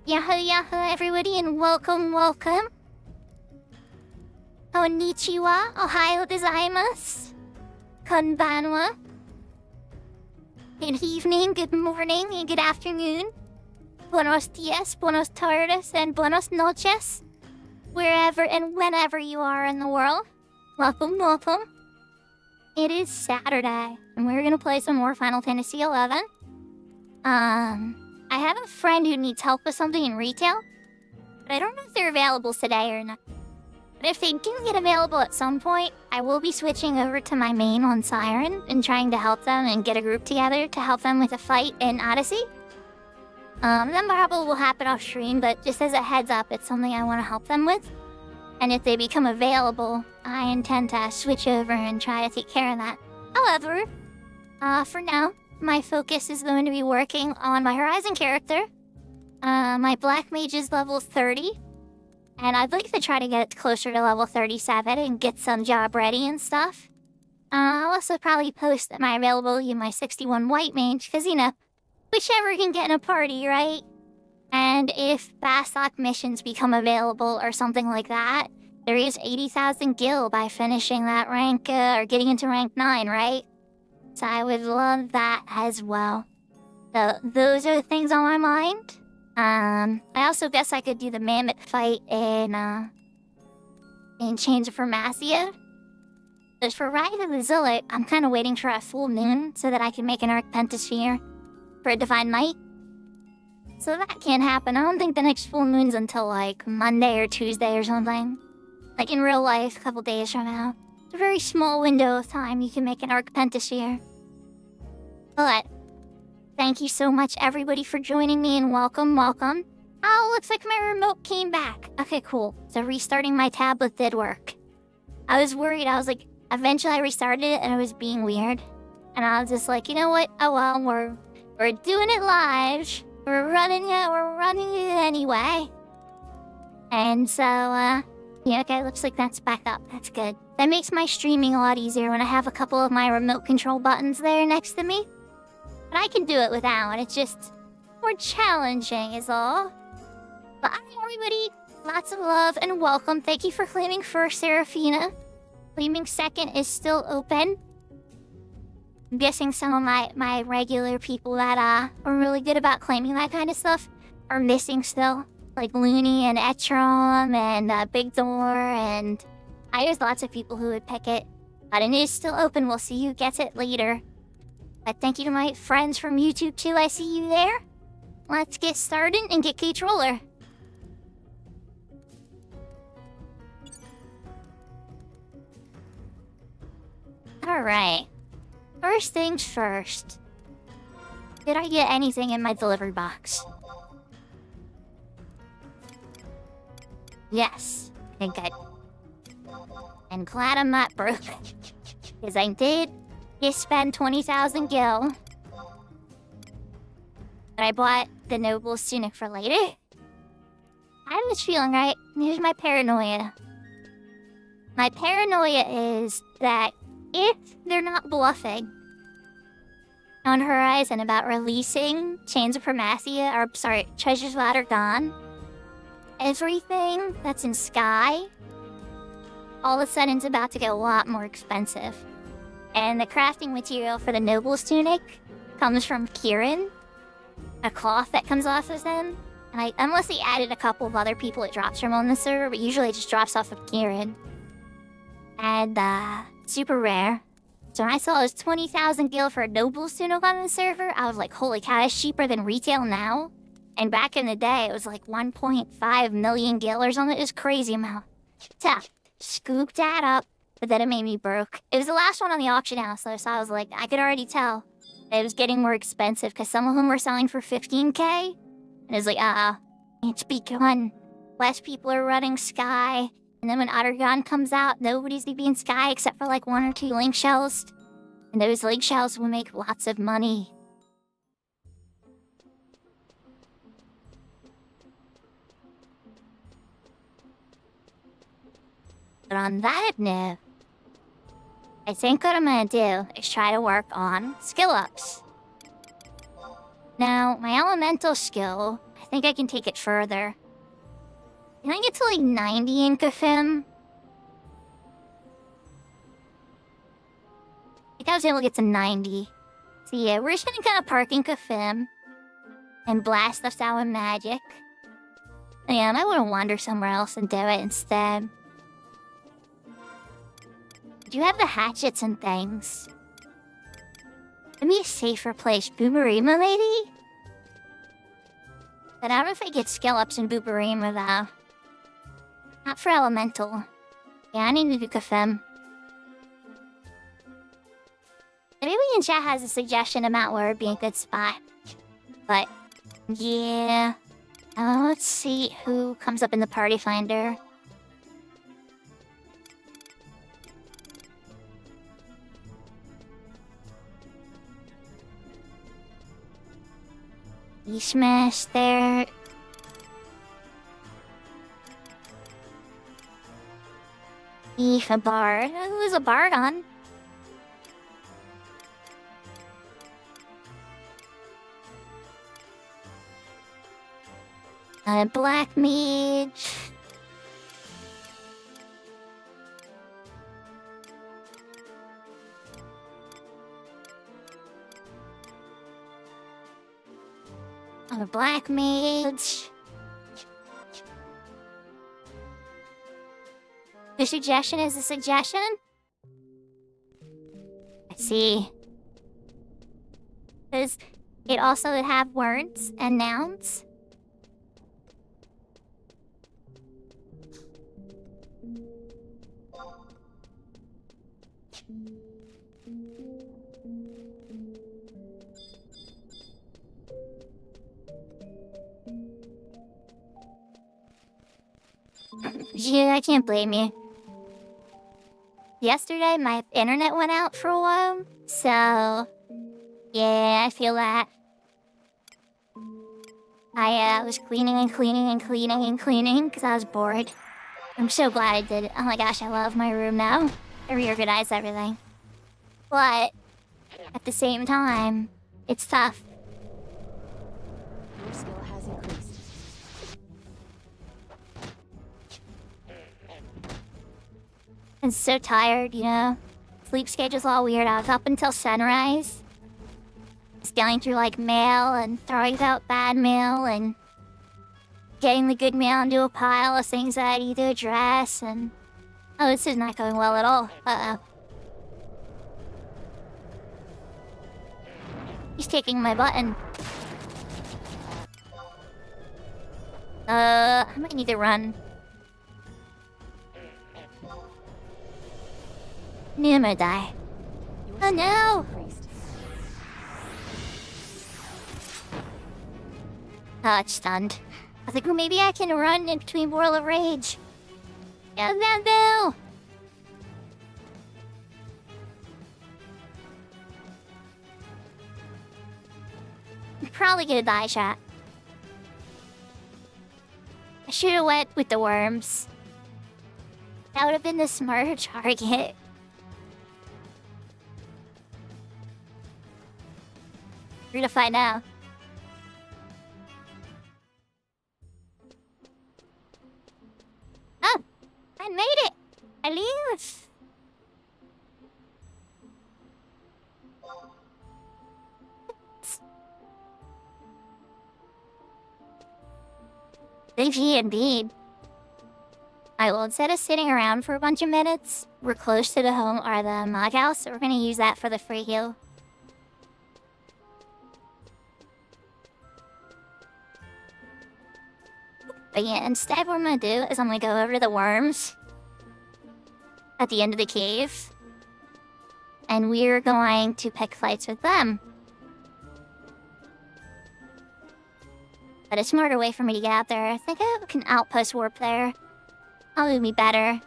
Yahoo yahoo everybody and welcome. Konnichiwa, ohayo gozaimasu. Konbanwa. Good evening, good morning, and good afternoon. Buenos dias, buenos tardes, and buenos noches. Wherever and whenever you are in the world. Welcome. It is Saturday, and we're gonna play some more Final Fantasy XI. I have a friend who needs help with something in retail, but I don't know if they're available today or not. But if they can get available at some point, I will be switching over to my main on Siren and trying to help them and get a group together to help them with a fight in Odyssey. That probably will happen off stream, but just as a heads up, it's something I want to help them with. And if they become available, I intend to switch over and try to take care of that. However, for now, my focus is going to be working on my Horizon character. My Black Mage is level 30. And I'd like to try to get it closer to level 37 and get some job ready and stuff. I'll also probably post my availability in my 61 White Mage, because, you know, whichever can get in a party, right? And if Bastok missions become available or something like that, there is 80,000 gil by finishing that rank, or getting into rank 9, right? So I would love that as well. So those are the things on my mind. I also guess I could do the mammoth fight in Chains of Formacia. As for Rise of the Zealot, I'm kind of waiting for a full moon so that I can make an Arc Pentasphere for a Divine Might. So that can't happen. I don't think the next full moon's until like Monday or Tuesday or something. Like in real life, a couple days from now. It's a very small window of time you can make an Arc Pentasphere. But thank you so much, everybody, for joining me, and welcome. Oh, looks like my remote came back. Okay, cool. So restarting my tablet did work. I was worried. I was like, eventually I restarted it, and it was being weird. And I was just like, you know what? Oh well, we're doing it live. We're running it anyway. And so, yeah, okay, looks like that's back up. That's good. That makes my streaming a lot easier when I have a couple of my remote control buttons there next to me. But I can do it without. It's just more challenging is all. But hi, everybody. Lots of love and welcome. Thank you for claiming first, Serafina. Claiming second is still open. I'm guessing some of my regular people that are really good about claiming that kind of stuff are missing still. Like Looney and Etrom and Big Door, and there's lots of people who would pick it. But it is still open. We'll see who gets it later. But thank you to my friends from YouTube too. I see you there. Let's get started and get K-Troller. Alright. First things first. Did I get anything in my delivery box? Yes. Okay, good. And glad I'm not broke. Because I did just spend 20,000 gil. But I bought the Noble's Tunic for later. I have this feeling, right? Here's my paranoia. My paranoia is that if they're not bluffing on Horizon about releasing Chains of Formacia, or sorry, Treasures Ladder Gone, everything that's in Sky, all of a sudden it's about to get a lot more expensive. And the crafting material for the Noble's Tunic comes from Kieran, a cloth that comes off of them. And unless they added a couple of other people it drops from on the server, but usually it just drops off of Kieran. And, super rare. So when I saw it was 20,000 gil for a Noble's Tunic on the server, I was like, holy cow, that's cheaper than retail now? And back in the day, it was like 1.5 million gil or something. It was crazy amount. So, scooped that up, but then it made me broke. It was the last one on the auction house, though, so I was like, I could already tell it was getting more expensive, because some of them were selling for 15k. And it was like, it's begun. Less people are running Sky. And then when Ottergon comes out, nobody's gonna be in Sky except for like 1 or 2 link shells. And those link shells will make lots of money. But on that note, I think what I'm gonna do is try to work on skill ups. Now, my elemental skill, I think I can take it further. Can I get to like 90 in Kafim? I think I was able to get to 90. So yeah, we're just gonna kind of park in Kafim and blast us out with magic. Yeah, I might want to wander somewhere else and do it instead. Do you have the hatchets and things? Give me a safer place. Boomerima, maybe? But I don't know if I get skill ups in Boomerima, though. Not for Elemental. Yeah, I need to do Kafim. Maybe in chat has a suggestion about where would be a good spot. But, yeah. Let's see who comes up in the party finder. E-Smash there. A bard. Who's a bard on? Black mage. A black mage. The suggestion is a suggestion? I see. Does it also have words and nouns? Yeah, I can't blame you. Yesterday, my internet went out for a while, so... Yeah, I feel that. I was cleaning and cleaning and cleaning and cleaning because I was bored. I'm so glad I did it. Oh my gosh, I love my room now. I reorganized everything. But, at the same time, it's tough. Your skill has increased. I'm so tired, you know? Sleep schedule's all weird. I was up until sunrise. Scaling through like mail and throwing out bad mail and getting the good mail into a pile of things that I need to address and... Oh, this is not going well at all. Uh-oh. He's taking my button. I might need to run. I'm gonna die. Oh no! Oh, it's stunned. I think, well, maybe I can run in between Whirl of Rage. Yeah, no! I'm probably gonna die, chat. I should've went with the worms. That would've been the smarter target. We're gonna find out. Oh! I made it! I live! GG indeed. Alright, well, instead of sitting around for a bunch of minutes, we're close to the home or the mod house, so we're gonna use that for the free heal. But yeah, instead what I'm gonna do is I'm gonna go over to the worms at the end of the cave. And we're going to pick fights with them. But a smarter way for me to get out there, I think I can outpost warp there. That'll be better.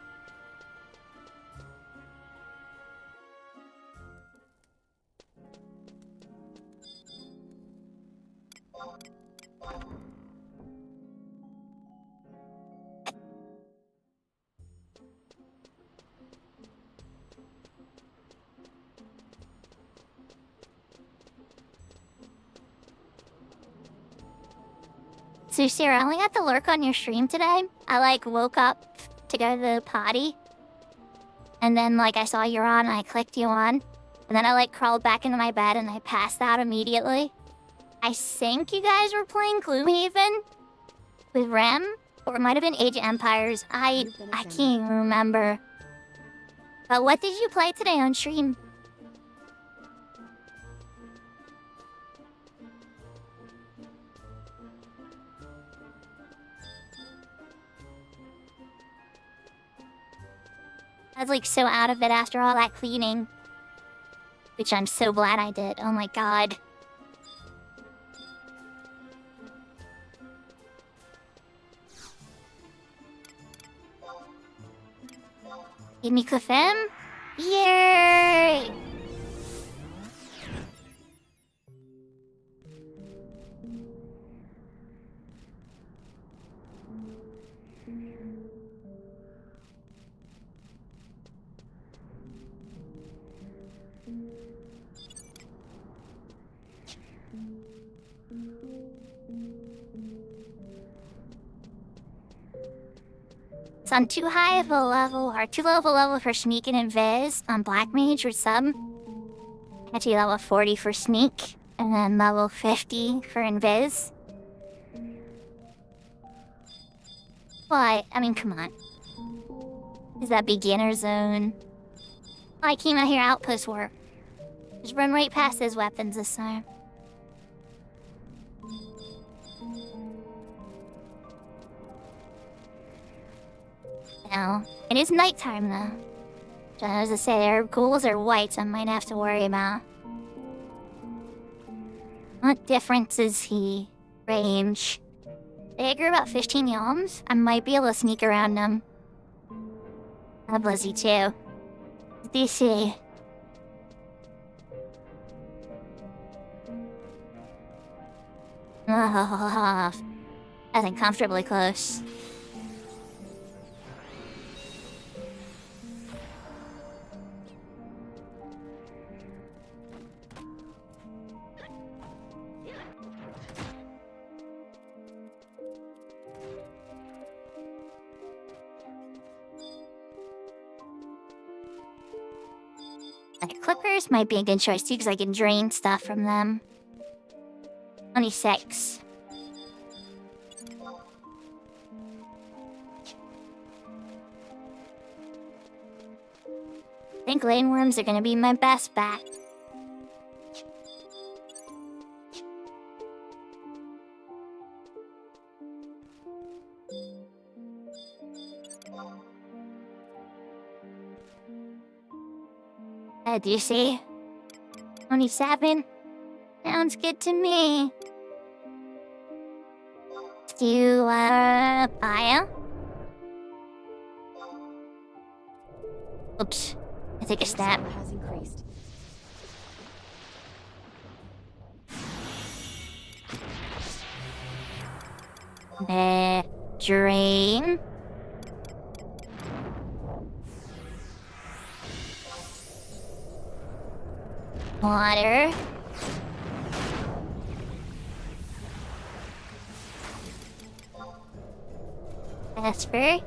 So Sarah, I only got to lurk on your stream today. I like woke up to go to the potty. And then like I saw you on and I clicked you on. And then I like crawled back into my bed and I passed out immediately. I think you guys were playing Gloomhaven with Rem. Or it might have been Age of Empires. I can't even remember. But what did you play today on stream? I was like so out of it after all that cleaning. Which I'm so glad I did. Oh my god. Give me Kufim? Yay! It's on too high of a level, or too low of a level for sneak and invis on Black Mage or sub. Actually level 40 for sneak, and then level 50 for invis. But, I mean, come on. Is that beginner zone? I came out here outpost work. Just run right past those weapons this time. No, it is nighttime though. So as I say, their ghouls are white, so I might have to worry about. What difference is he? Range. They grew about 15 yalms. I might be able to sneak around them. I'm Blizzy too. DC. I think comfortably close. Clippers might be a good choice too, because I can drain stuff from them. 26. I think lane worms are gonna be my best bet. Do you see? 27? Sounds good to me. Do, bio? Oops. I take a step. Has increased. Drain. Water. Esper.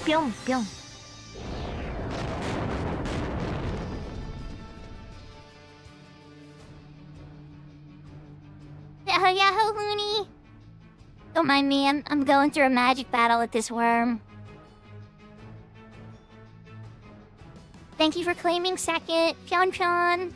ぴょんぴょん。Yahoo, Looney. Don't mind me, I'm going through a magic battle with this worm. Thank you for claiming second. Pion Pion.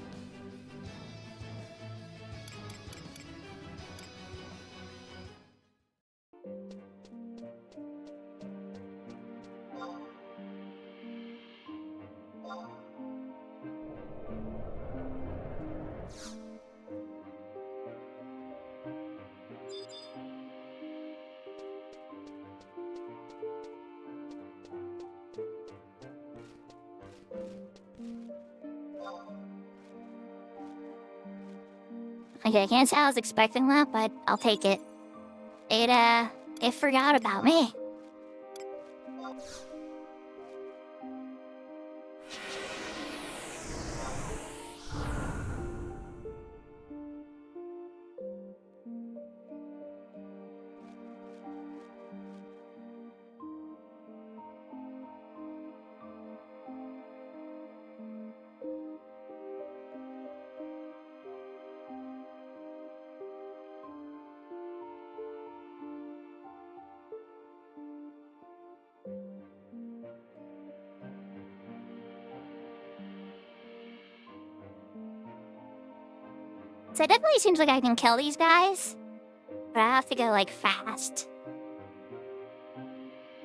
Okay, I can't say I was expecting that, but I'll take it. It forgot about me. So it definitely seems like I can kill these guys. But I have to go, like, fast.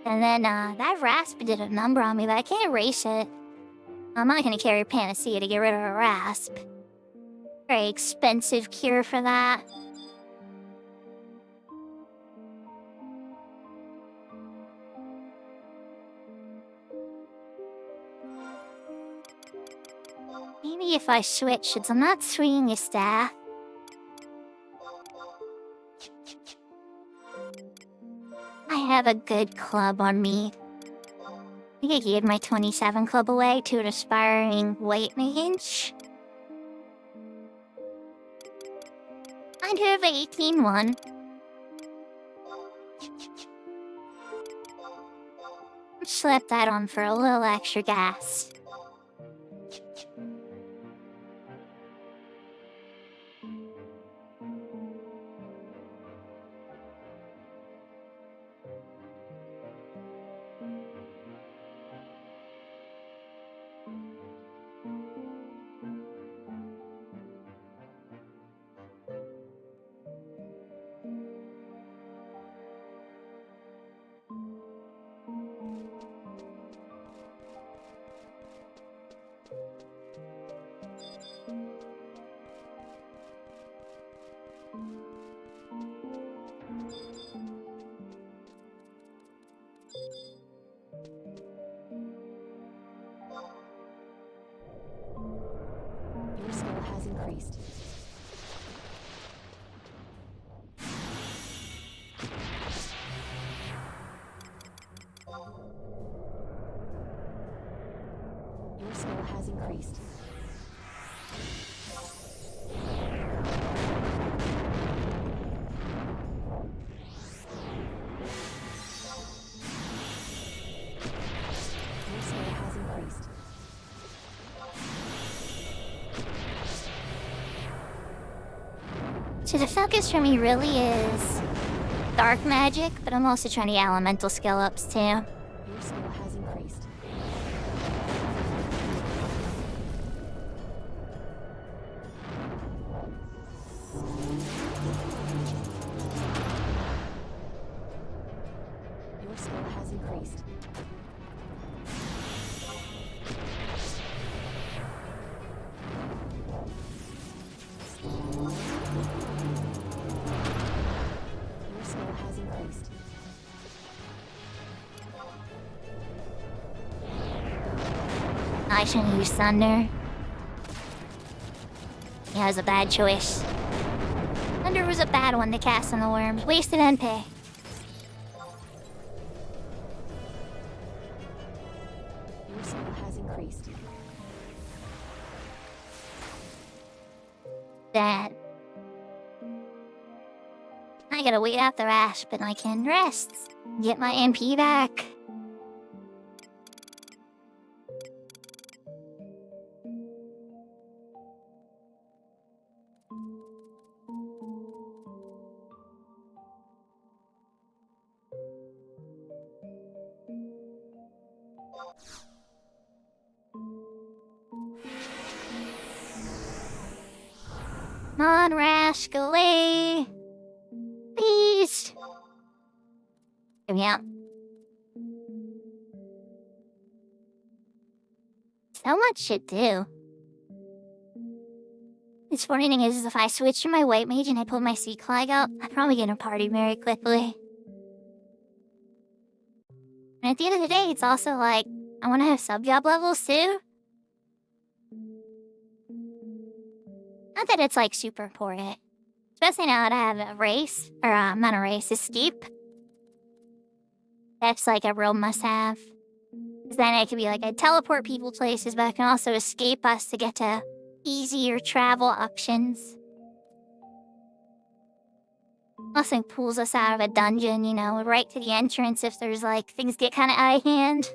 And then, that rasp did a number on me, but I can't erase it. I'm not gonna carry Panacea to get rid of a rasp. Very expensive cure for that. Maybe if I switch, since I'm not swinging a staff. I have a good club on me. I think I gave my 27 club away to an aspiring white mage. I have an 18 one. Slap that on for a little extra gas. Your skill has increased. Your skill has increased. Your skill has increased. So the focus for me really is dark magic, but I'm also trying to get elemental skill ups too. Your skill has increased. Your skill has increased. Your skill has increased. I shouldn't use thunder. Yeah, it was a bad choice. Thunder was a bad one to cast on the worms. Wasted NP. Your skill has increased. That. I gotta wait out the rasp and I can rest. Get my MP back. Come on, Rascally. Please. Here we go. So much to do. This morning is if I switch to my white mage and I pull my sea clag out, I'm probably gonna party very quickly. And at the end of the day, it's also like, I wanna have sub-job levels too. Not that it's like super important. Especially now that I have a race, or not a race, a steep. That's like a real must-have. Because then I can be like, I teleport people places, but I can also escape us to get to easier travel options. Also pulls us out of a dungeon, you know, right to the entrance if there's like, things get kind of out of hand.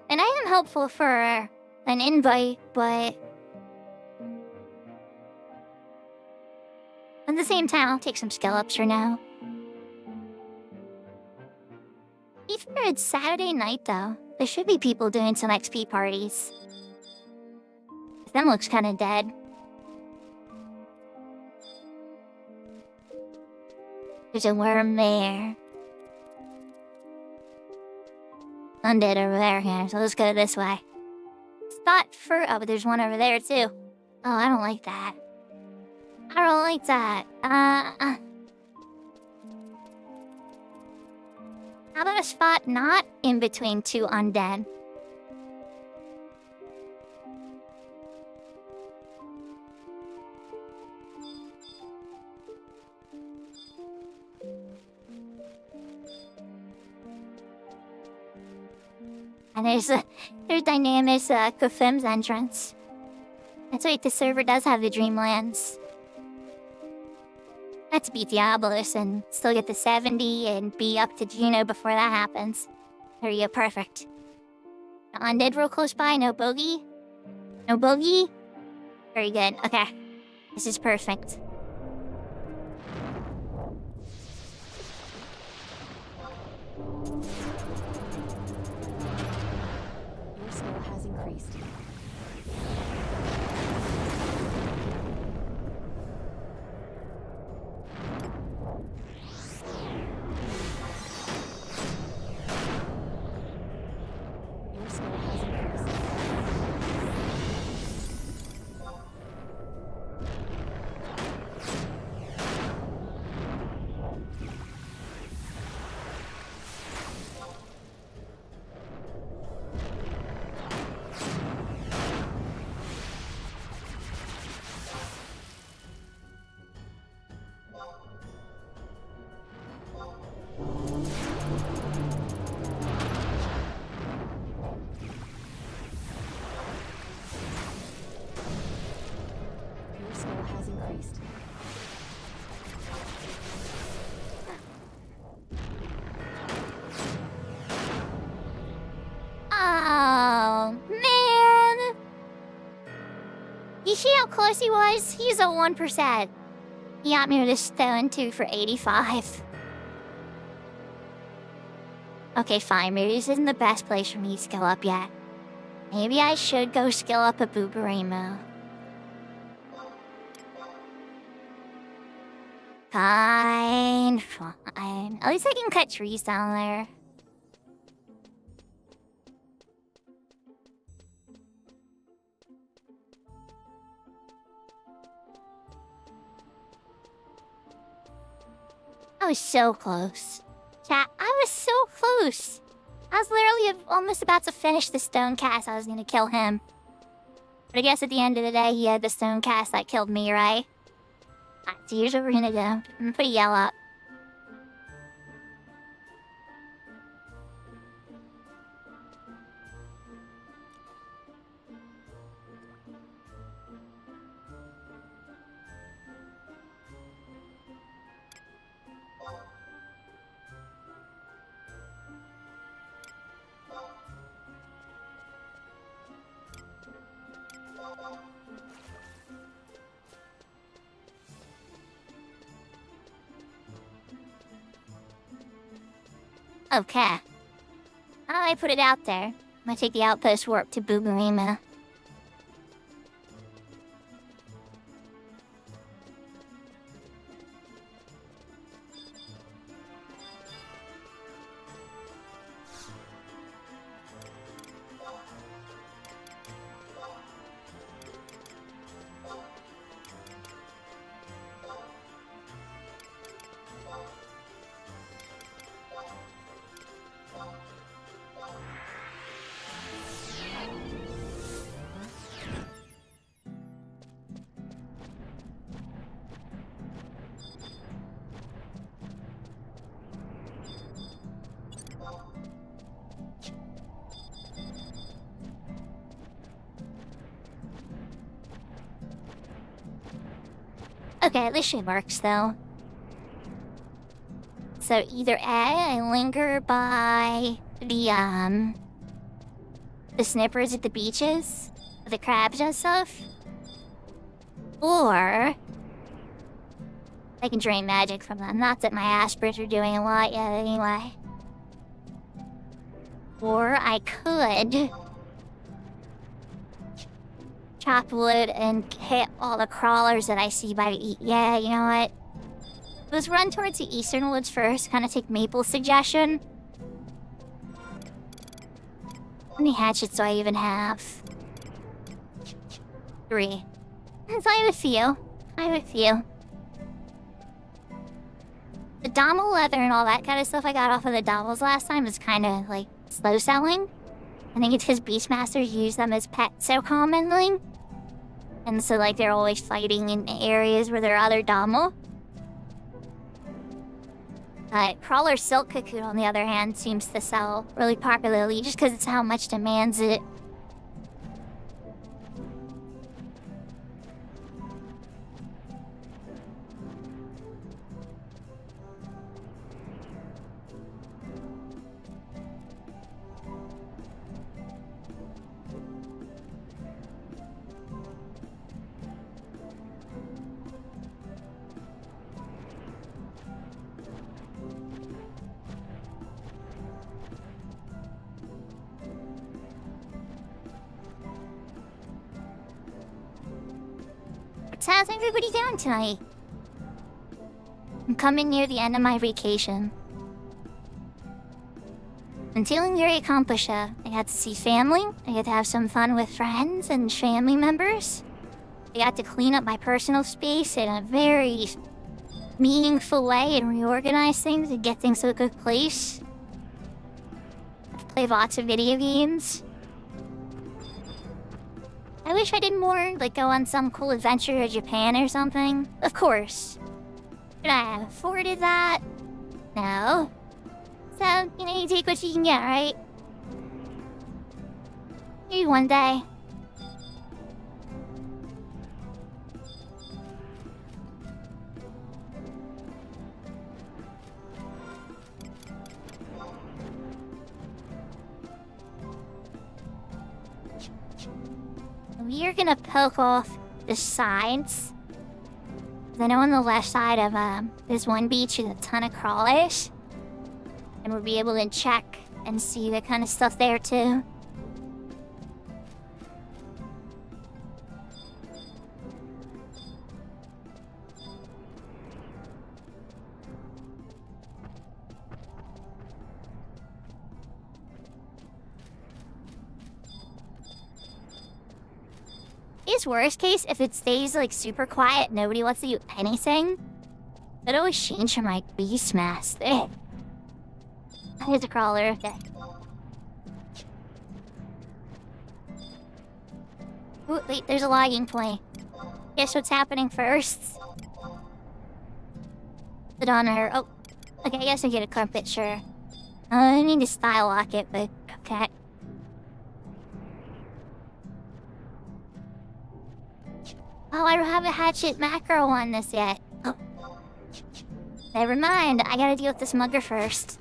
And I am hopeful for an invite, but at the same time, I'll take some skill ups for now. Even if it's Saturday night, though, there should be people doing some XP parties. Them looks kind of dead. There's a worm there. Undead over there, yeah, so let's go this way. Spot for... Oh, but there's one over there, too. Oh, I don't like that. I don't like that. How about a spot not in between two undead? And there's Dynamics Kufim's entrance. That's right, the server does have the Dreamlands. Let's beat Diabolus and still get the 70 and be up to Juno before that happens. There you go, perfect. Undead real close by, no bogey? No bogey? Very good, okay. This is perfect. Your skill has increased. Your skill has increased. Your skill has increased. Oh, man! You see how close he was? He's a 1%. He got me with a stone, too, for 85. Okay, fine. Maybe this isn't the best place for me to skill up yet. Maybe I should go skill up a Boobaramo. Fine. At least I can cut trees down there. I was so close. Chat, I was so close. I was literally almost about to finish the stone cast. I was gonna kill him. But I guess at the end of the day, he had the stone cast that killed me, right? Alright, so here's what we're gonna do. I'm gonna put a yell up. Okay. I put it out there. I'm gonna take the outpost warp to Boomerima. Okay, this shit works though. So either A, I linger by the snippers at the beaches, the crabs and stuff, or I can drain magic from them. Not that my aspirants are doing a lot yet anyway. Or I could chop wood and hit all the crawlers that I see by the yeah, you know what? Let's run towards the eastern woods first, kind of take Maple's suggestion. How many hatchets do I even have? 3. So I have a few. The Dommel leather and all that kind of stuff I got off of the Dommels last time is kind of, like, slow selling. I think it's because Beastmasters use them as pets so commonly. And so, like, they're always fighting in areas where there are other Dommel. Crawler Silk Cocoon, on the other hand, seems to sell really popularly just because it's how much demands it. How's everybody doing tonight? I'm coming near the end of my vacation. I'm feeling very accomplished. I got to see family. I got to have some fun with friends and family members. I got to clean up my personal space in a very meaningful way and reorganize things and get things to a good place. I've played lots of video games. I wish I did more, like go on some cool adventure to Japan or something. Of course. Could I have afforded that? No. So, you know, you take what you can get, right? Maybe one day. We are gonna poke off the sides. I know on the left side of this one beach is a ton of crawlers. And we'll be able to check and see the kind of stuff there too. It's worst case if it stays like super quiet, nobody wants to do anything. I'd always change from my Beastmaster. There. Here's a crawler. Okay. Ooh, wait, there's a logging point. Guess what's happening first? Put on her. Oh, okay, I guess I get a carpet, sure. I need to style lock it, but okay. Oh, I don't have a hatchet macro on this yet. Oh. Never mind, I gotta deal with this mugger first.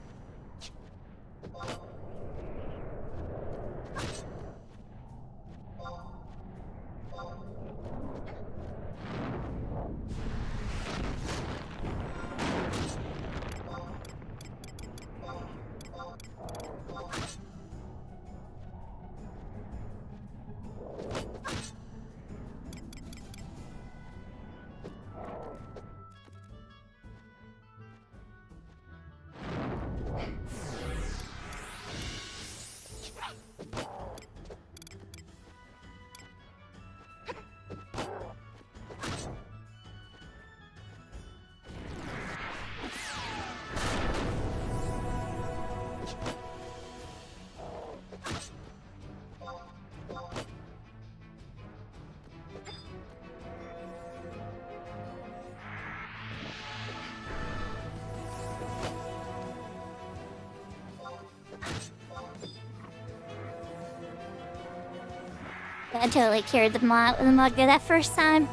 I totally carried the mug that first time.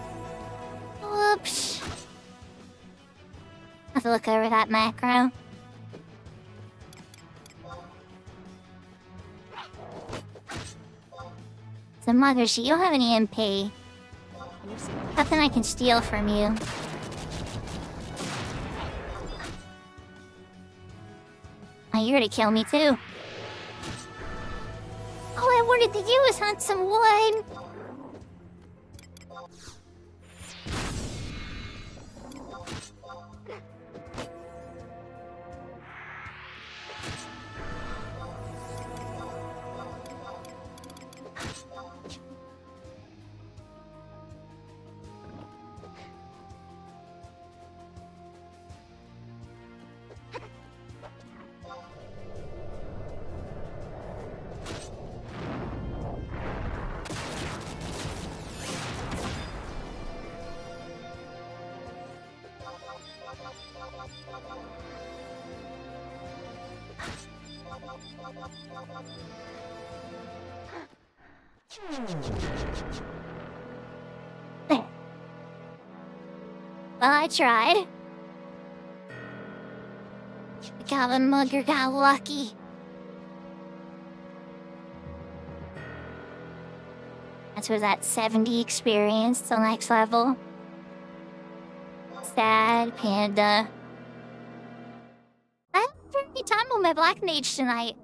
Whoops. I have to look over that macro. So, Muggershy, you don't have any MP. Your skill Nothing I can steal from you. Oh, you're gonna kill me too. All I wanted to do was hunt some wood. There. Well, I tried. The Goblin Mugger got lucky. That's was at 70 experience till next level. Sad panda. I haven't had any time on my Black Mage tonight.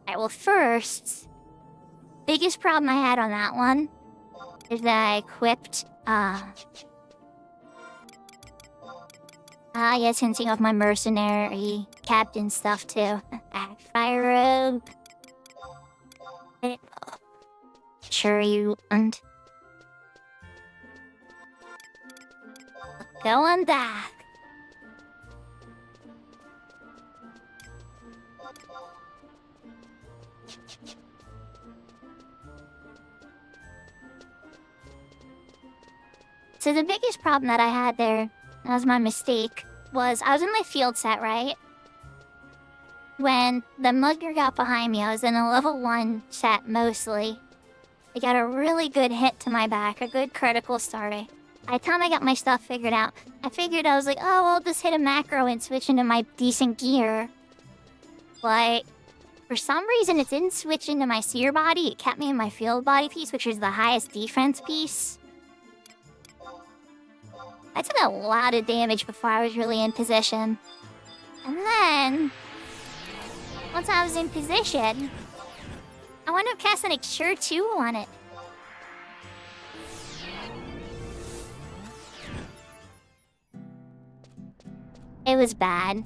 Alright, well first, biggest problem I had on that one is that I equipped, yes, hinting of my mercenary captain stuff too. Fire rogue. Sure you won't. Go on back. So the biggest problem that I had there, that was my mistake, was I was in my field set, right? When the mugger got behind me, I was in a level 1 set mostly. I got a really good hit to my back, a good critical starter. By the time I got my stuff figured out, I was like, oh, I'll just hit a macro and switch into my decent gear. But for some reason, it didn't switch into my seer body. It kept me in my field body piece, which is the highest defense piece. I took a lot of damage before I was really in position. And then, once I was in position, I wound up casting Exure 2 on it. It was bad.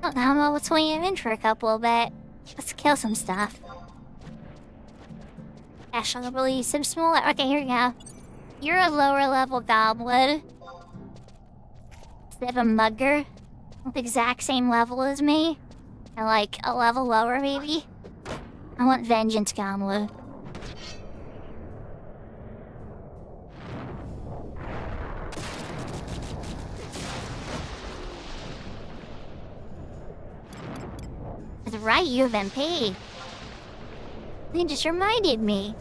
Oh, now I'm level 20 in for a couple bit. Let's kill some stuff. Dash on the release some smaller. Okay, here we go. You're a lower level goblin. Instead of a mugger. The exact same level as me. And like a level lower, maybe. I want Vengeance Goblin. That's right, you have MP. They just reminded me.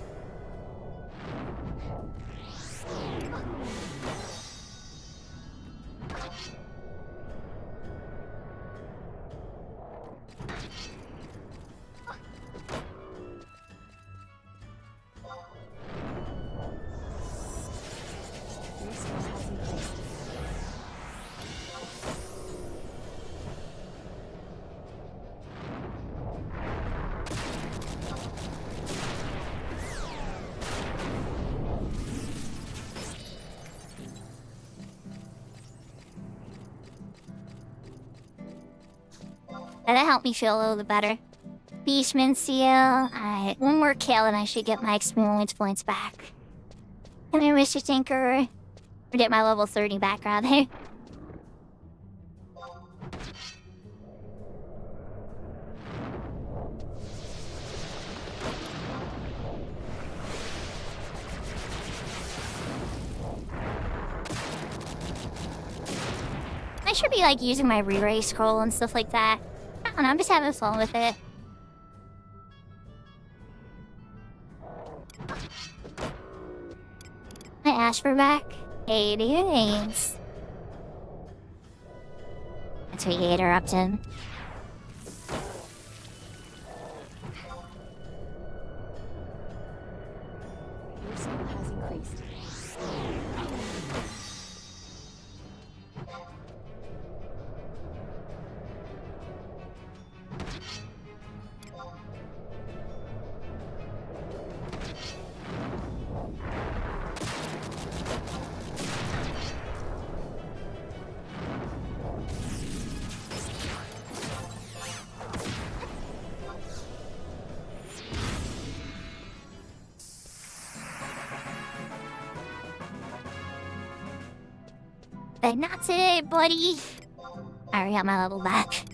Your skill has increased. That'll help me feel a little bit better. Beastman Seal. Alright, one more kill and I should get my experience points back. Come here, Mr. Tinkerer. Or get my level 30 back, rather. should be like using my re-race scroll and stuff like that. I don't know, I'm just having fun with it. Hi, Ashford. Hey, dudes. That's what you interrupt him. Your skill has increased. But not today, buddy. I already got my level back.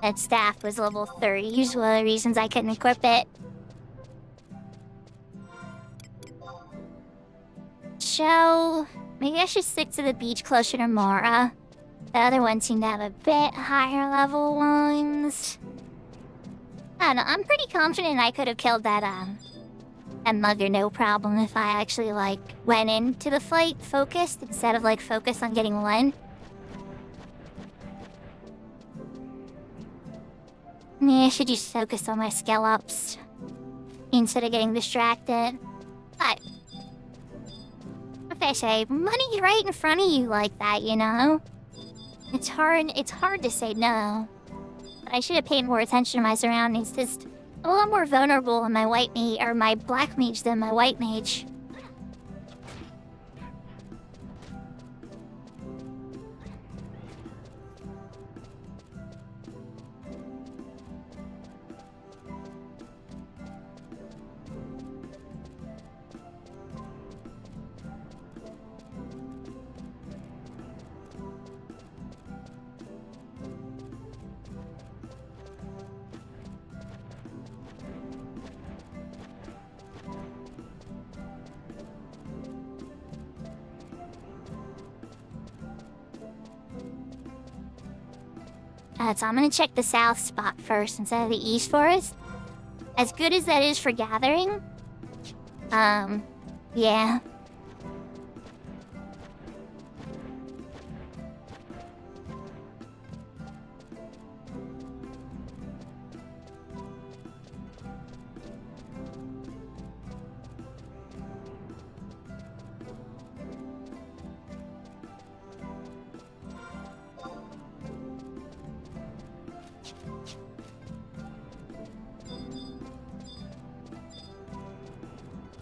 That staff was level 30, is one of the reasons I couldn't equip it. So, maybe I should stick to the beach closer to Mora. The other ones seem to have a bit higher level ones. I don't know, I'm pretty confident I could have killed that mugger no problem if I actually, like, went into the fight focused instead of, like, focused on getting one. Yeah, I should just focus on my skill ups instead of getting distracted. But if I say money right in front of you like that, you know? It's hard to say no. But I should have paid more attention to my surroundings. Just a lot more vulnerable on my white mage or my black mage than my white mage. So I'm gonna check the south spot first instead of the east forest. As good as that is for gathering, yeah.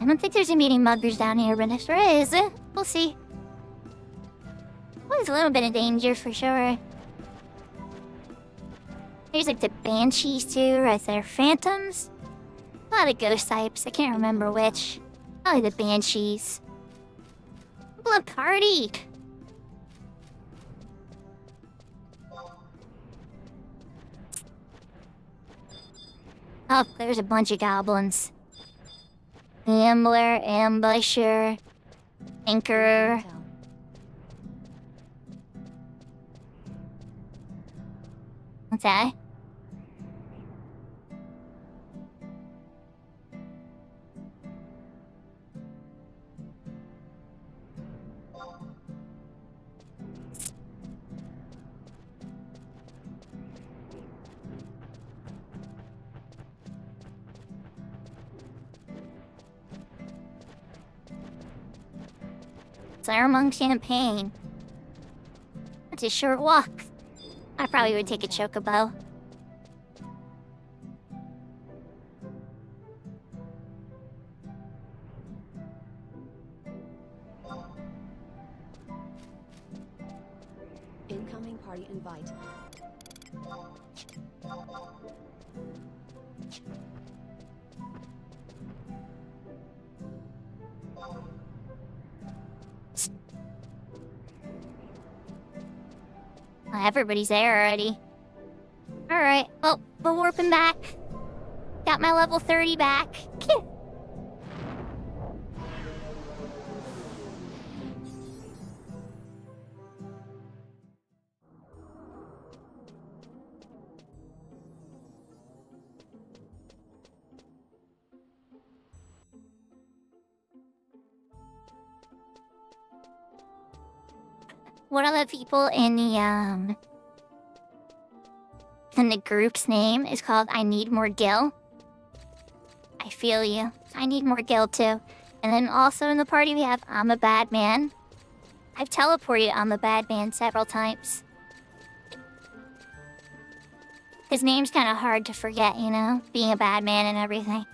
I don't think there's gonna be any muggers down here, but if there is, we'll see. Always a little bit of danger for sure. There's like the banshees too, right there. Phantoms? A lot of ghost types, I can't remember which. Probably the banshees. Blood party! Oh, there's a bunch of goblins. Gambler, ambusher, anchorer. What's that? Saruman Champagne. That's a short walk. I probably would take a chocobo. Incoming party invite. Well, everybody's there already. Alright, well, we're warping back. Got my level 30 back. One of the people in the group's name is called I Need More Gil. I feel you. I need more Gil too. And then also in the party we have I'm a Bad Man. I've teleported I'm a Bad Man several times. His name's kind of hard to forget, you know, being a bad man and everything.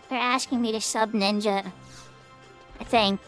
They're asking me to sub Ninja, I think.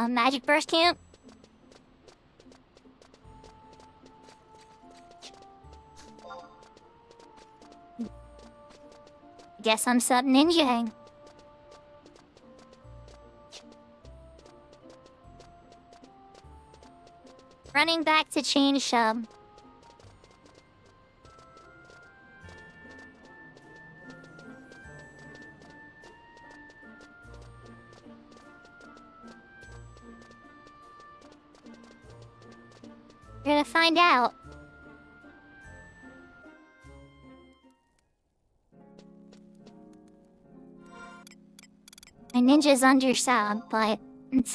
Magic Burst Camp? Guess I'm sub ninjaing. Running back to change sub. We're gonna find out. My ninja's under sub, but it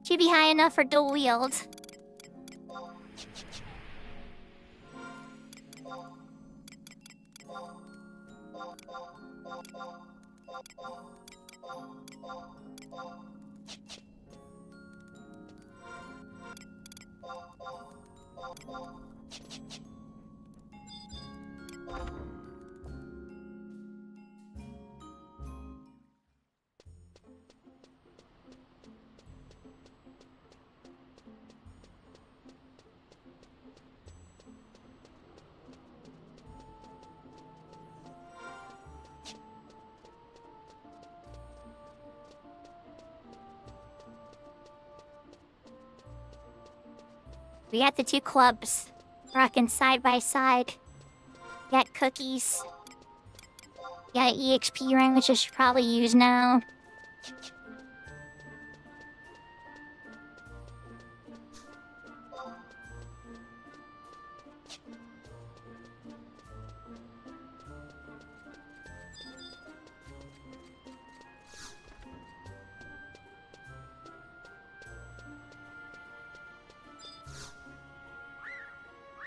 should be high enough for dual wield. We got the two clubs rocking side by side. Got cookies. Got an EXP ring, which I should probably use now.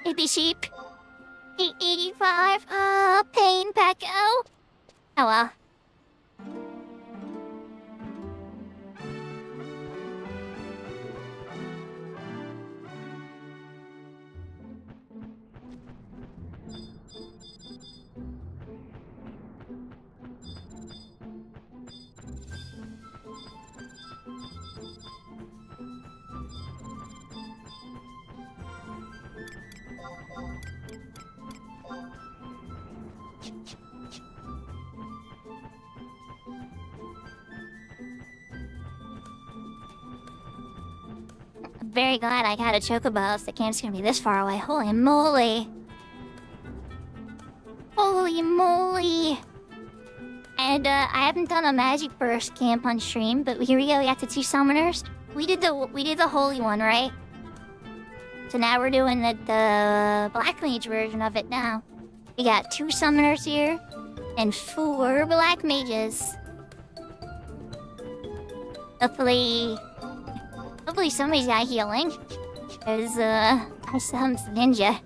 Baby sheep. 885. Pain Pecco. Oh well. very glad I got a chocobo if the camp's gonna be this far away. Holy moly. Holy moly. And I haven't done a magic burst camp on stream, but here we go. We got the 2 summoners. We did the holy one, right? So now we're doing the black mage version of it now. We got 2 summoners here and 4 black mages. Hopefully somebody's got healing. There's some ninja.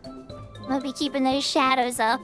I'm gonna be keeping those shadows up.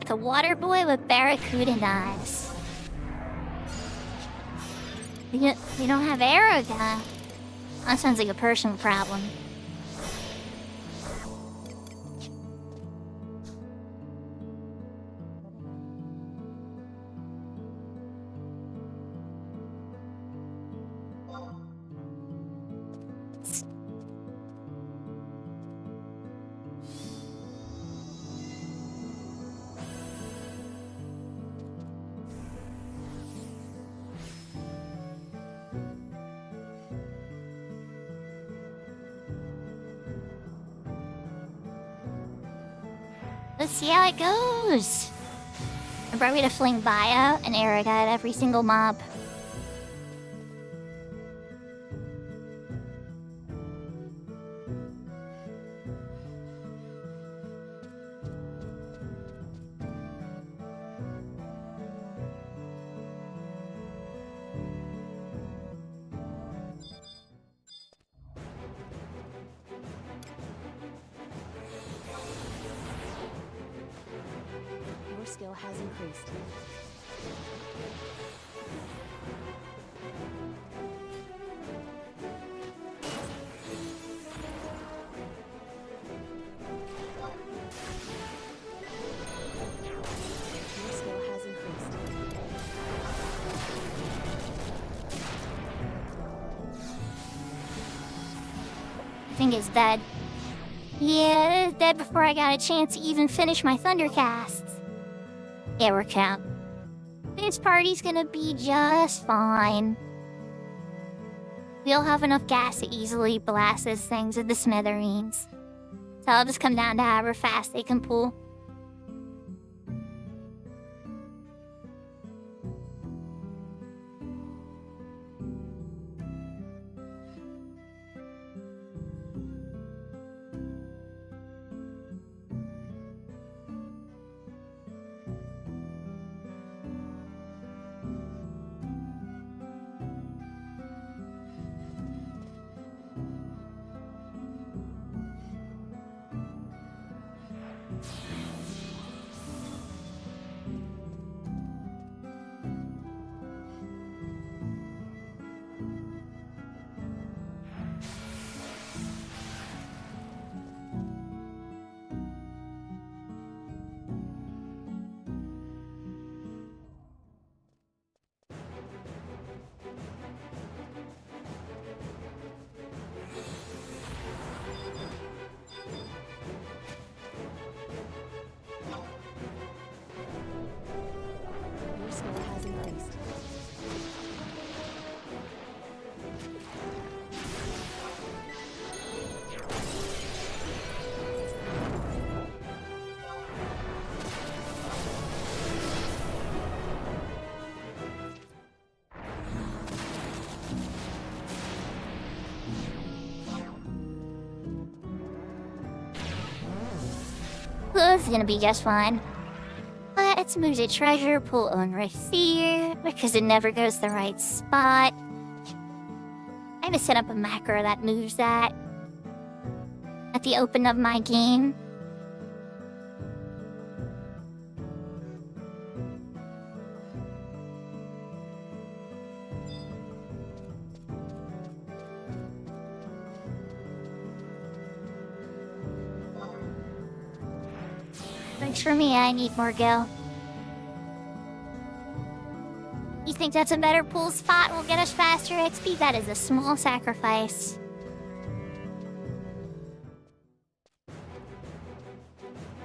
The water boy with barracuda knives. We don't have arrow guy. That sounds like a personal problem. Let's see how it goes. Remember me to fling bio and arrow guide every single mob. skill has increased. Your skill has increased. I think it's dead. Yeah, it's dead before I got a chance to even finish my Thundercasts. Yeah, we're count. This party's gonna be just fine. We'll have enough gas to easily blast these things with the smithereens. So I'll just come down to however fast they can pull. Your skill has increased. It's gonna be just fine. Let's move the treasure pool on right here, because it never goes to the right spot. I have to set up a macro that moves that at the open of my game. But for me, I need more gil. You think that's a better pool spot will get us faster XP? That is a small sacrifice.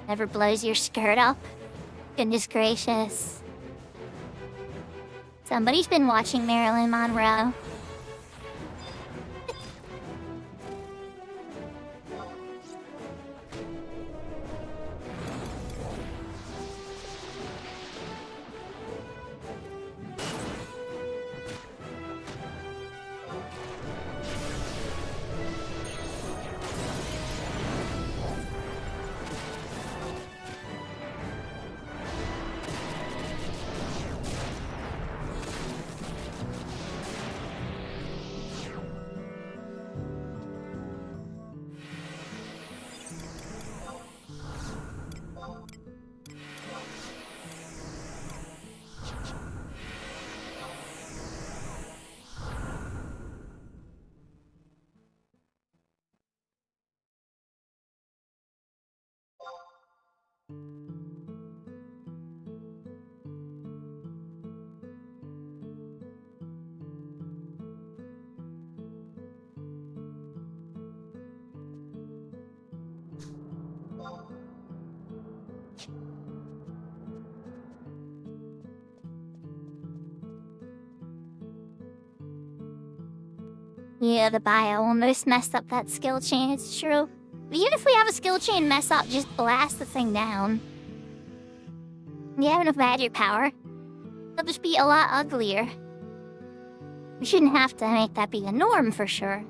Never blows your skirt up. Goodness gracious. Somebody's been watching Marilyn Monroe. Yeah, the bio almost messed up that skill chain, it's true. But even if we have a skill chain mess up, just blast the thing down. You have enough magic power. It'll just be a lot uglier. We shouldn't have to make that be the norm for sure.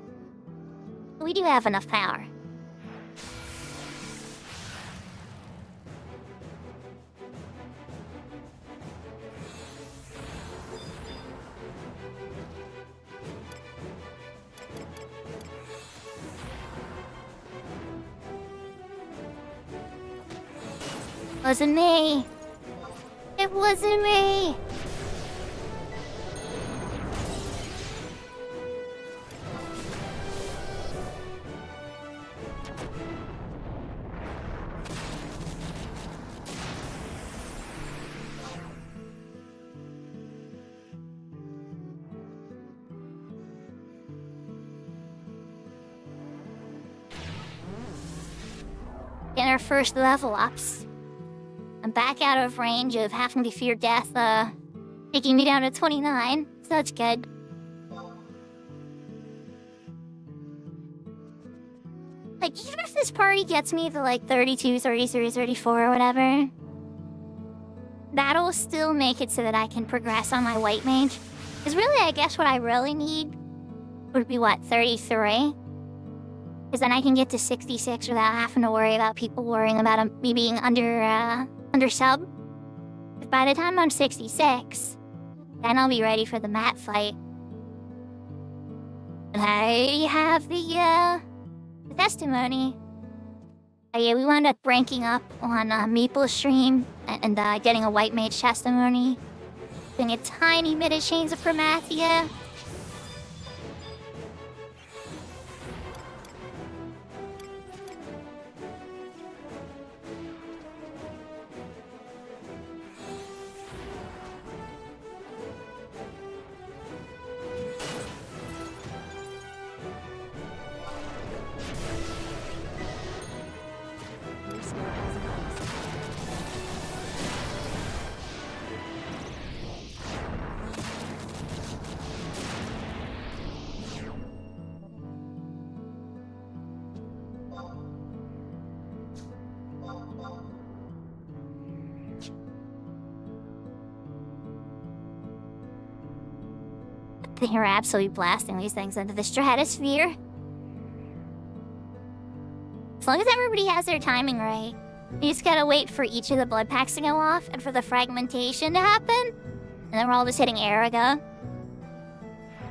But we do have enough power. Wasn't me. It wasn't me! In our first level ups. I'm back out of range of having to fear death, taking me down to 29, so that's good. Like, even if this party gets me to like 32, 33, 34 or whatever, that'll still make it so that I can progress on my white mage. Because really, I guess what I really need would be, what, 33? Because then I can get to 66 without having to worry about people worrying about me being under sub. But by the time I'm 66, then I'll be ready for the mat fight. And I have the testimony. Yeah, we wound up ranking up on Maple's stream and getting a white mage testimony. Doing a tiny bit of Chains of Promathia. Your skill has increased. They're absolutely blasting these things into the stratosphere. As long as everybody has their timing right. You just gotta wait for each of the blood packs to go off and for the fragmentation to happen. And then we're all just hitting Araga.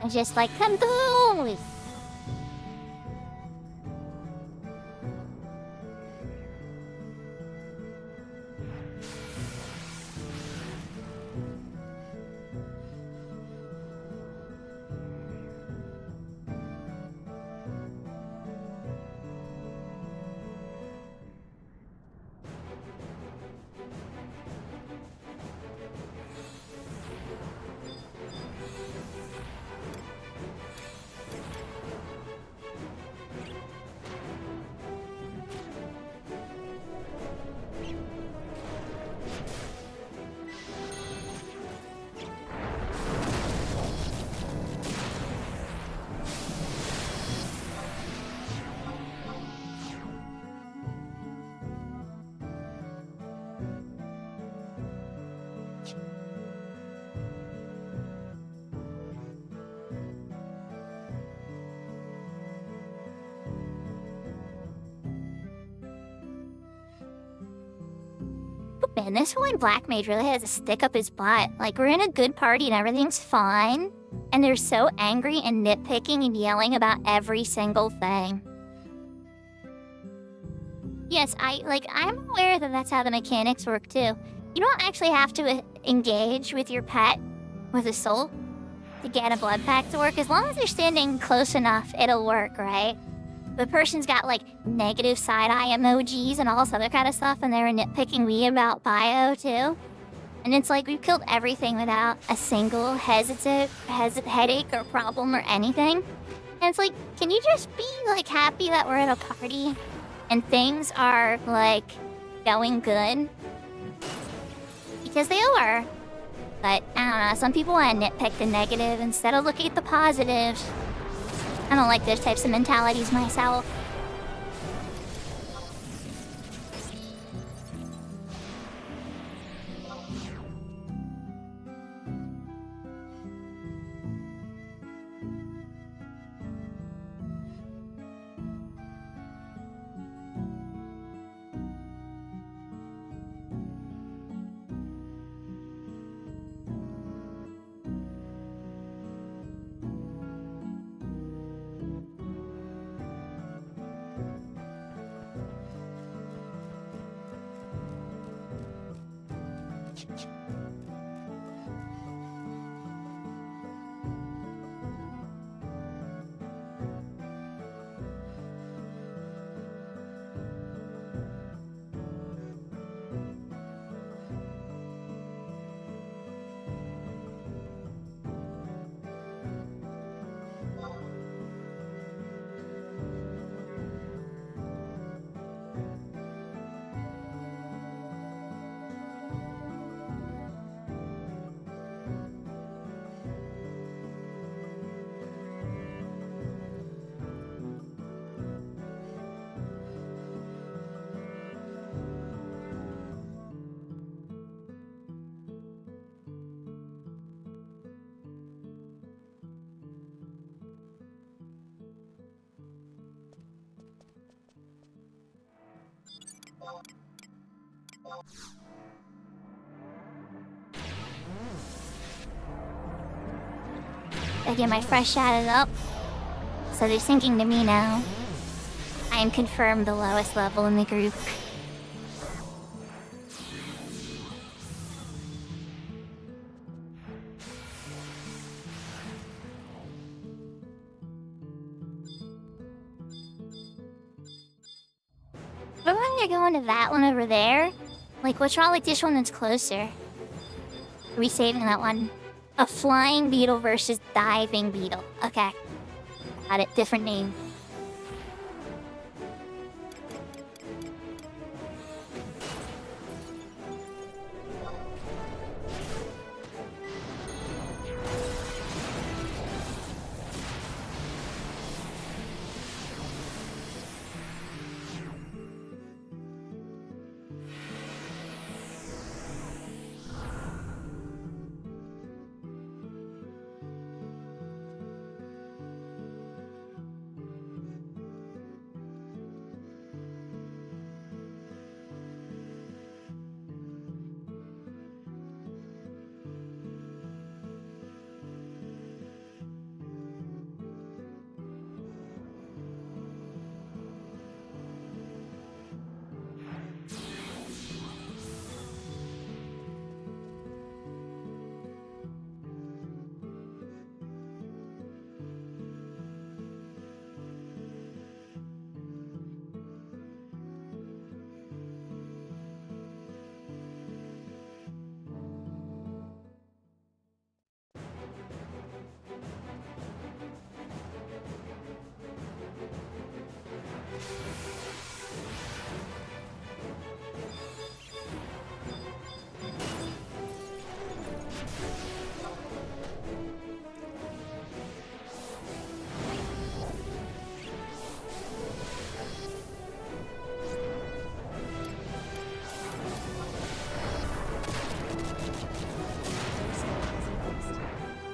And just like, kaboom! Man, this one black mage really has to stick up his butt. Like, we're in a good party and everything's fine. And they're so angry and nitpicking and yelling about every single thing. Yes, I'm aware that that's how the mechanics work too. You don't actually have to engage with your pet with a soul to get a blood pack to work. As long as they're standing close enough, it'll work, right? The person's got like negative side-eye emojis and all this other kind of stuff, and they were nitpicking me about bio too. And it's like we've killed everything without a single headache or problem or anything. And it's like, can you just be like happy that we're at a party and things are like going good? Because they are. But I don't know, some people want to nitpick the negative instead of looking at the positives. I don't like those types of mentalities myself. I get my fresh added up. So they're syncing to me now. I am confirmed the lowest level in the group. But when they're going to that one over there, like what's wrong with this one that's closer? Are we saving that one? A flying beetle versus diving beetle. Okay. Got it. Different name.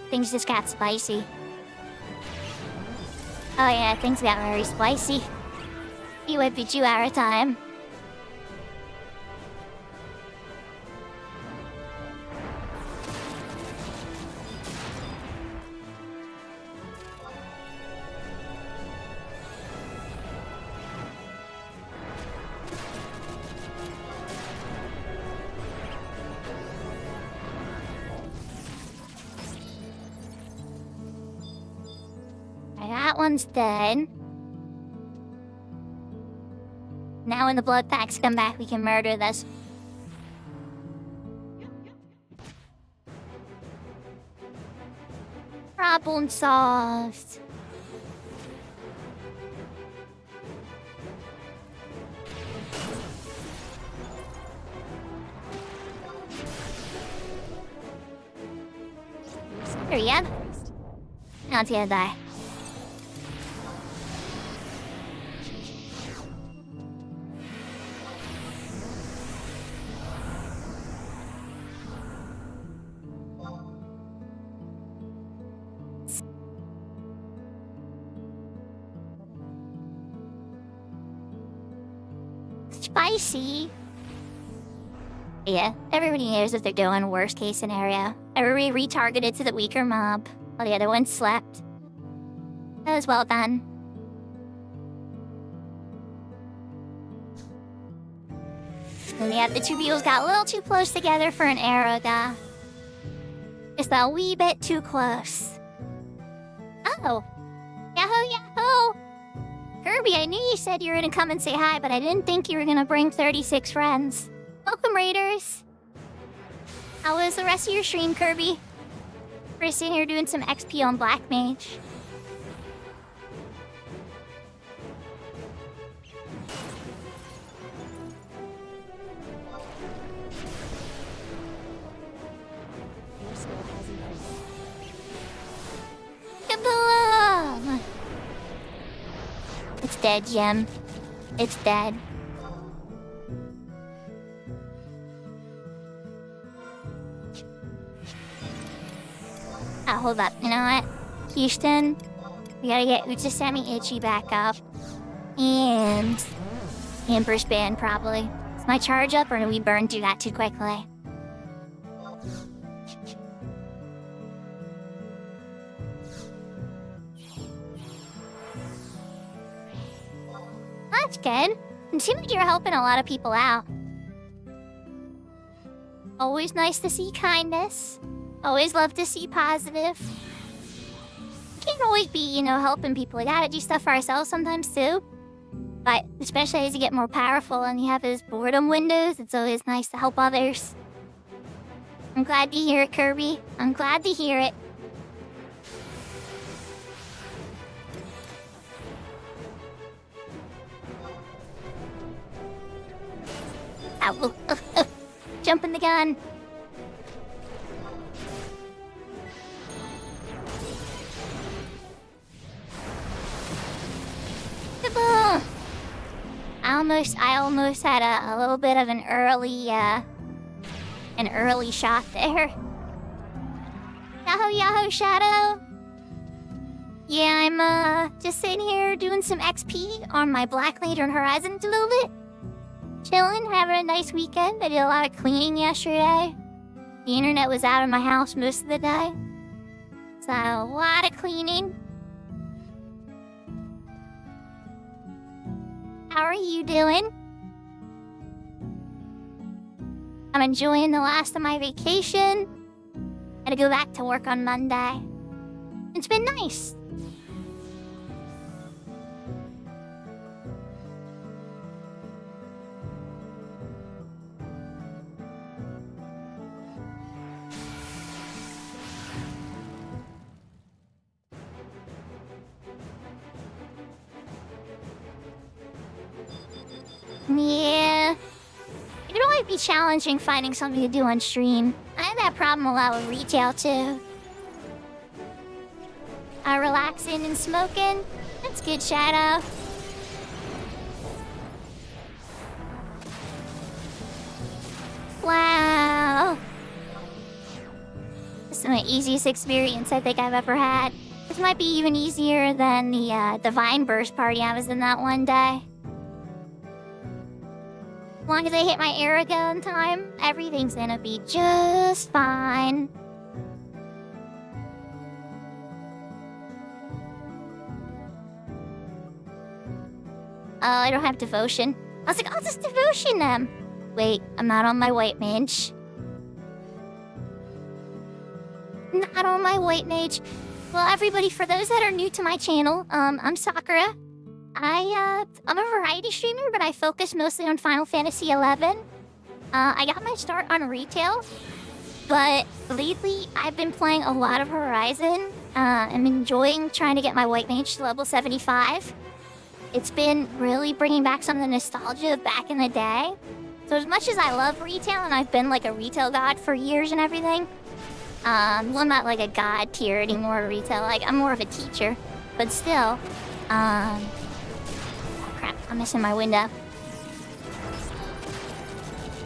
Things just got spicy. Oh yeah, things got very spicy. You went be 2 hour time. That one's dead. Now when the blood packs come back, we can murder this. Problem solved. There we go. Now it's gonna die. Spicy. Yeah, everybody knows what they're doing. Worst case scenario. Everybody retargeted to the weaker mob, while the other one slept. That was well done. And yeah, the two beetles got a little too close together for an arrow, duh. Just a wee bit too close. Oh. Yahoo, yahoo! Kirby, I knew you said you were gonna come and say hi, but I didn't think you were gonna bring 36 friends. Welcome, Raiders! How was the rest of your stream, Kirby? We're sitting here doing some XP on Black Mage. Your skill has increased. Kaboom! It's dead, Gem. It's dead. Oh, hold up. You know what? Houston, we gotta get Uchisemi Ichi back up. And Emperor's Band, probably. Is my charge up or do we burn through that too quickly? That's good. It seems like you're helping a lot of people out. Always nice to see kindness. Always love to see positive. Can't always be, helping people. We gotta do stuff for ourselves sometimes too. But especially as you get more powerful and you have those boredom windows, it's always nice to help others. I'm glad to hear it, Kirby. I'm glad to hear it. Ow. Jumping the gun. Kaboom! I almost had a little bit of an early shot there. Yahoo yahoo Shadow! Yeah, I'm just sitting here doing some XP on my Black Lantern Horizons a little bit. Chilling, having a nice weekend. I did a lot of cleaning yesterday. The internet was out of my house most of the day. So a lot of cleaning. How are you doing? I'm enjoying the last of my vacation. Gotta go back to work on Monday. It's been nice. Yeah. It could always be challenging finding something to do on stream. I had that problem a lot with retail too. Relaxing and smoking. That's good, Shadow. Wow. This is my easiest experience I think I've ever had. This might be even easier than the Divine Burst party I was in that one day. As long as I hit my Arago in time, everything's gonna be just fine. Oh, I don't have devotion. I was like, I'll just devotion them. Wait, I'm not on my white mage. Not on my white mage. Well, everybody, for those that are new to my channel, I'm Sakura. I'm a variety streamer, but I focus mostly on Final Fantasy XI. I got my start on retail, but lately I've been playing a lot of Horizon. I'm enjoying trying to get my white mage to level 75. It's been really bringing back some of the nostalgia of back in the day. So as much as I love retail, and I've been like a retail god for years and everything, well, I'm not like a god tier anymore at retail. Like, I'm more of a teacher, but still, oh crap, I'm missing my window.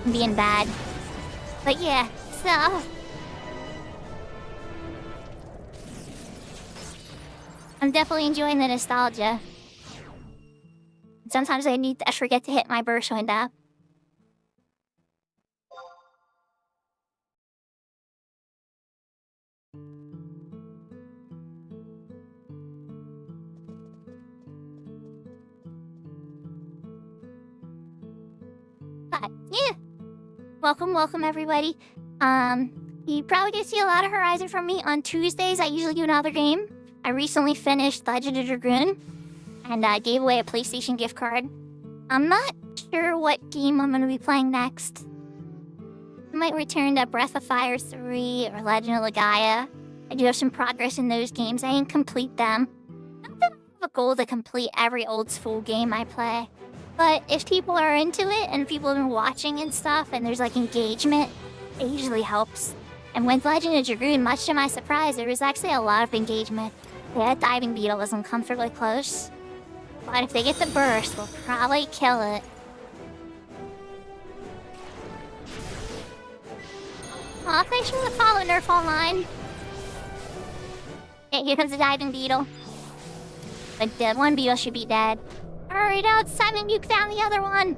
I'm being bad. But yeah, so I'm definitely enjoying the nostalgia. Sometimes I forget to hit my burst window. But yeah, welcome everybody. You probably get to see a lot of Horizon from me on Tuesdays. I usually do another game. I recently finished Legend of Dragoon, and I gave away a PlayStation gift card. I'm not sure what game I'm going to be playing next. I might return to Breath of Fire 3 or Legend of Legaia. I do have some progress in those games. I didn't complete them. Not that I have a goal to complete every old school game I play. But if people are into it and people have been watching and stuff and there's like engagement, it usually helps. And with Legend of Dragoon, much to my surprise, there was actually a lot of engagement. That diving beetle was uncomfortably close. But if they get the burst, we'll probably kill it. Aw, thanks for the follow, Nerf Online. Okay, here comes the diving beetle. The dead one beetle should be dead. Hurry, now it's time to nuke down the other one.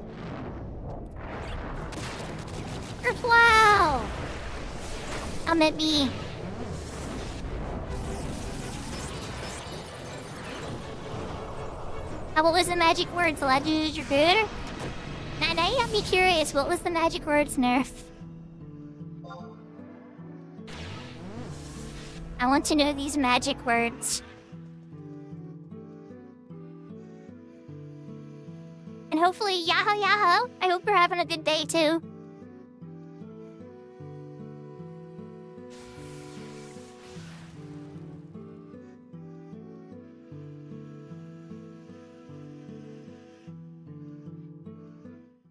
Butterflow! Come at me. What was the magic words? Legend, you're good? Now you got me curious. What was the magic words, Nerf? I want to know these magic words. And hopefully, yahoo yahoo! I hope you're having a good day too.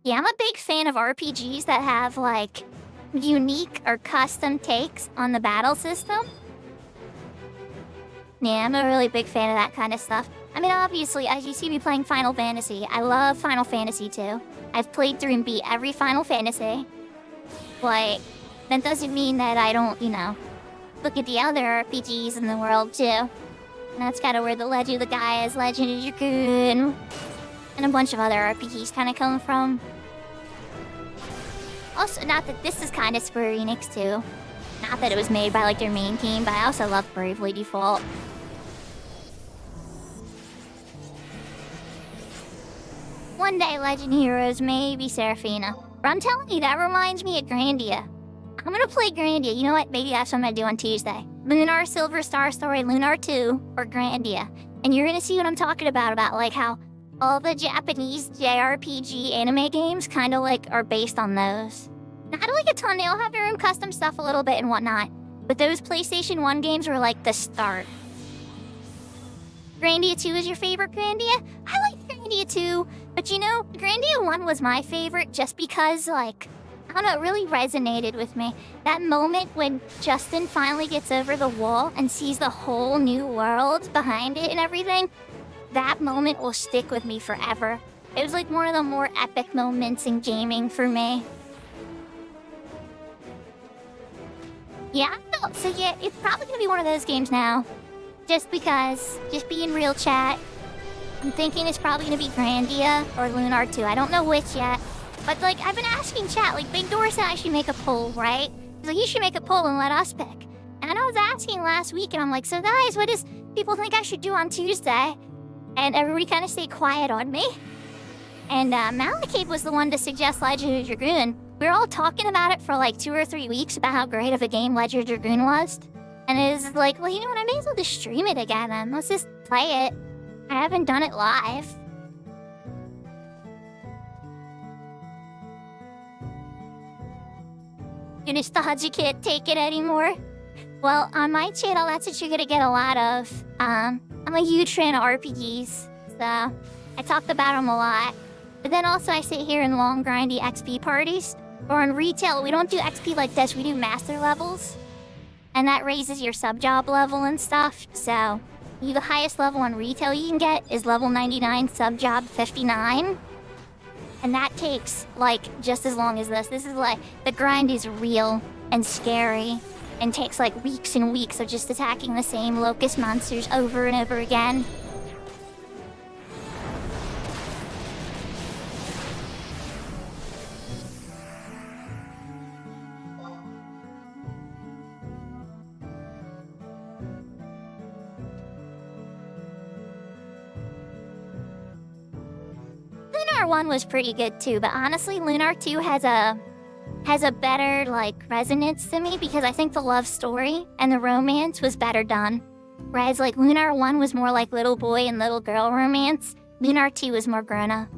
Yeah, I'm a big fan of RPGs that have, like, unique or custom takes on the battle system. Yeah, I'm a really big fan of that kind of stuff. I mean, obviously, as you see me playing Final Fantasy, I love Final Fantasy too. I've played through and beat every Final Fantasy. Like, that doesn't mean that I don't, you know, look at the other RPGs in the world too. And that's kind of where the Legend of the Gaia, Legend of Dragoon, and a bunch of other RPGs kind of come from. Also, not that this is kind of Square Enix too. Not that it was made by like their main team, but I also love Bravely Default. One day, Legend Heroes, maybe Seraphina. But I'm telling you, that reminds me of Grandia. I'm gonna play Grandia. You know what? Maybe that's what I'm gonna do on Tuesday. Lunar Silver Star Story, Lunar 2, or Grandia. And you're gonna see what I'm talking about like how all the Japanese JRPG anime games kind of like are based on those. Not like a ton, they all have their own custom stuff a little bit and whatnot. But those PlayStation 1 games were like the start. Grandia 2 is your favorite Grandia? I like Grandia 2, but you know, Grandia 1 was my favorite just because, like, I don't know, it really resonated with me. That moment when Justin finally gets over the wall and sees the whole new world behind it and everything, that moment will stick with me forever. It was like one of the more epic moments in gaming for me. Yeah, so yeah, it's probably gonna be one of those games now. Just because, just being real, chat. I'm thinking it's probably gonna be Grandia or Lunar 2. I don't know which yet. But like, I've been asking chat, like Big Door said I should make a poll, right? He's like, you should make a poll and let us pick. And I was asking last week and I'm like, so guys, what does people think I should do on Tuesday? And everybody kind of stayed quiet on me. And Malekith was the one to suggest Legend of Dragoon. We were all talking about it for like 2 or 3 weeks about how great of a game Legend of Dragoon was. And it was like, well, you know what, I may as well just stream it again then. Let's just play it. I haven't done it live. You nostalgia can't take it anymore. Well, on my channel, that's what you're gonna get a lot of. I'm a huge fan of RPGs, so I talked about them a lot. But then also I sit here in long grindy XP parties. Or in retail, we don't do XP like this, we do master levels. And that raises your sub-job level and stuff. So, the highest level on retail you can get is level 99, sub-job 59. And that takes, like, just as long as this. This is like, the grind is real and scary. And takes, like, weeks and weeks of just attacking the same locust monsters over and over again. Lunar 1 was pretty good too, but honestly, Lunar 2 has a better, like, resonance to me because I think the love story and the romance was better done. Whereas, like, Lunar 1 was more like little boy and little girl romance, Lunar 2 was more grown up.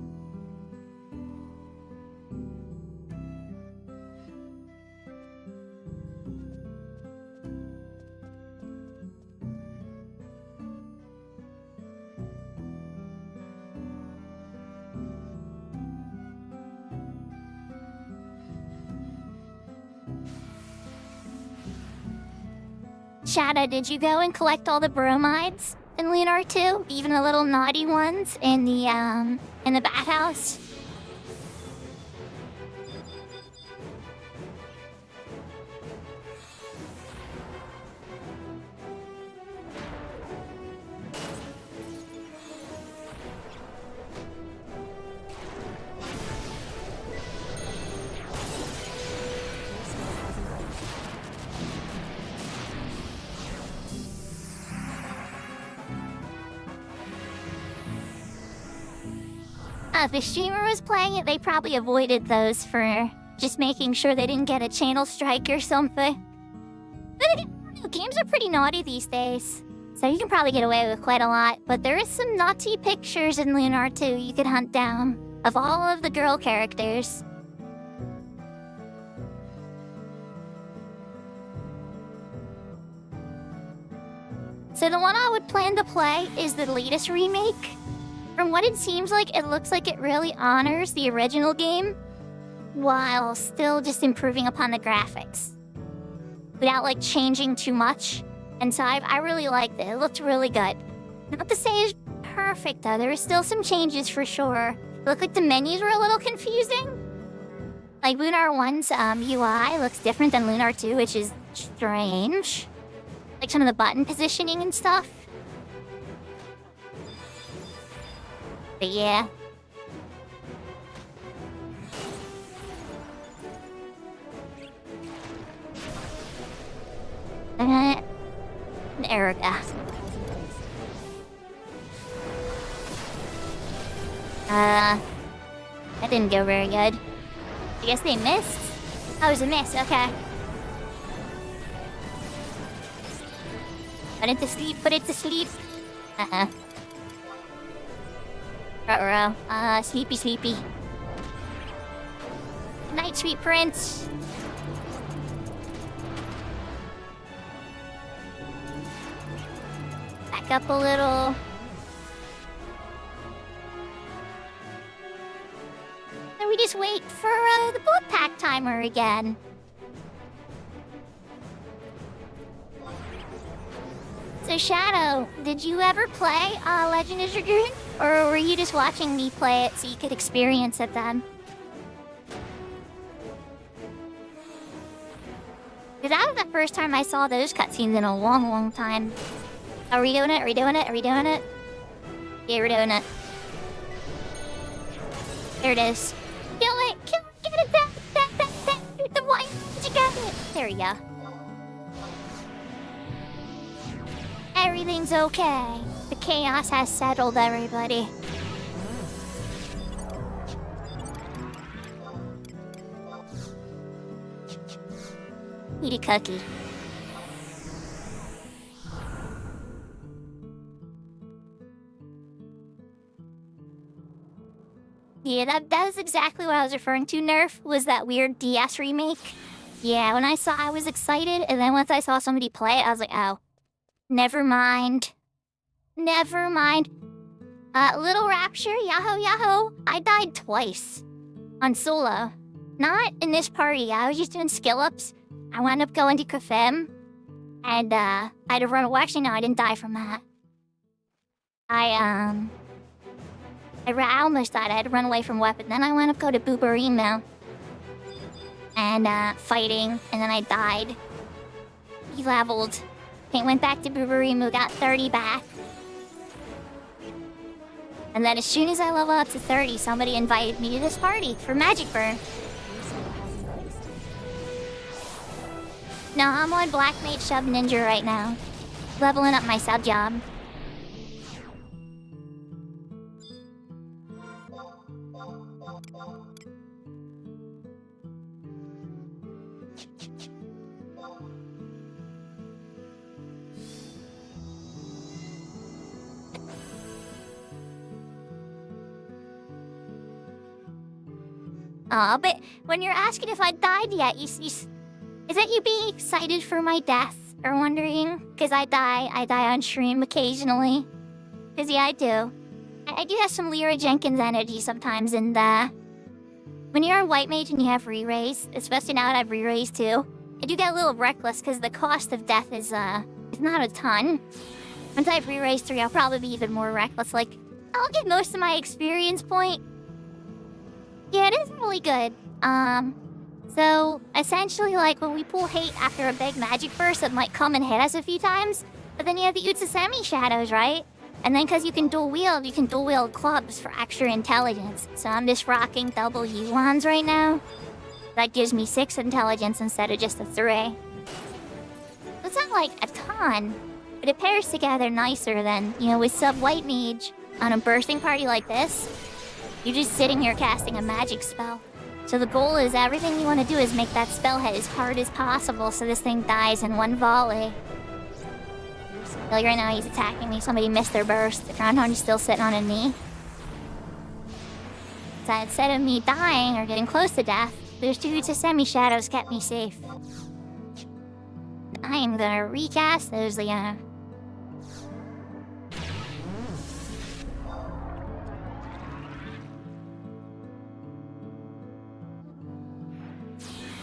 Shadow, did you go and collect all the bromides in Lunar 2? Even the little naughty ones in the bathhouse? If the streamer was playing it, they probably avoided those for just making sure they didn't get a channel strike or something. But again, games are pretty naughty these days, so you can probably get away with quite a lot. But there is some naughty pictures in Lunar 2 you could hunt down of all of the girl characters. So the one I would plan to play is the latest remake. From what it seems like, it looks like it really honors the original game, while still just improving upon the graphics, without like changing too much. And so I really liked it. It looked really good. Not to say it's perfect though, there were still some changes for sure. It looked like the menus were a little confusing. Like Lunar 1's UI looks different than Lunar 2, which is strange. Like some of the button positioning and stuff. But yeah. There we go. That didn't go very good. I guess they missed? Oh, it was a miss, okay. Put it to sleep, put it to sleep. Ruh-roh. Sleepy, sleepy. Good night, sweet prince. Back up a little. Then we just wait for the boot pack timer again. So Shadow, did you ever play Legend of Dragoon? Or were you just watching me play it so you could experience it then? Because that was the first time I saw those cutscenes in a long, long time. Are we doing it? Are we doing it? Are we doing it? Yeah, we're doing it. There it is. Kill it! Kill it! Get it! That! The white! You got it! There we go. Everything's okay. The chaos has settled everybody. Eat a cookie. Yeah, that was exactly what I was referring to, Nerf, was that weird DS remake. Yeah, when I saw I was excited, and then once I saw somebody play it, I was like, oh. Never mind. Never mind. Little Rapture, yahoo yahoo. I died twice. On solo. Not in this party, I was just doing skill-ups. I wound up going to Kafem. And, I had to run away. Actually, no, I didn't die from that. I almost died. I had to run away from weapon. Then I wound up going to Boobarimo. And, fighting. And then I died. He leveled. He went back to Boobarimo, got 30 back. And then as soon as I level up to 30, somebody invited me to this party for Magic Burn. No, I'm on Black Mage Sub Ninja right now. Leveling up my sub job. But when you're asking if I died yet, is that you being excited for my death? Or wondering? Because I die on stream occasionally. Because yeah, I do. I do have some Lyra Jenkins energy sometimes, and when you're on White Mage and you have re-raise, especially now that I have re-raise too, I do get a little reckless because the cost of death is not a ton. Once I have re-raise 3, I'll probably be even more reckless. Like, I'll get most of my experience point. Yeah, it is really good. So essentially, like, when we pull hate after a big magic burst that might come and hit us a few times, but then you have the Utsasemi shadows, right? And then because you can dual wield clubs for extra intelligence. So I'm just rocking double Yuans right now. That gives me 6 intelligence instead of just a 3. It's not like a ton, but it pairs together nicer than, with sub White Mage on a bursting party like this. You're just sitting here casting a magic spell. So the goal is everything you want to do is make that spell hit as hard as possible so this thing dies in one volley. Like right now he's attacking me, somebody missed their burst. The Groundhog is still sitting on a knee. So instead of me dying or getting close to death, those two semi-shadows kept me safe. I am gonna recast those, Leona.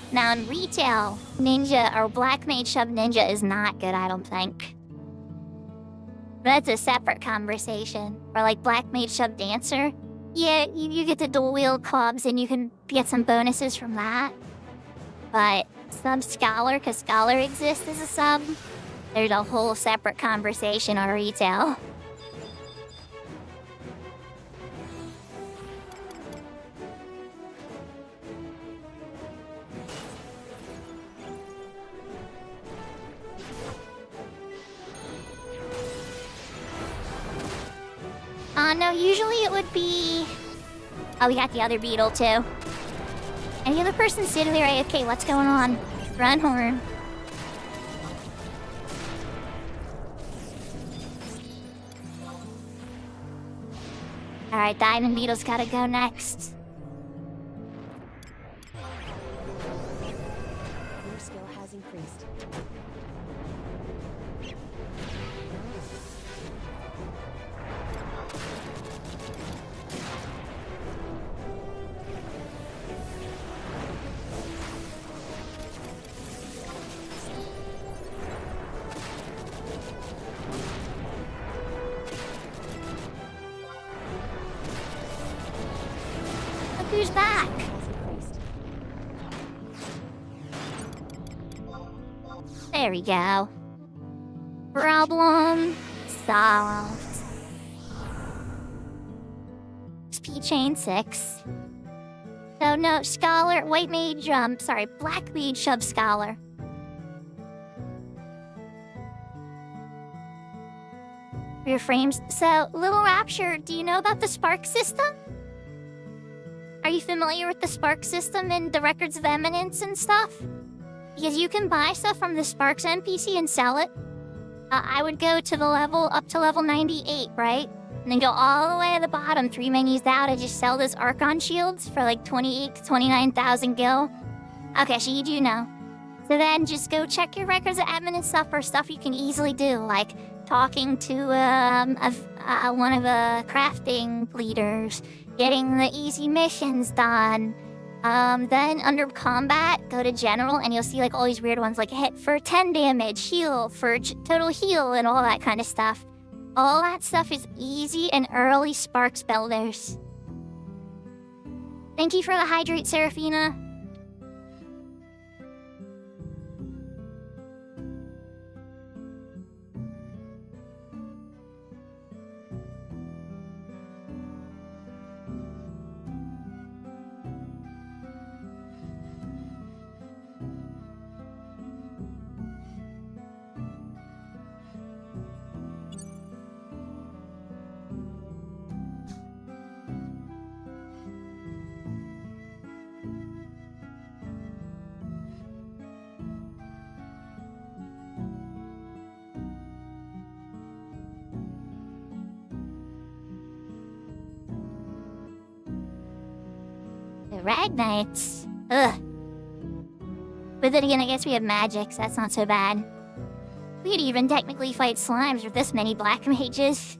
Now in retail, ninja or black mage shove ninja is not good, I don't think. That's a separate conversation. Or like black mage shove dancer. Yeah, you get to dual wield clubs and you can get some bonuses from that. But sub scholar, because scholar exists as a sub, there's a whole separate conversation on retail. No, usually it would be... Oh, we got the other beetle, too. And the other person's sitting there AFK. What's going on? Run, Horn. Alright, Diamond Beetle's gotta go next. Your skill has increased. Who's back? There we go. Problem solved. Speed chain 6. So no, scholar, white mage, sorry, black mage shove scholar. Rear frames. So, Little Rapture, do you know about the Spark system? Are you familiar with the Spark system and the Records of Eminence and stuff? Because you can buy stuff from the Sparks NPC and sell it. I would go to the level, up to level 98, right? And then go all the way to the bottom, 3 menus down, and just sell those Archon shields for like 28 to 29,000 gil. Okay, so you do know. So then just go check your Records of Eminence stuff for stuff you can easily do, like talking to one of the crafting leaders, getting the easy missions done. Then under combat, go to general and you'll see like all these weird ones like hit for 10 damage, heal for total heal, and all that kind of stuff. All that stuff is easy and early Sparks builders. Thank you for the hydrate, Seraphina. The Rag Knights. Ugh. But then again, I guess we have magic, so that's not so bad. We could even technically fight slimes with this many black mages.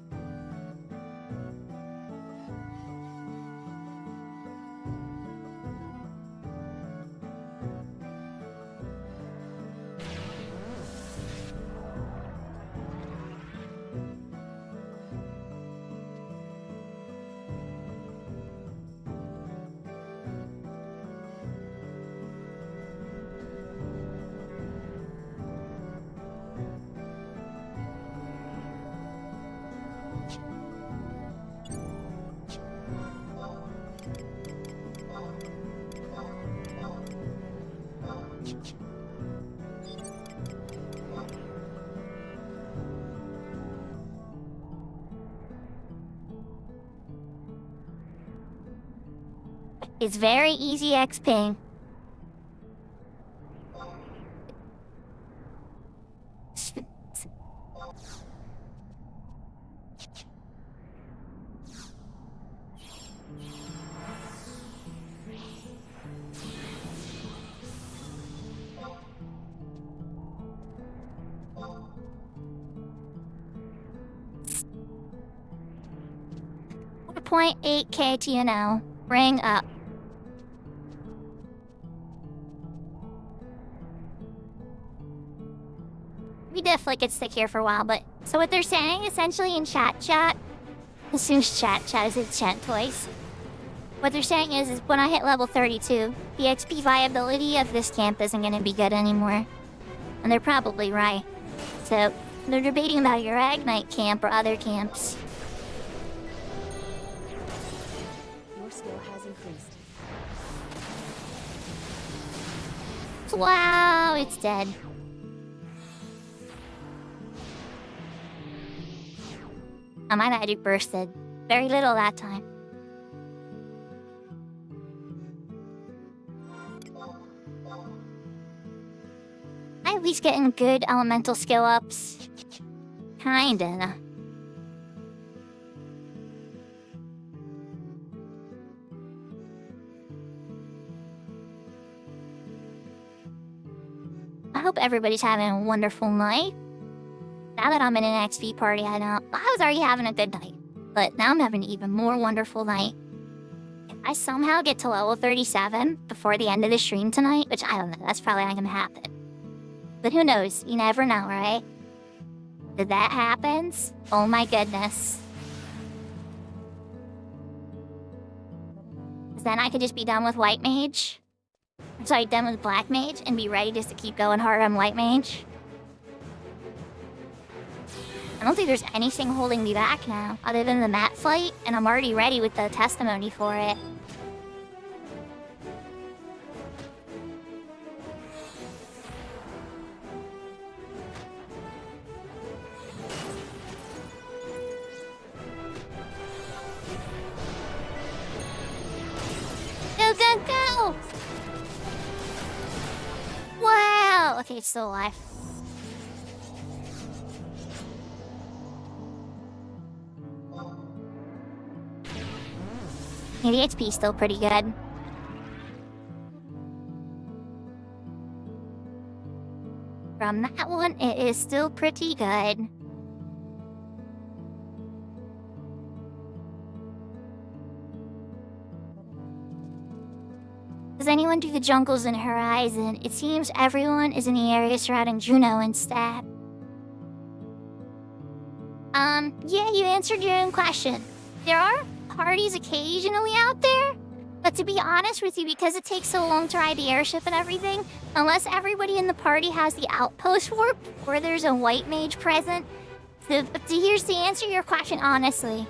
It's very easy XP. .8k TNL. Bring up. We definitely could stick here for a while, but so what they're saying essentially in chat, assumes chat is its chat twice. What they're saying is when I hit level 32, the XP viability of this camp isn't gonna be good anymore. And they're probably right. So they're debating about your Agnite camp or other camps. Your skill has increased. Wow, it's dead. Oh, my magic bursted. Very little that time. I'm at least getting good elemental skill ups. Kinda. I hope everybody's having a wonderful night. Now that I'm in an XP party, I was already having a good night. But now I'm having an even more wonderful night. If I somehow get to level 37 before the end of the stream tonight, which I don't know, that's probably not gonna happen. But who knows? You never know, right? If that happens, oh my goodness. 'Cause then I could just be done with White Mage. Sorry, done with Black Mage and be ready just to keep going hard on White Mage. I don't think there's anything holding me back now, other than the mat fight, and I'm already ready with the testimony for it. Go, go, go! Wow! Okay, it's still alive. Yeah, the HP is still pretty good. From that one, it is still pretty good. Does anyone do the jungles in Horizon? It seems everyone is in the area surrounding Juno instead. Yeah, you answered your own question. There are parties occasionally out there, but to be honest with you, because it takes so long to ride the airship and everything, unless everybody in the party has the outpost warp or there's a white mage present, so here's to answer your question honestly.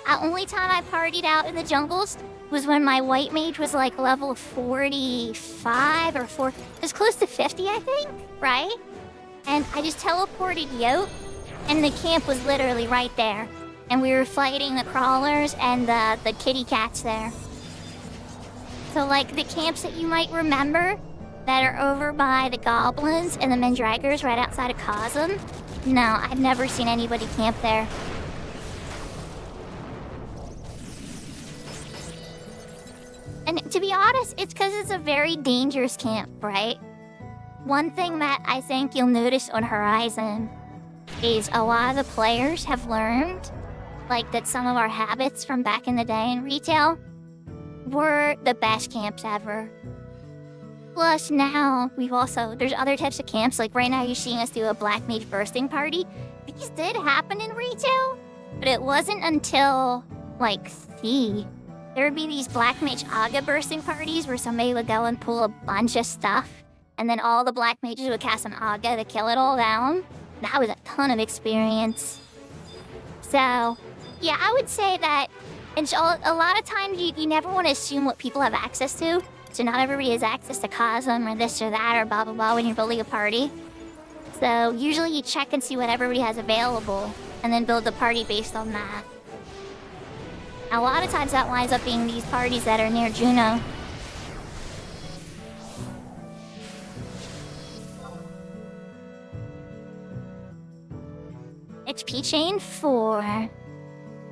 The only time I partied out in the jungles was when my white mage was like level 45 or 4, it was close to 50 I think, right? And I just teleported Yote, and the camp was literally right there. And we were fighting the crawlers and the kitty cats there. So like the camps that you might remember that are over by the goblins and the Mendragors right outside of Cosm, no, I've never seen anybody camp there. And to be honest, it's because it's a very dangerous camp, right? One thing that I think you'll notice on Horizon is a lot of the players have learned, like, that some of our habits from back in the day in retail were the best camps ever. Plus now, there's other types of camps, like right now you're seeing us do a Black Mage bursting party. These did happen in retail, but it wasn't until, like, there would be these Black Mage Aga bursting parties where somebody would go and pull a bunch of stuff, and then all the Black Mages would cast an Aga to kill it all down. That was a ton of experience. So, yeah, I would say that a lot of times you never want to assume what people have access to. So not everybody has access to Cosm or this or that or blah blah blah when you're building a party. So usually you check and see what everybody has available and then build the party based on that. A lot of times that winds up being these parties that are near Juno. HP chain 4.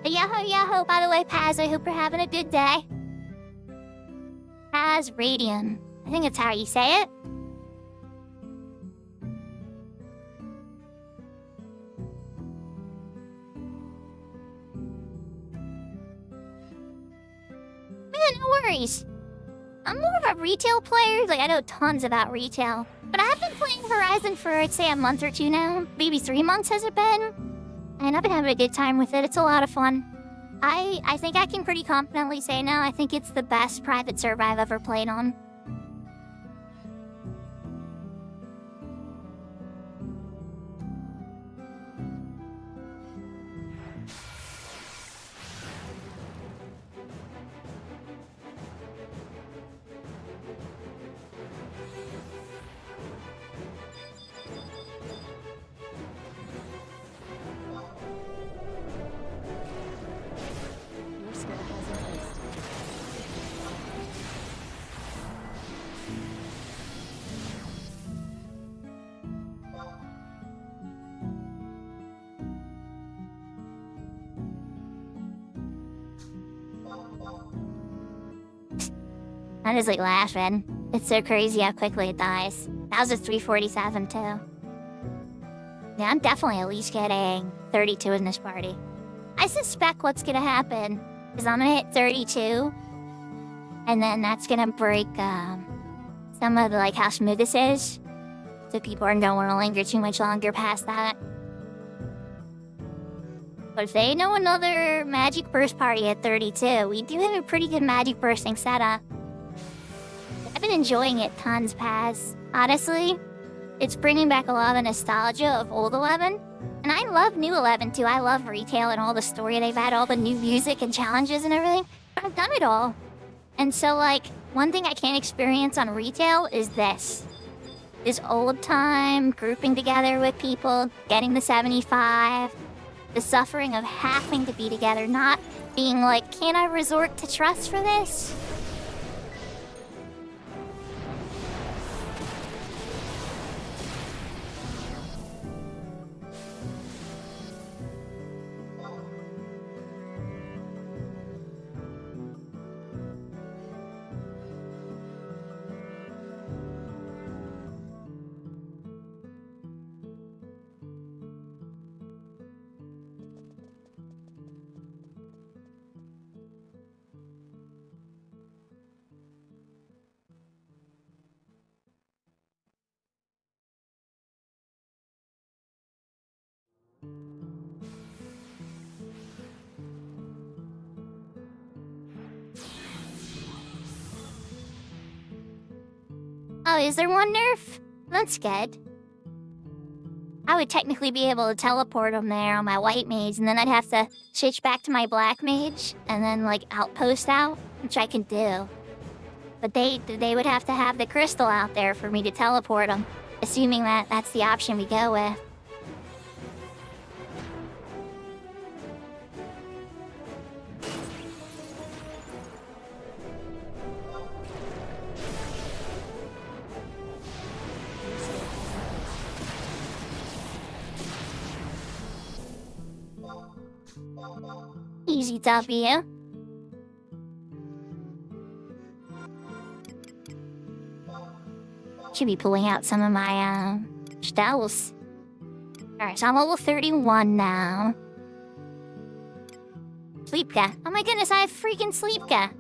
Yahoo, yahoo. By the way, Paz, I hope you're having a good day. Paz Radium. I think that's how you say it. Yeah, no worries. I'm more of a retail player. Like, I know tons about retail. But I've been playing Horizon for, I'd say, a month or 2 now. Maybe 3 months has it been? And I've been having a good time with it. It's a lot of fun. I think I can pretty confidently say now, I think it's the best private server I've ever played on. Your skill has increased. I'm just like laughing. It's so crazy how quickly it dies. That was a 347 too. Yeah, I'm definitely at least getting 32 in this party. I suspect what's gonna happen is I'm gonna hit 32, and then that's gonna break some of the, like, how smooth this is. So people aren't gonna want to linger too much longer past that. But if they know another Magic Burst party at 32, we do have a pretty good Magic Bursting setup. I've been enjoying it tons, Paz. Honestly, it's bringing back a lot of nostalgia of old 11. And I love new 11 too. I love retail and all the story they've had, all the new music and challenges and everything. But I've done it all. And so, like, one thing I can't experience on retail is this. This old time grouping together with people, getting the 75, the suffering of having to be together, not being like, can I resort to trust for this? Oh, is there one nerf? That's good. I would technically be able to teleport them there on my white mage, and then I'd have to switch back to my black mage, and then, like, outpost out, which I can do. But they would have to have the crystal out there for me to teleport them, assuming that that's the option we go with. Easy W. Should be pulling out some of my spells. Alright, so I'm level 31 now. Sleepka. Oh my goodness, I have freaking Sleepka.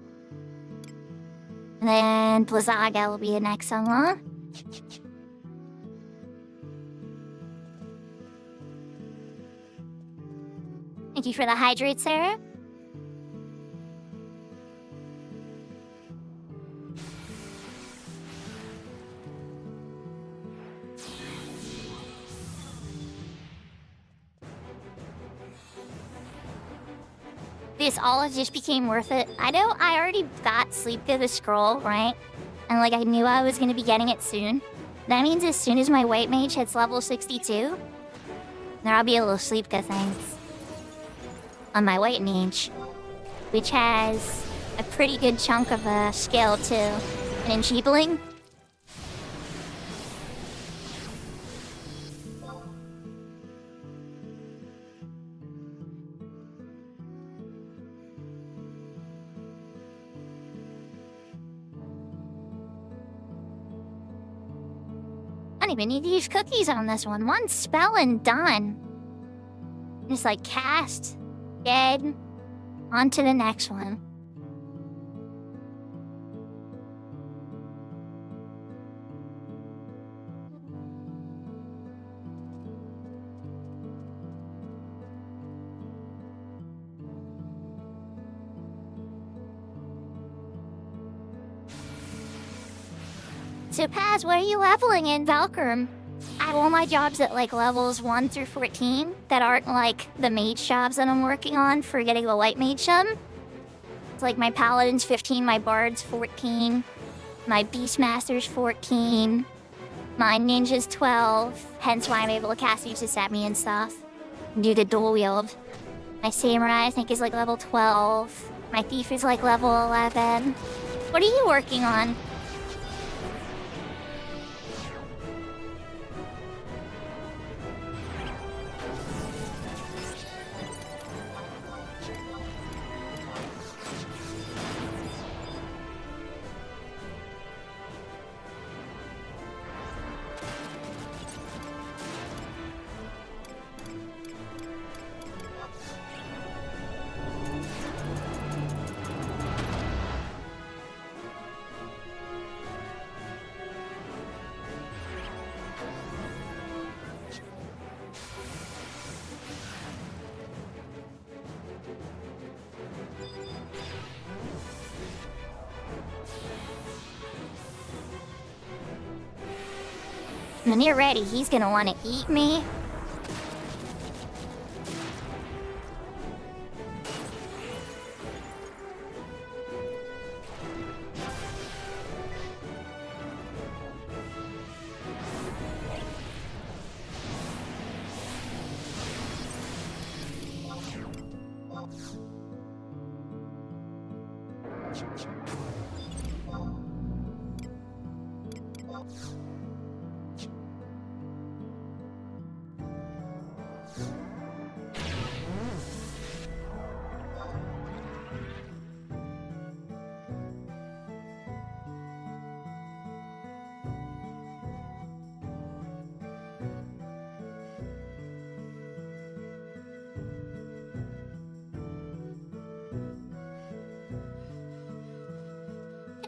And then Blizzaga will be the next unlock. Thank you for the hydrate, Sarah. This all just became worth it. I know I already got Sleepka the scroll, right? And like I knew I was gonna be getting it soon. That means as soon as my white mage hits level 62, there'll be a little Sleepka things on my white mage. which has a pretty good chunk of a skill too. And enfeebling. I don't even need to use cookies on this one. One spell and done. Just like cast, dead, on to the next one. So Paz, what are you leveling in Valkyrum? I have all my jobs at like levels 1 through 14 that aren't like the mage jobs that I'm working on for getting the white mage sum. It's like my paladin's 15, my bard's 14, my beastmaster's 14, my ninja's 12, hence why I'm able to cast Usus at me and stuff. Do the dual wield. My samurai I think is like level 12. My thief is like level 11. What are you working on? When you're ready, he's gonna want to eat me.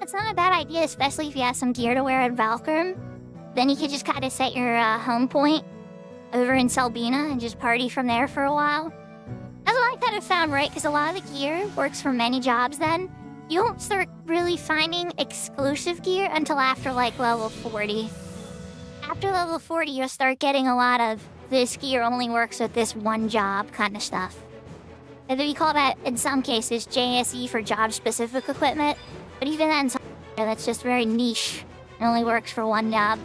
It's not a bad idea, especially if you have some gear to wear at Valkyrum. Then you could just kind of set your home point over in Selbina and just party from there for a while. That's what I kind of found, right? Because a lot of the gear works for many jobs then. You don't start really finding exclusive gear until after like level 40. After level 40, you'll start getting a lot of this gear only works with this one job kind of stuff. And we call that, in some cases, JSE for job-specific equipment. But even then, that's just very niche. It only works for one job.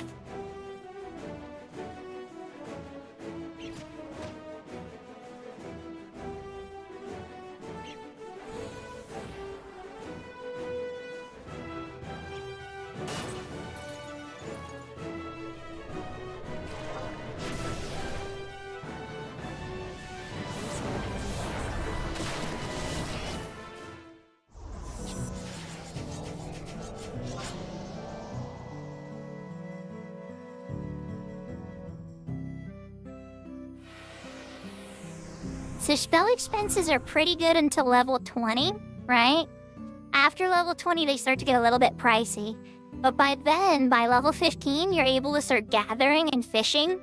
So spell expenses are pretty good until level 20, right? After level 20, they start to get a little bit pricey. But by then, by level 15, you're able to start gathering and fishing.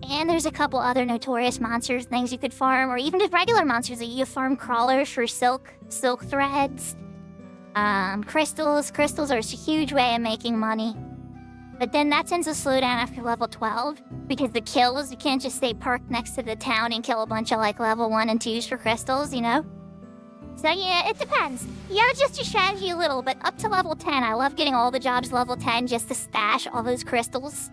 And there's a couple other notorious monsters, things you could farm, or even just regular monsters that you farm crawlers for silk threads, crystals. Crystals are a huge way of making money. But then that tends to slow down after level 12, because the kills, you can't just stay parked next to the town and kill a bunch of like level 1 and 2s for crystals, you know? So yeah, it depends. You gotta adjust your strategy a little, but up to level 10, I love getting all the jobs level 10 just to stash all those crystals.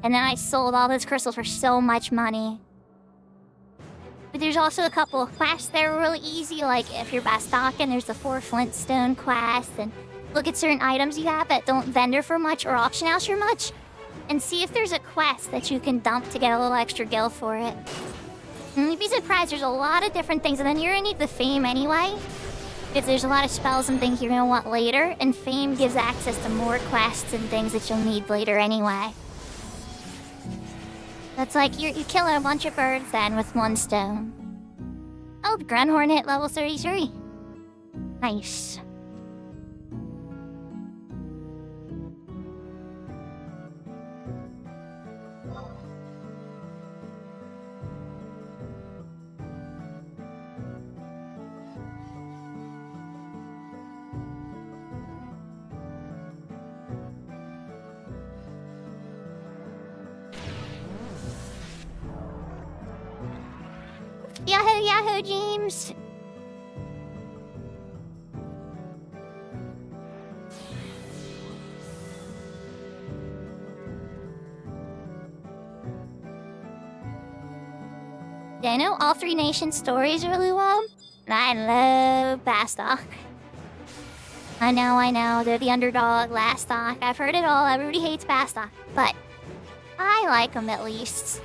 And then I sold all those crystals for so much money. But there's also a couple of quests that are really easy, like if you're Bastock and there's the 4 Flintstone quest, and look at certain items you have that don't vendor for much or auction house for much, and see if there's a quest that you can dump to get a little extra gil for it. And you'd be surprised, there's a lot of different things, and then you're gonna need the fame anyway. If there's a lot of spells and things you're gonna want later, and fame gives access to more quests and things that you'll need later anyway. That's like you're killing a bunch of birds then with 1 stone. Oh, the Grunhorn hit level 33. Nice. Yahoo, Yahoo, James! Yeah, I know all 3 nations' stories really well. I love Bastock. I know, they're the underdog, last stock. I've heard it all, everybody hates Bastock. But I like them at least.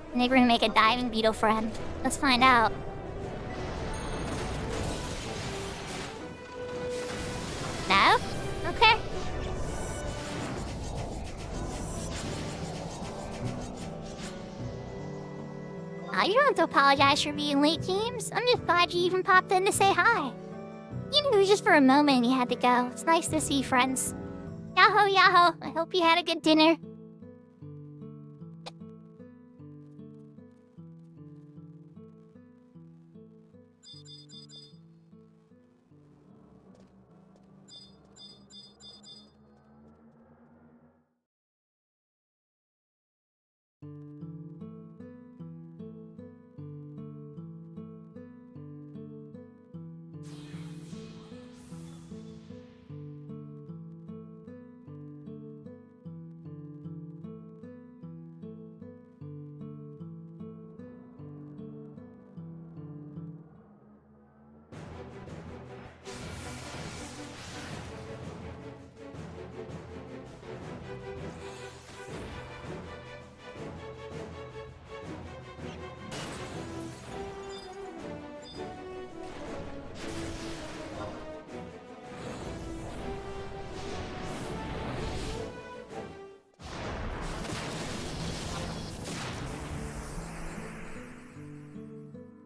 I think we're gonna make a diving beetle friend. Let's find out. No? Okay. You don't have to apologize for being late, James. I'm just glad you even popped in to say hi. You know, it was just for a moment and you had to go. It's nice to see friends. Yahoo, yahoo. I hope you had a good dinner.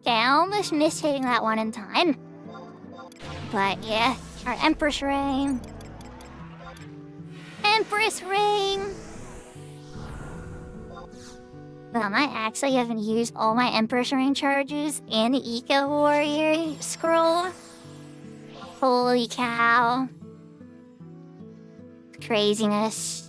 Okay, I almost missed hitting that one in time. But yeah, our Empress Ring. Empress Ring! But I might actually haven't used all my Empress Ring charges and the Eco Warrior scroll. Holy cow. Craziness.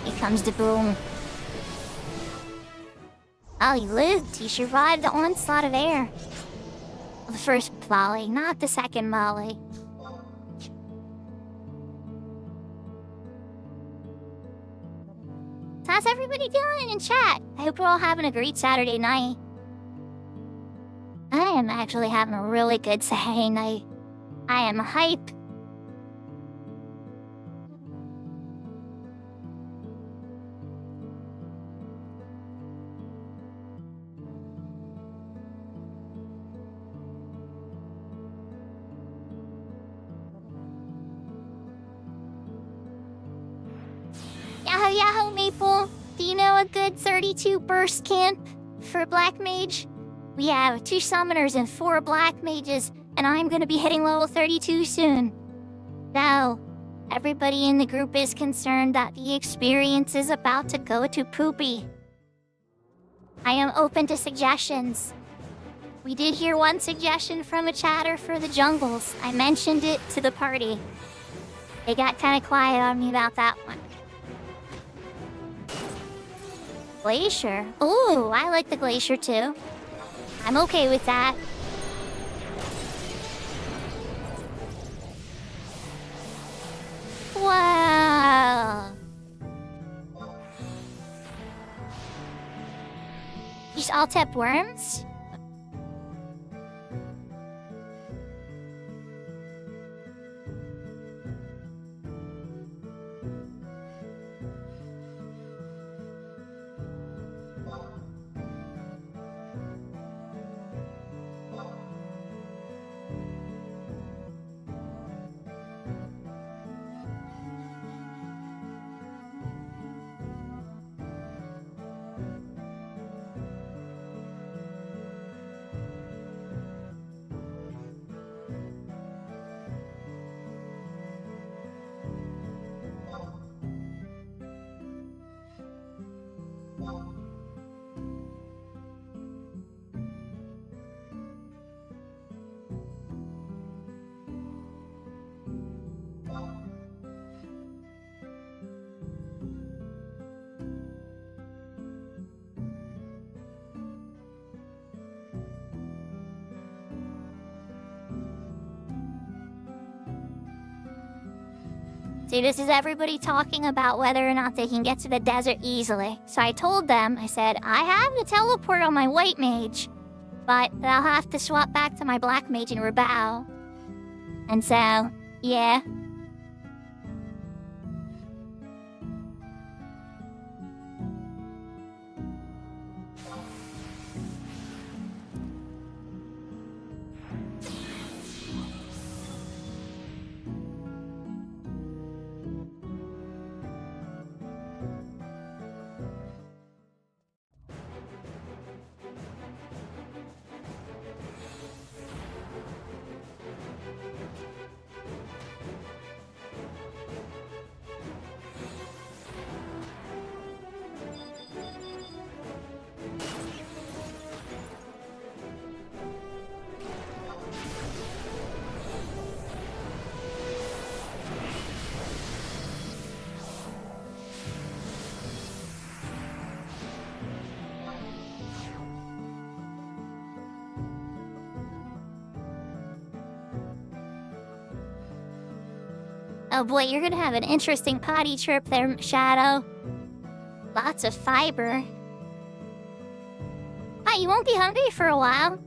Here comes the boom. Oh, he lived. He survived the onslaught of air. The first volley, not the second volley. So how's everybody doing in chat? I hope we're all having a great Saturday night. I am actually having a really good Saturday night. I am hype. a good 32 burst camp for Black Mage? We have 2 summoners and 4 Black Mages, and I'm gonna be hitting level 32 soon. Now, everybody in the group is concerned that the experience is about to go to poopy. I am open to suggestions. We did hear one suggestion from a chatter for the jungles. I mentioned it to the party. They got kind of quiet on me about that one. Glacier? Ooh, I like the glacier too. I'm okay with that. Wow. These all-tap worms? See, this is everybody talking about whether or not they can get to the desert easily. So I told them, I said, I have the teleport on my white mage, but I'll have to swap back to my black mage in Rabao. And so, yeah. Oh boy, you're gonna have an interesting potty trip there, Shadow. Lots of fiber. Hi, you won't be hungry for a while.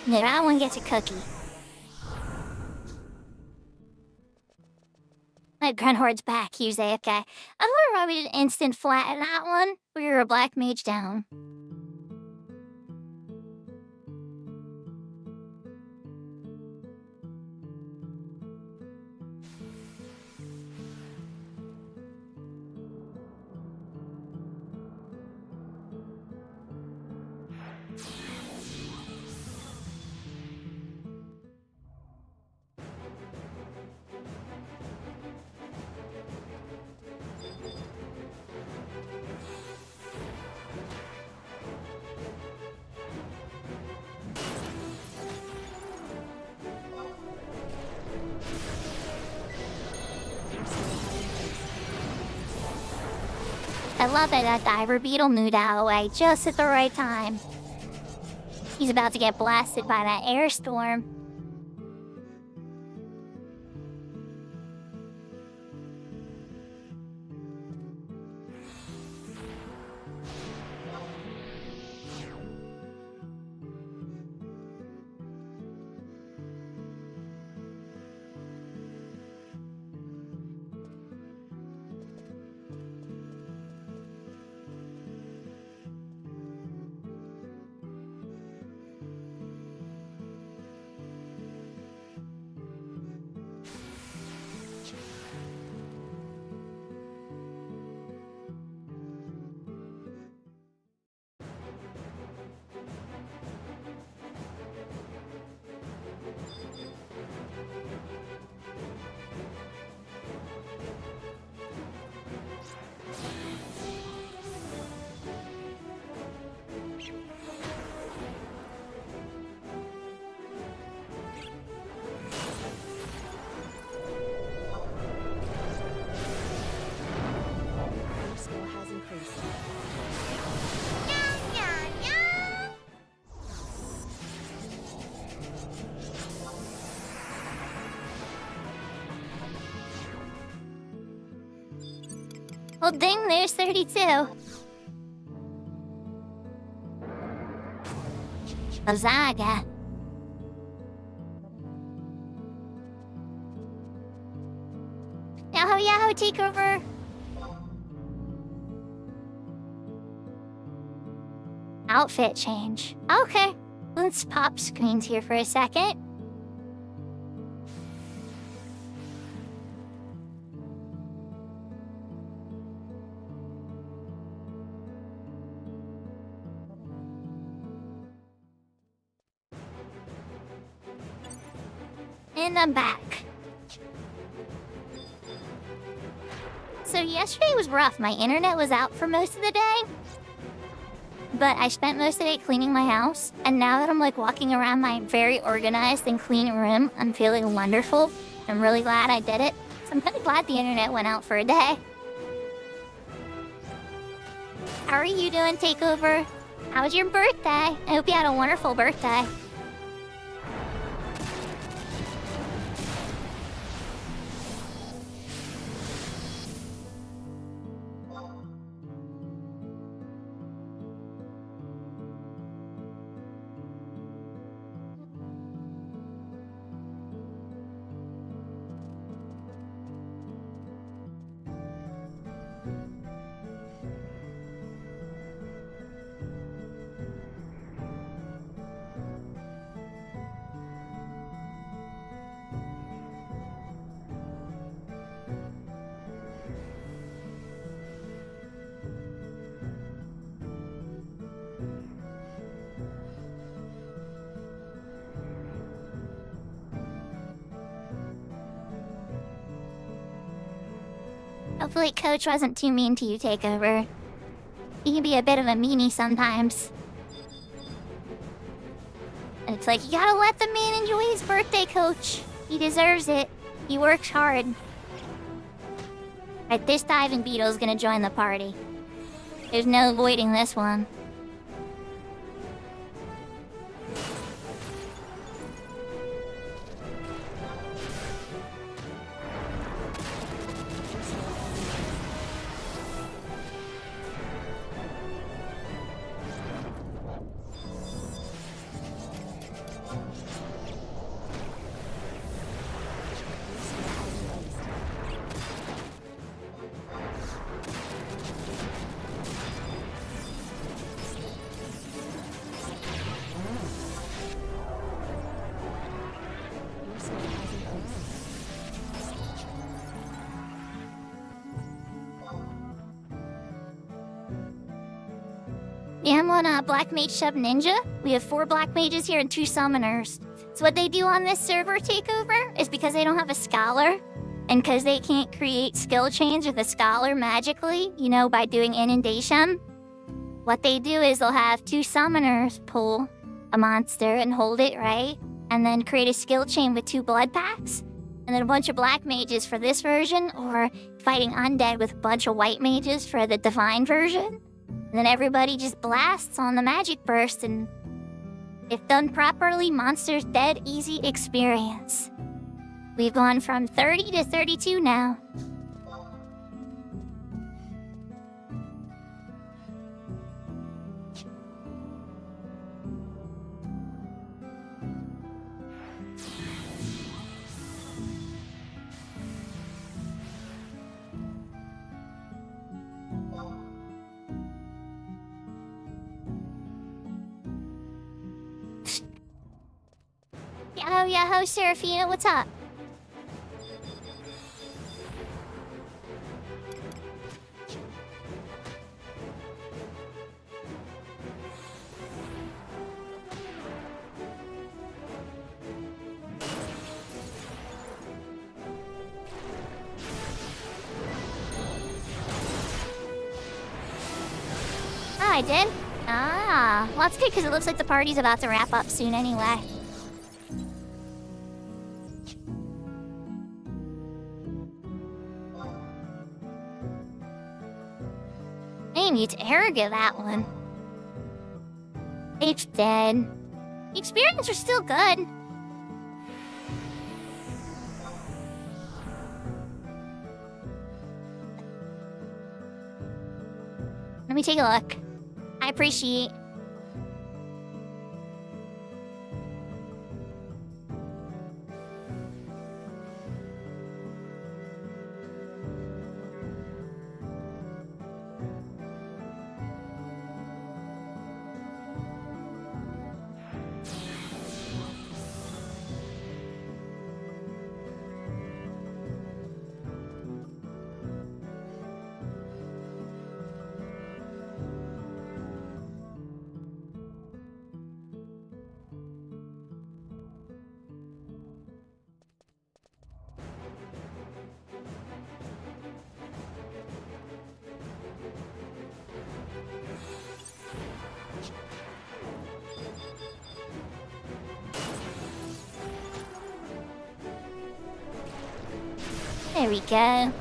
No, I want to get a cookie. My Grunhord's back, Yuze, okay. I wonder why we did instant flat in that one. We were a black mage down. I love it that diver beetle moved out of the way just at the right time. He's about to get blasted by that air storm. Your skill has increased. Well, ding, there's 32. Azaga. Yahoo, Yahoo, take over. Outfit change. Okay, let's pop screens here for a second. And I'm back. So yesterday was rough. My internet was out for most of the day. But I spent most of the day cleaning my house. And now that I'm like walking around my very organized and clean room, I'm feeling wonderful. I'm really glad I did it. So I'm kind of glad the internet went out for a day. How are you doing, Takeover? How was your birthday? I hope you had a wonderful birthday. Hopefully Coach wasn't too mean to you, Takeover. He can be a bit of a meanie sometimes. And it's like, you gotta let the man enjoy his birthday, Coach. He deserves it. He works hard. Right, this diving beetle's gonna join the party. There's no avoiding this one. Yeah, I'm on Black Mage Sub Ninja. We have 4 Black Mages here and 2 Summoners. So what they do on this server takeover is because they don't have a Scholar, and because they can't create skill chains with a Scholar magically, you know, by doing Inundation, what they do is they'll have 2 Summoners pull a monster and hold it, right? And then create a skill chain with 2 blood packs. and then a bunch of black mages for this version, or fighting undead with a bunch of white mages for the divine version. And then everybody just blasts on the magic burst, and if done properly, monsters dead easy experience. We've gone from 30 to 32 now. Yahoo, Serafina, what's up? Oh, I did? Ah, well, that's good because it looks like the party's about to wrap up soon anyway. I need to arrogate that one. It's dead. The experiments are still good. Let me take a look. I appreciate. There we go.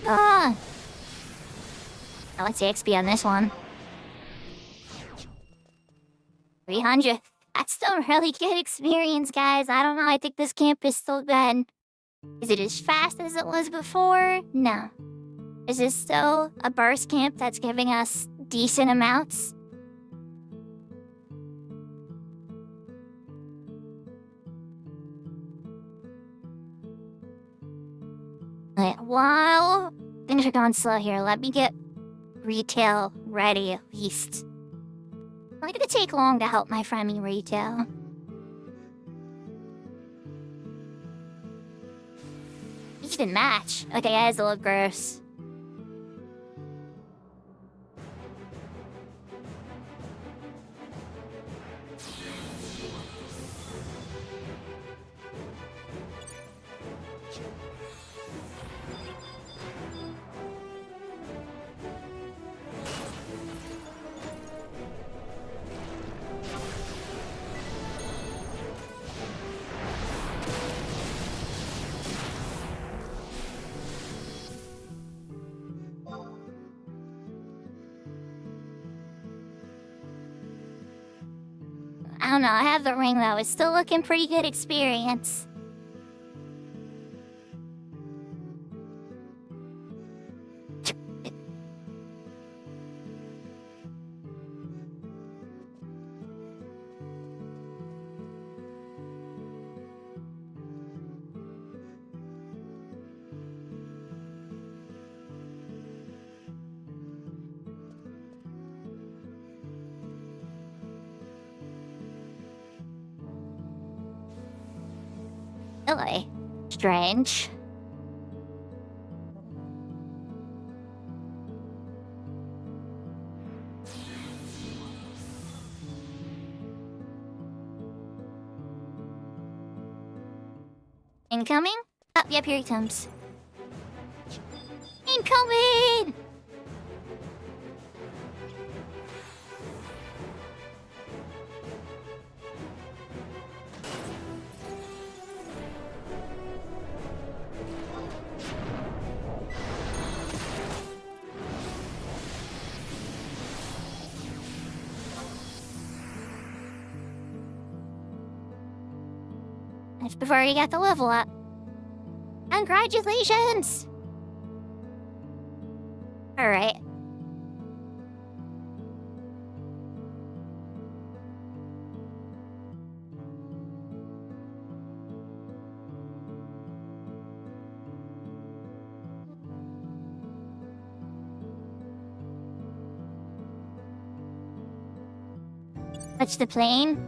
Ah! Now let's see XP on this one. 300. That's still really good experience, guys. I don't know. I think this camp is still good. Is it as fast as it was before? No. Is this still a burst camp that's giving us decent amounts? While things are going slow here, let me get retail ready at least. Not gonna take long to help my friend me retail. You didn't match. Okay, that's a little gross. I don't know, I have the ring though. It's still looking pretty good experience. Really strange. Incoming? Oh, yep, here he comes. Incoming! Just before you get the level up. Congratulations! Alright. Touch the plane.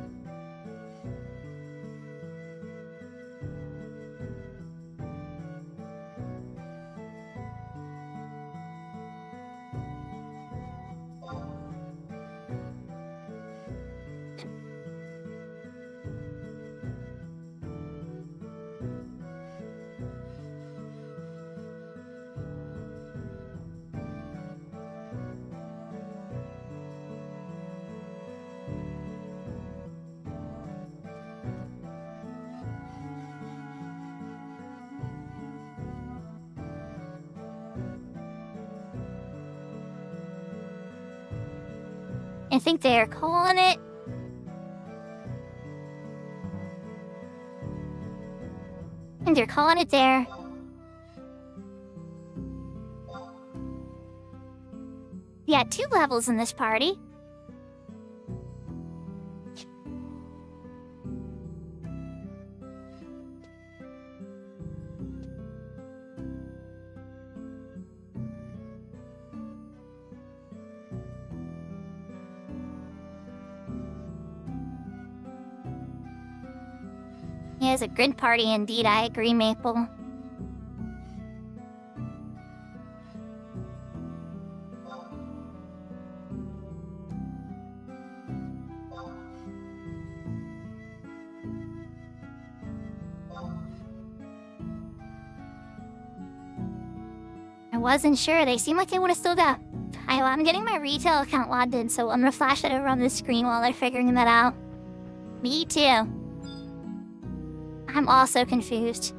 I think they're calling it. And they're calling it there. Yeah, 2 levels in this party. Yeah, it's a good party indeed, I agree, Maple. I wasn't sure, they seem like they would have still got... I'm getting my retail account logged in, so I'm gonna flash it over on the screen while they're figuring that out. Me too. I'm also confused.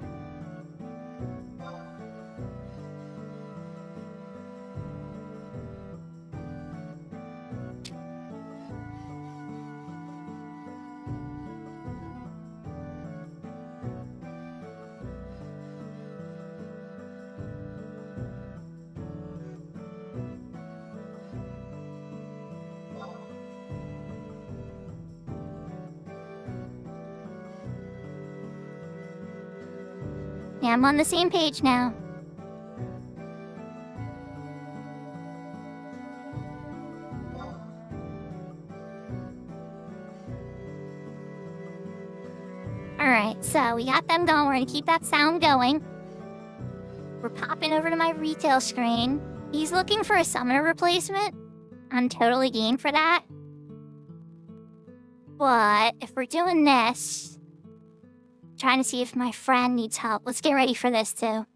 Yeah, I'm on the same page now. Alright, so we got them going. We're gonna keep that sound going. We're popping over to my retail screen. He's looking for a summoner replacement. I'm totally game for that. But if we're doing this... trying to see if my friend needs help. Let's get ready for this too.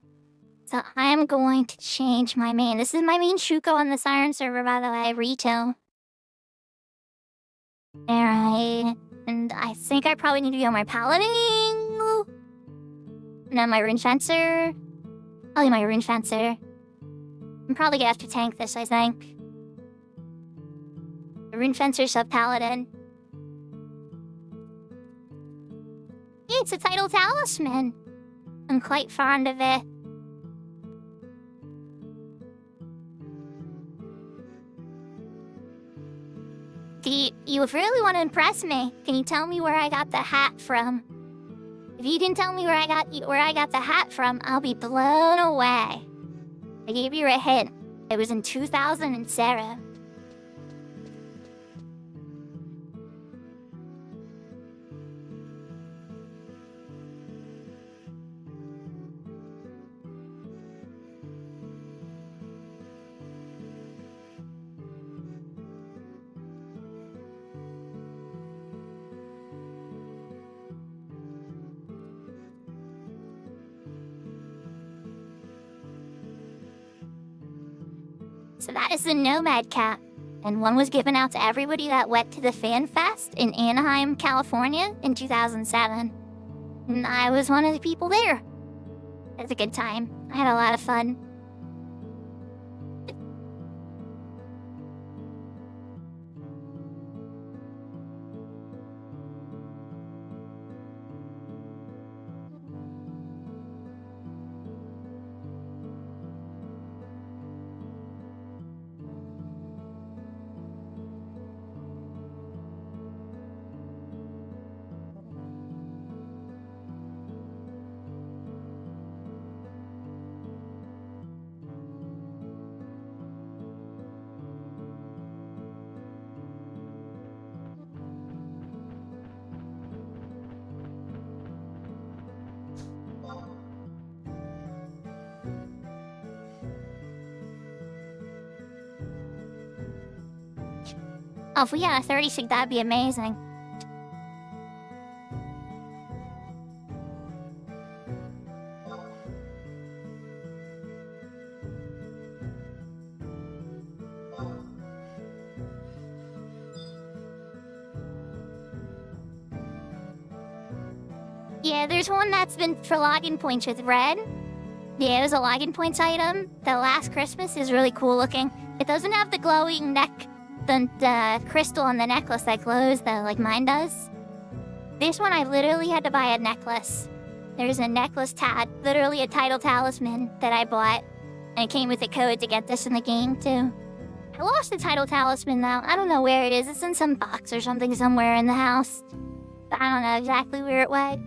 So I am going to change my main. This is my main Shuko on the Siren server, by the way, retail. Alright. And I think I probably need to go my paladin. And then my rune fencer. I'll do my rune fencer. I'm probably gonna have to tank this, I think. The rune fencer sub paladin. It's a title talisman. I'm quite fond of it. Do you really want to impress me? Can you tell me where I got the hat from? If you can tell me where I got the hat from, I'll be blown away. I gave you a hint. It was in 2007. So that is the Nomad Cap, and one was given out to everybody that went to the Fan Fest in Anaheim, California in 2007. And I was one of the people there. It was a good time. I had a lot of fun. Oh, if we had a 36, that'd be amazing. Yeah, there's one that's been for login points with red. Yeah, it was a login points item. The last Christmas is really cool looking. It doesn't have the glowing neck, the crystal on the necklace that glows though, like mine does. This one I literally had to buy a necklace. There's a necklace literally a title talisman that I bought. And it came with a code to get this in the game too. I lost the title talisman though. I don't know where it is. It's in some box or something somewhere in the house. But I don't know exactly where it went.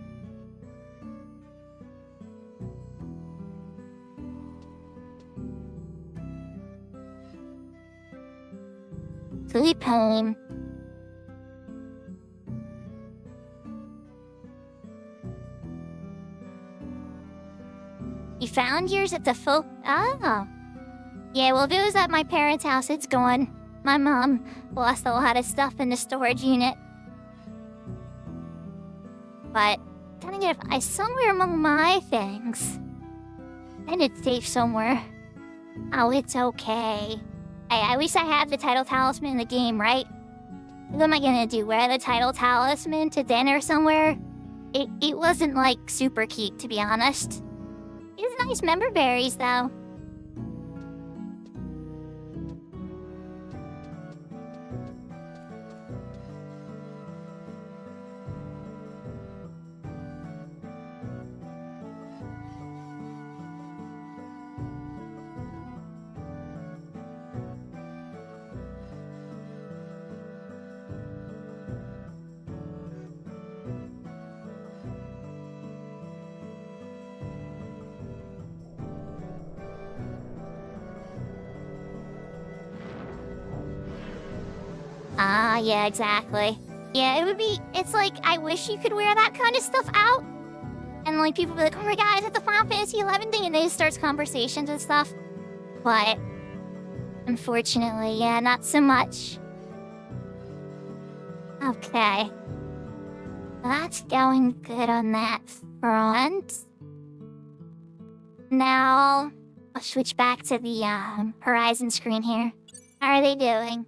Sleep home. You found yours at the Oh. Yeah, well, if it was at my parents' house, it's gone. My mom lost a lot of stuff in the storage unit. But, then again, if I somewhere among my things, and it's safe somewhere. Oh, it's okay. At least I have the title talisman in the game, right? What am I gonna do? Wear the title talisman to dinner somewhere? It wasn't, like, super cute, to be honest. It's nice member berries, though. Ah, yeah, exactly. Yeah, it's like, I wish you could wear that kind of stuff out. And like, people be like, oh my god, is it the Final Fantasy 11 thing? And they starts conversations and stuff. But, unfortunately, yeah, not so much. Okay. That's going good on that front. Now, I'll switch back to the, Horizon screen here. How are they doing?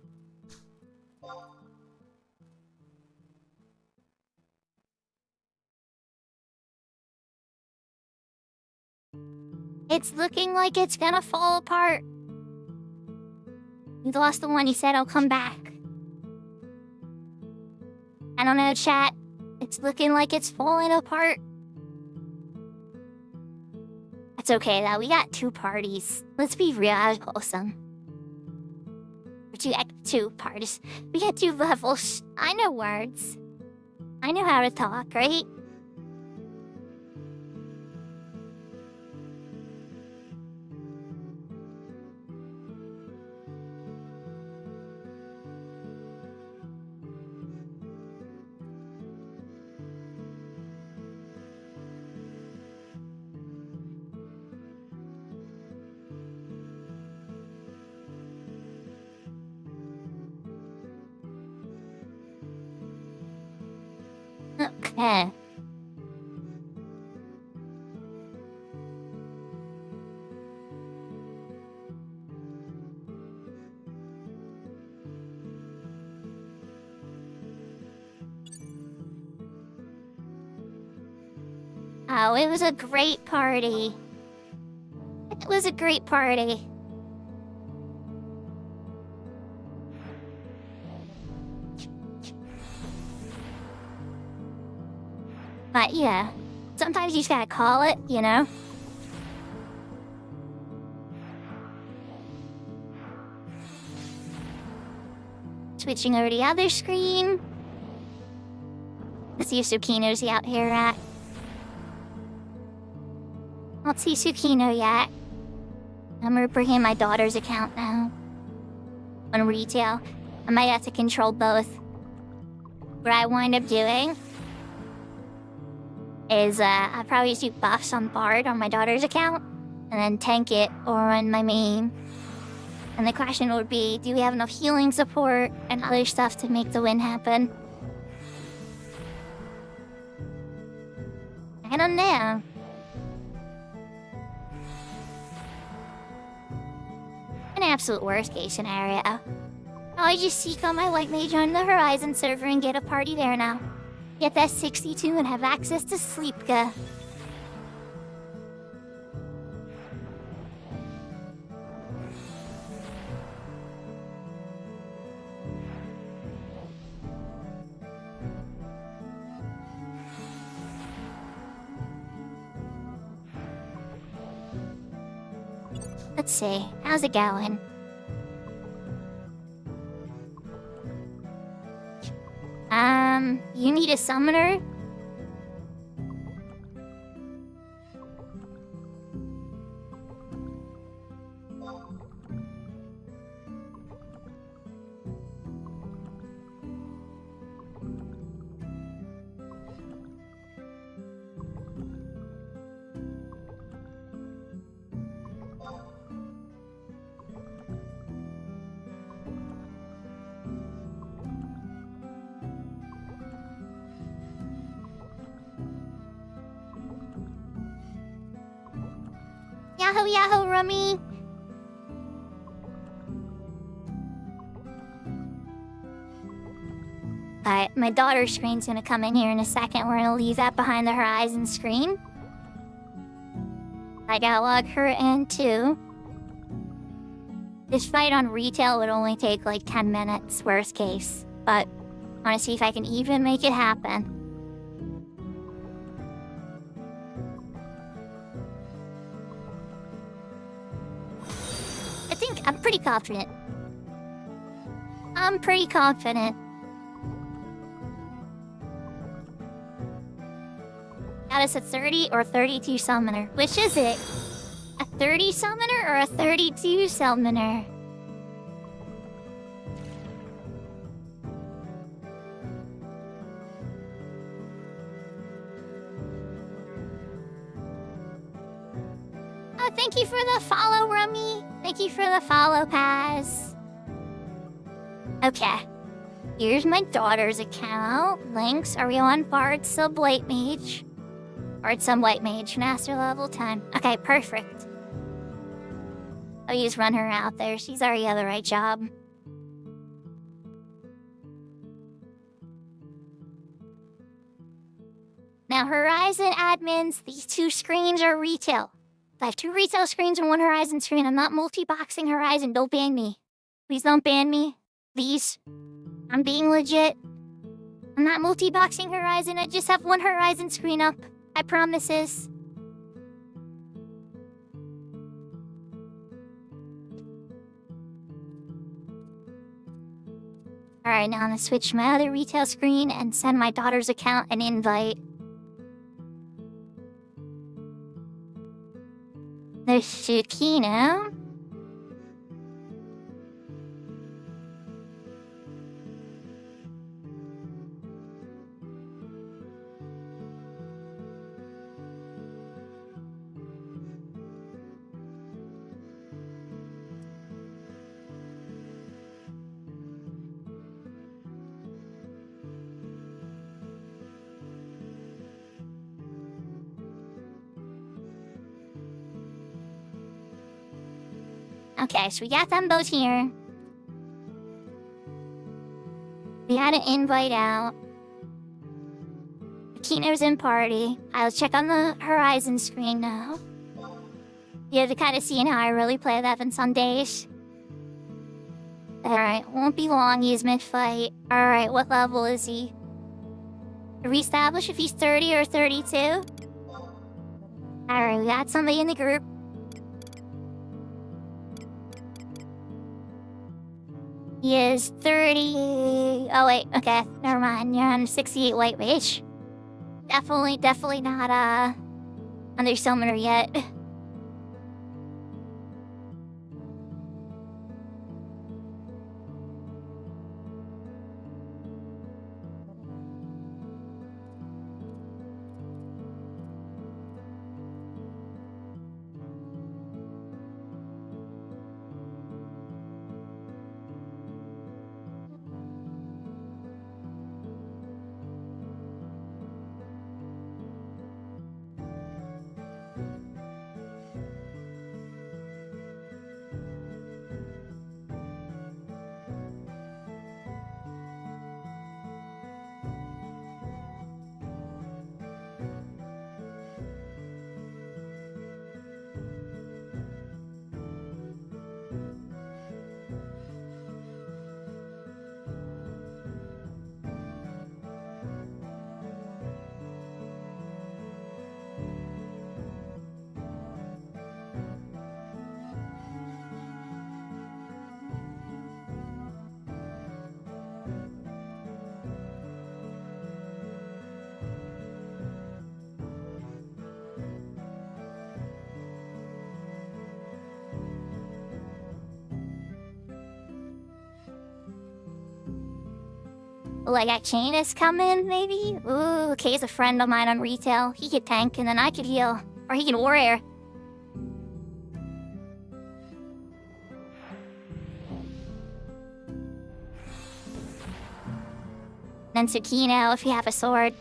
It's looking like it's gonna fall apart. You lost the one, you said I'll come back. I don't know, chat. It's looking like it's falling apart. That's okay, though. We got 2 parties. Let's be real, I was wholesome. Two parties. We got 2 levels. I know words. I know how to talk, right? Okay. Oh, it was a great party. It was a great party. But yeah, sometimes you just gotta call it, you know? Switching over to the other screen. Let's see if Tsukino's out here at. I don't see Tsukino yet. I'm gonna bring in my daughter's account now. On retail. I might have to control both. What I wind up doing is I probably just do buffs on Bard on my daughter's account, and then tank it or on my main. And And the question would be, do we have enough healing support and other stuff to make the win happen? I don't know. An absolute worst case scenario. I just seek out my white mage on the Horizon server and get a party there now. Get that 62 and have access to Sleepka. Let's see, how's it going? You need a summoner? Yahoo yahoo, Rummy! Alright, my daughter's screen's gonna come in here in a second. We're gonna leave that behind the Horizon screen. I gotta log her in too. This fight on retail would only take like 10 minutes, worst case. But I wanna see if I can even make it happen. I'm pretty confident. I'm pretty confident. That is a 30 or 32 summoner. Which is it? A 30 summoner or a 32 summoner? Oh, thank you for the follow, Rummy. Thank you for the follow, Paz. Okay. Here's my daughter's account. Links. Are we on Bard Sub White Mage? Bard Sub White Mage. Master level 10. Okay, perfect. I'll just run her out there. She's already got the right job. Now, Horizon admins, these two screens are retail. I have two retail screens and one Horizon screen. I'm not multi-boxing Horizon. Don't ban me. Please don't ban me. Please. I'm being legit. I'm not multi-boxing Horizon. I just have one Horizon screen up. I promises. Alright, now I'm gonna switch my other retail screen and send my daughter's account an invite. There's Tsukino. Okay, so we got them both here. We had an invite out. Kino's in party. I'll check on the Horizon screen now. You have to kind of see how I really play 11 Sundays. Alright, won't be long. He's mid-fight. Alright, what level is he? Reestablish if he's 30 or 32? Alright, we got somebody in the group. He is 30... Oh wait, okay, never mind. You're on 68 white mage. Definitely not, under summoner yet. Will I get Chainus come in, maybe? Ooh, Kay's a friend of mine on retail. He could tank and then I could heal. Or he can warrior. Then Tsukino if you have a sword.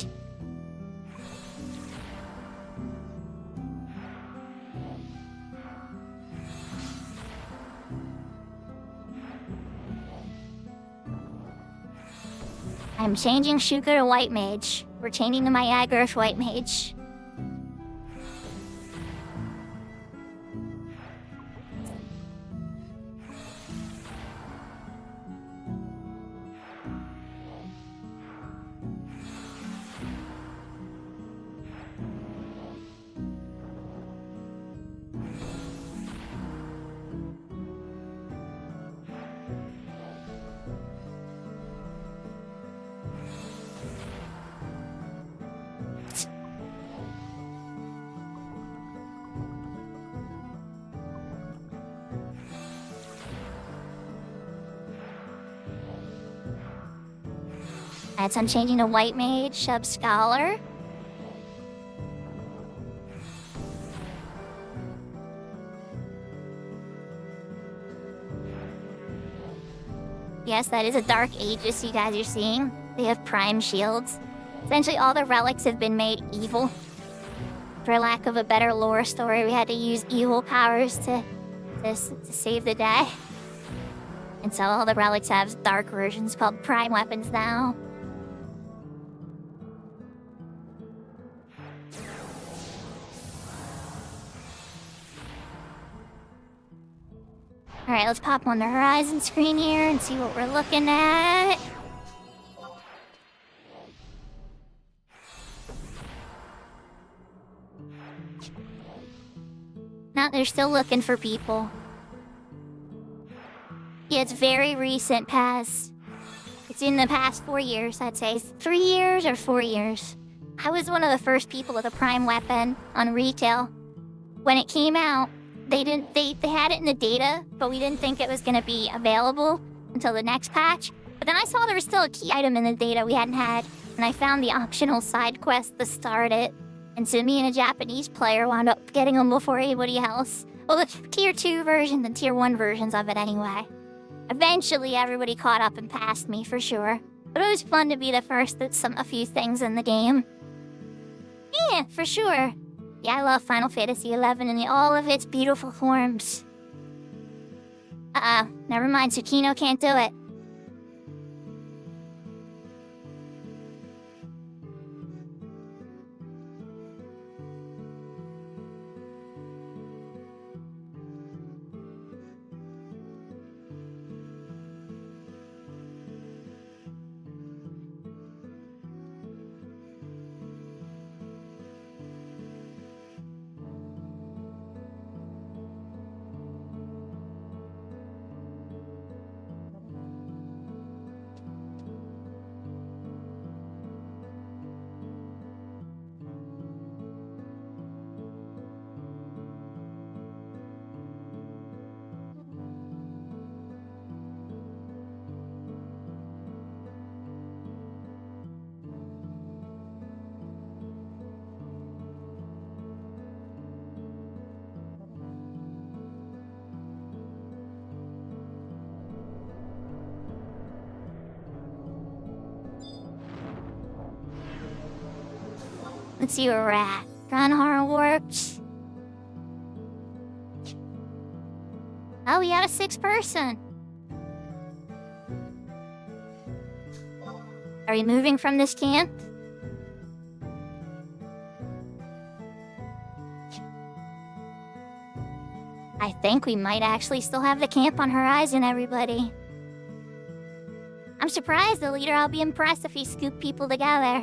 I'm changing Shuka to White Mage. We're changing to my Aggro White Mage. Alright, so I'm changing to White Mage, Shub Scholar. Yes, that is a Dark Aegis you guys are seeing. They have Prime Shields. Essentially, all the relics have been made evil. For lack of a better lore story, we had to use evil powers to save the day. And so all the relics have dark versions called Prime Weapons now. Alright, let's pop on the horizon screen here and see what we're looking at. Now they're still looking for people. Yeah, it's very recent past. It's in the past 4 years, I'd say. 3 years or 4 years. I was one of the first people with a Prime weapon on retail. When it came out, they had it in the data, but we didn't think it was gonna be available until the next patch. But then I saw there was still a key item in the data we hadn't had, and I found the optional side quest to start it. And so me and a Japanese player wound up getting them before anybody else. Well, the tier 2 versions and tier 1 versions of it anyway. Eventually, everybody caught up and passed me for sure. But it was fun to be the first at a few things in the game. Yeah, for sure. Yeah, I love Final Fantasy XI in all of its beautiful forms. Never mind, Tsukino can't do it. Let's see where we're at. Gunhar worked. Oh, we got a 6th person. Are we moving from this camp? I think we might actually still have the camp on Horizon, everybody. I'm surprised, the leader. I'll be impressed if he scooped people together.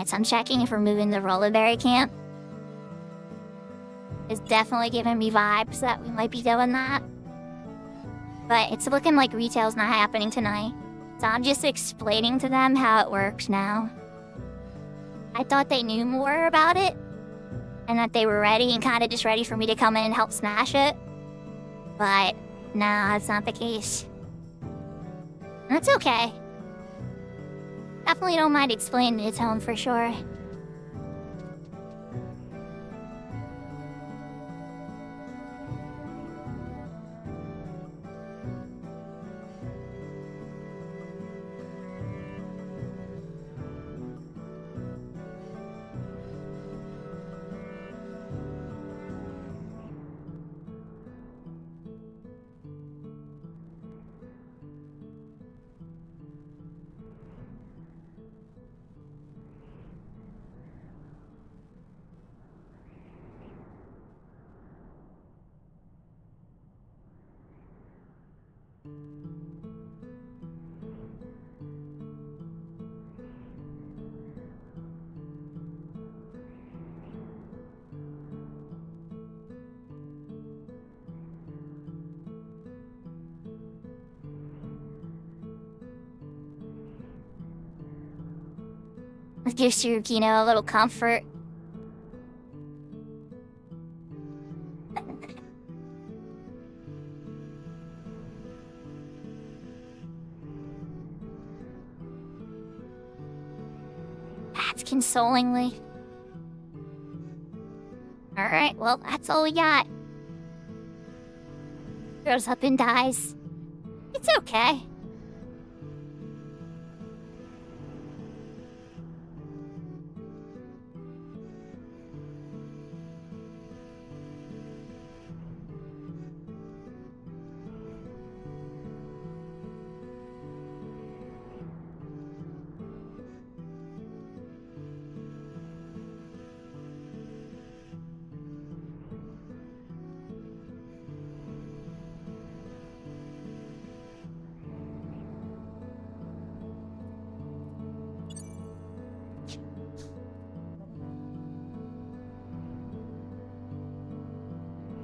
Alright, so I'm checking if we're moving the Rollerberry camp. It's definitely giving me vibes that we might be doing that. But it's looking like retail's not happening tonight. So I'm just explaining to them how it works now. I thought they knew more about it. And that they were ready and kind of just ready for me to come in and help smash it. But no, that's not the case. That's okay. Definitely don't mind explaining it to them for sure. It gives you, a little comfort. That's consolingly. Alright, well, that's all we got. Grows up and dies. It's okay.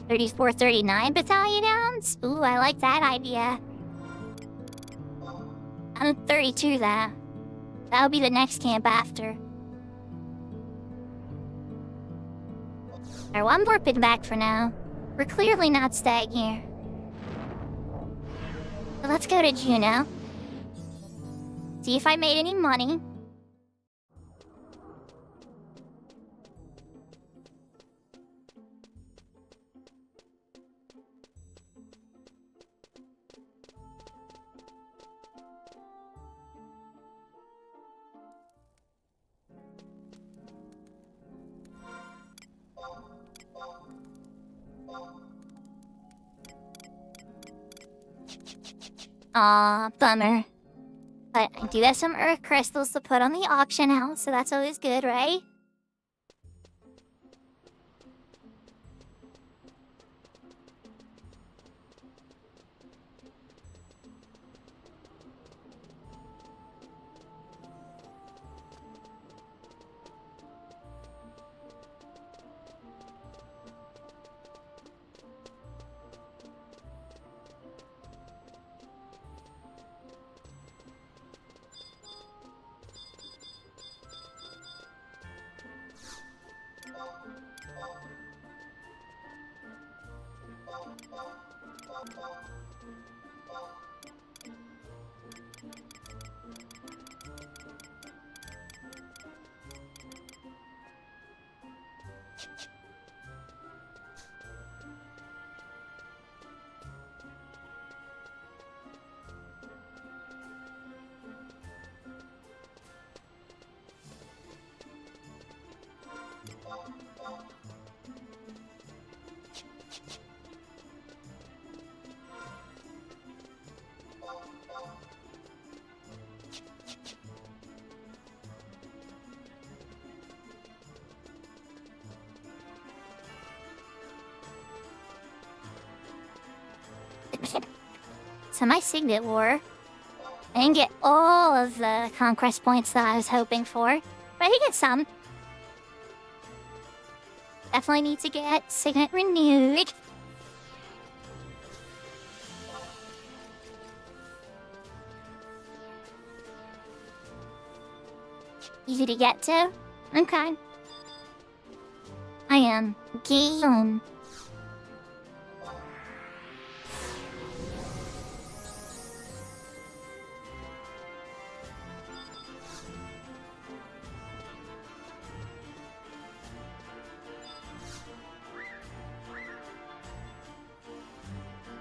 '34, '39 battalion downs? Ooh, I like that idea. I'm 32 though. That'll be the next camp after. Alright, well, I'm warping back for now. We're clearly not staying here. So let's go to Juneau. See if I made any money. Aw, bummer. But I do have some earth crystals to put on the auction house, so that's always good, right? So my Signet War, I didn't get all of the conquest points that I was hoping for, but I could get some. Definitely need to get Signet renewed. Easy to get to? Okay. I am game.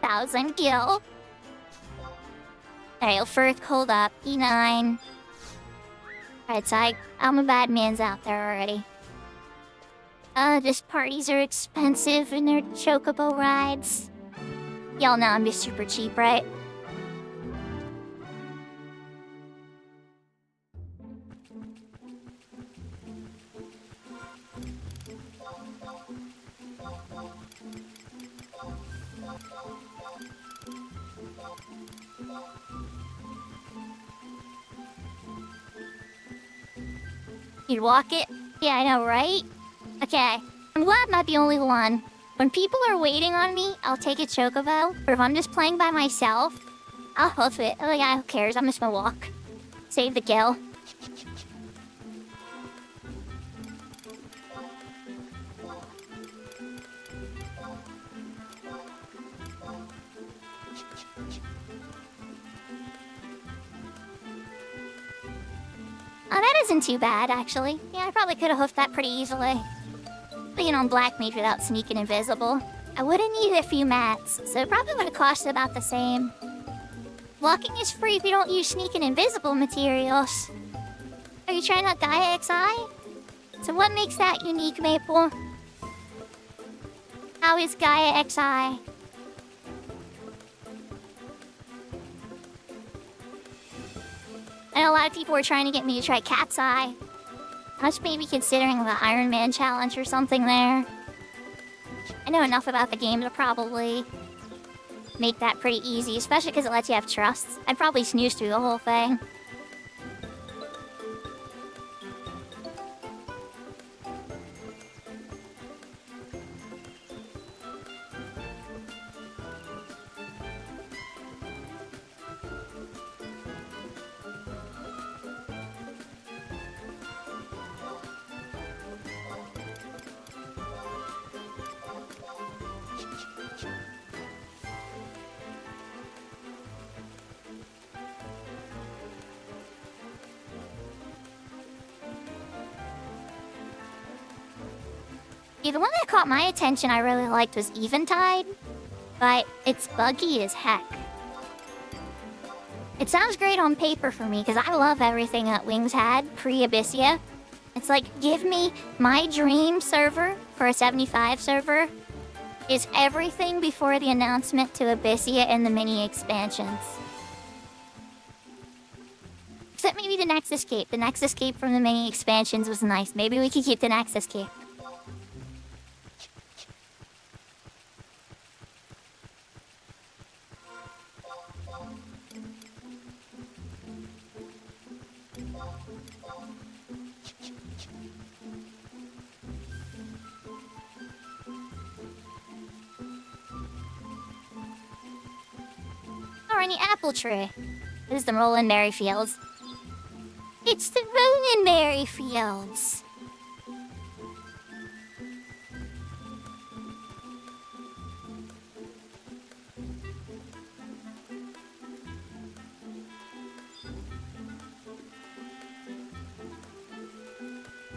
Thousand gil. Alright, first hold up. E9. Alright, so I'm a bad man's out there already. These parties are expensive and they're chocobo rides. Y'all know I'm just super cheap, right? You'd walk it? Yeah, I know, right? Okay, I'm glad I'm not the only one. When people are waiting on me, I'll take a chocobo. Or if I'm just playing by myself, I'll hoof it. Oh yeah, who cares? I'm just gonna walk. Save the gil. Oh, that isn't too bad, actually. Yeah, I probably could have hoofed that pretty easily. But you know, I'm black mage without sneaking invisible. I would have needed a few mats, so it probably would have cost about the same. Walking is free if you don't use sneaking invisible materials. Are you trying out Gaia XI? So what makes that unique, Maple? How is Gaia XI? I know a lot of people were trying to get me to try Cat's Eye. I was maybe considering the Iron Man challenge or something there. I know enough about the game to probably make that pretty easy, especially because it lets you have trust. I'd probably snooze through the whole thing. Yeah, the one that caught my attention I really liked was Eventide, but it's buggy as heck. It sounds great on paper for me, because I love everything that Wings had pre-Abyssia. It's like, give me my dream server for a 75 server is everything before the announcement to Abyssia and the mini expansions. Except maybe the next escape. The next escape from the mini expansions was nice. Maybe we could keep the next escape. Or any apple tree. This is the Rolandberry Fields. It's the Rolandberry Fields.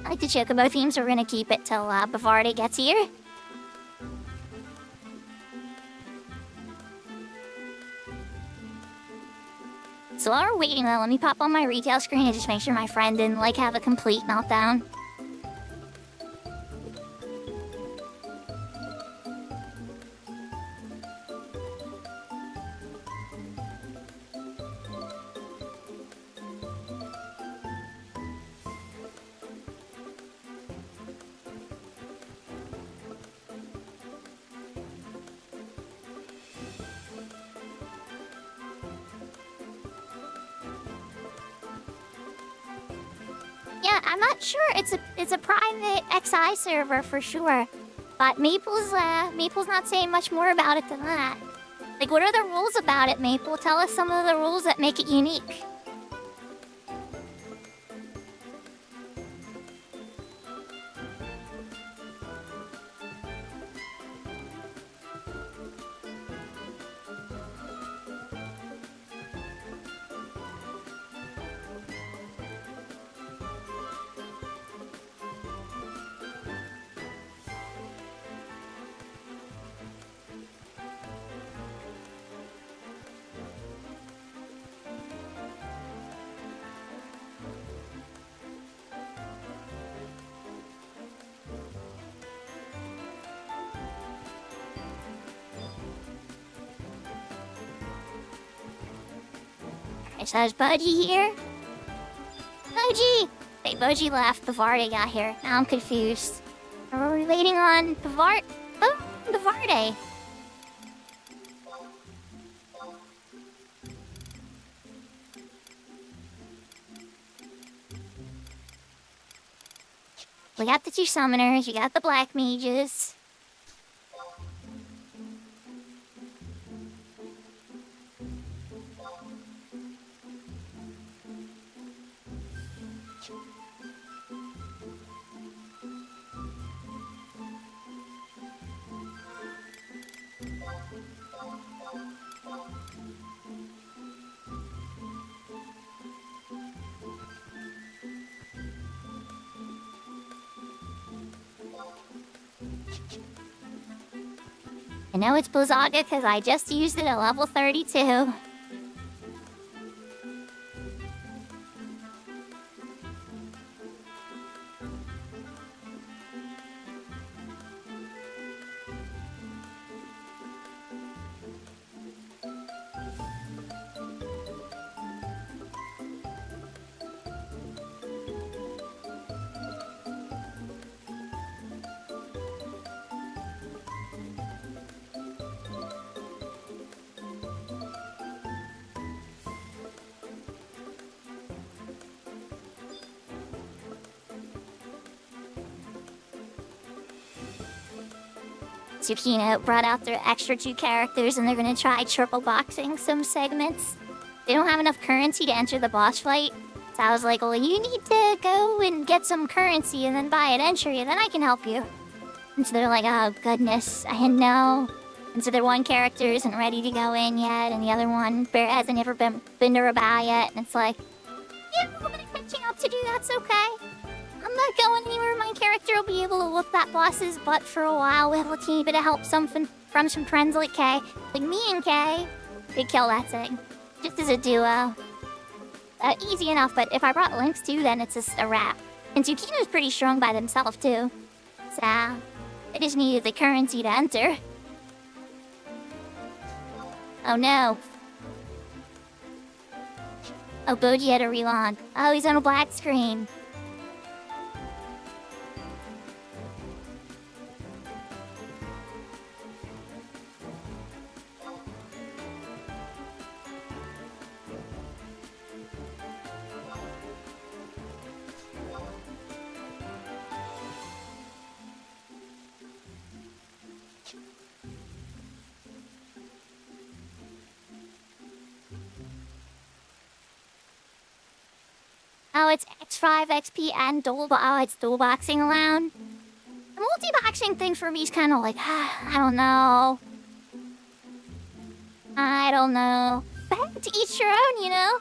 I like the Chocobo themes, so we're gonna keep it till Bavardi gets here. So while we're waiting though, let me pop on my retail screen and just make sure my friend didn't like have a complete meltdown. Yeah, I'm not sure. It's a private XI server for sure. But Maple's not saying much more about it than that. Like, what are the rules about it, Maple? Tell us some of the rules that make it unique. So is Budgie here? Budgie! Wait, Budgie left. Bavarde got here. Now I'm confused. Are we waiting on Bavarde? Oh, Bavarde. We got the two summoners. We got the black mages. I know it's Blizzaga because I just used it at level 32. Tsukino brought out their extra 2 characters and they're gonna try triple boxing some segments. They don't have enough currency to enter the boss fight. So I was like, well, you need to go and get some currency and then buy an entry and then I can help you. And so they're like, oh goodness, I didn't know. And so their one character isn't ready to go in yet and the other one hasn't ever been to Rabat yet. And it's like, yeah, a little bit of catching up to do, that's okay. I'm not going anywhere. My character will be able to whoop that boss's butt for a while with a teeny bit of help from some friends like Kay. Like me and Kay could kill that thing. Just as a duo. Easy enough, but if I brought Lynx too, then it's just a wrap. And Tsukino's pretty strong by themselves too. So, I just needed the currency to enter. Oh no. Oh, Boji had a relaunch. Oh, he's on a black screen. Oh, it's X5, XP, and it's dual boxing allowed. The multi-boxing thing for me is kind of like, I don't know. But to each your own, you know?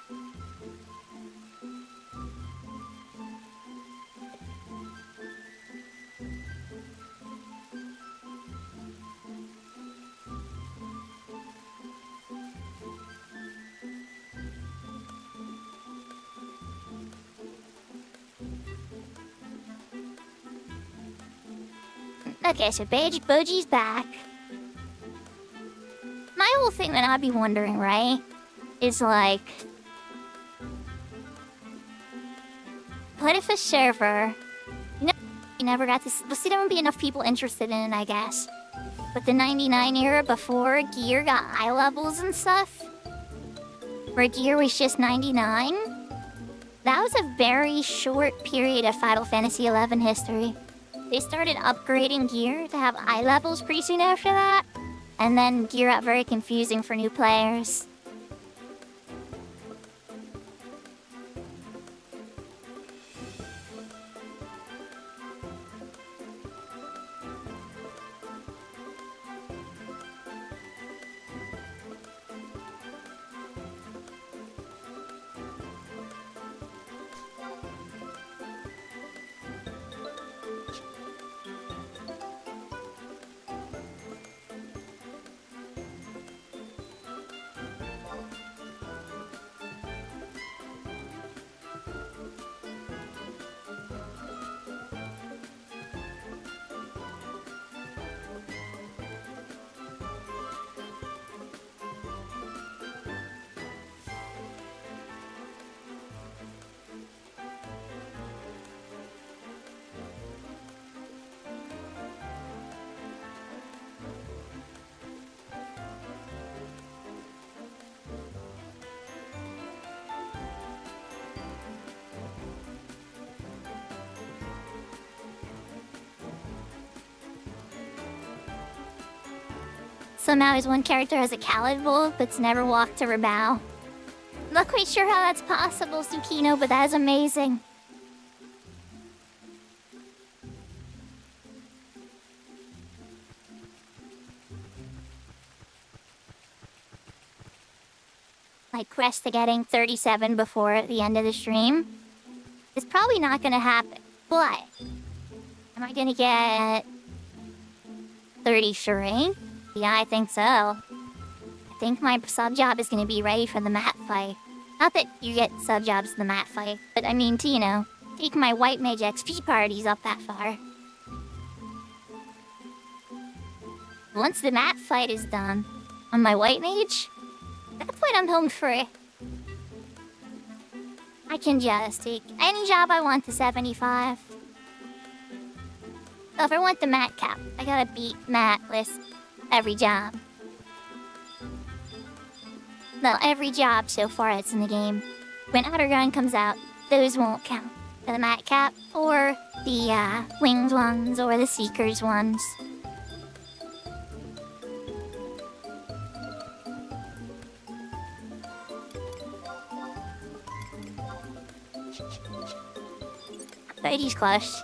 Okay, so Boji's back. My whole thing that I'd be wondering, right, is like, what if a server, you never got to, well, see, there wouldn't be enough people interested in it, I guess. But the 99 era before gear got high levels and stuff, where gear was just 99, That was a very short period of Final Fantasy XI history. They started upgrading gear to have eye levels pretty soon after that, and then gear got very confusing for new players. Somehow his one character has a Khaled Wolf but's never walked to Rabao. Not quite sure how that's possible, Tsukino, but that is amazing. My quest to getting 37 before the end of the stream is probably not gonna happen, but am I gonna get 33? Yeah, I think so. I think my sub job is gonna be ready for the mat fight. Not that you get sub jobs in the mat fight, but I mean to, you know, take my white mage XP parties up that far. Once the mat fight is done on my white mage, at that point I'm home free. I can just take any job I want to 75. So if I want the mat cap, I gotta beat mat list every job. No, every job so far that's in the game. When Outer Gun comes out, those won't count. The mat cap, or the winged ones, or the seekers ones. But he's close.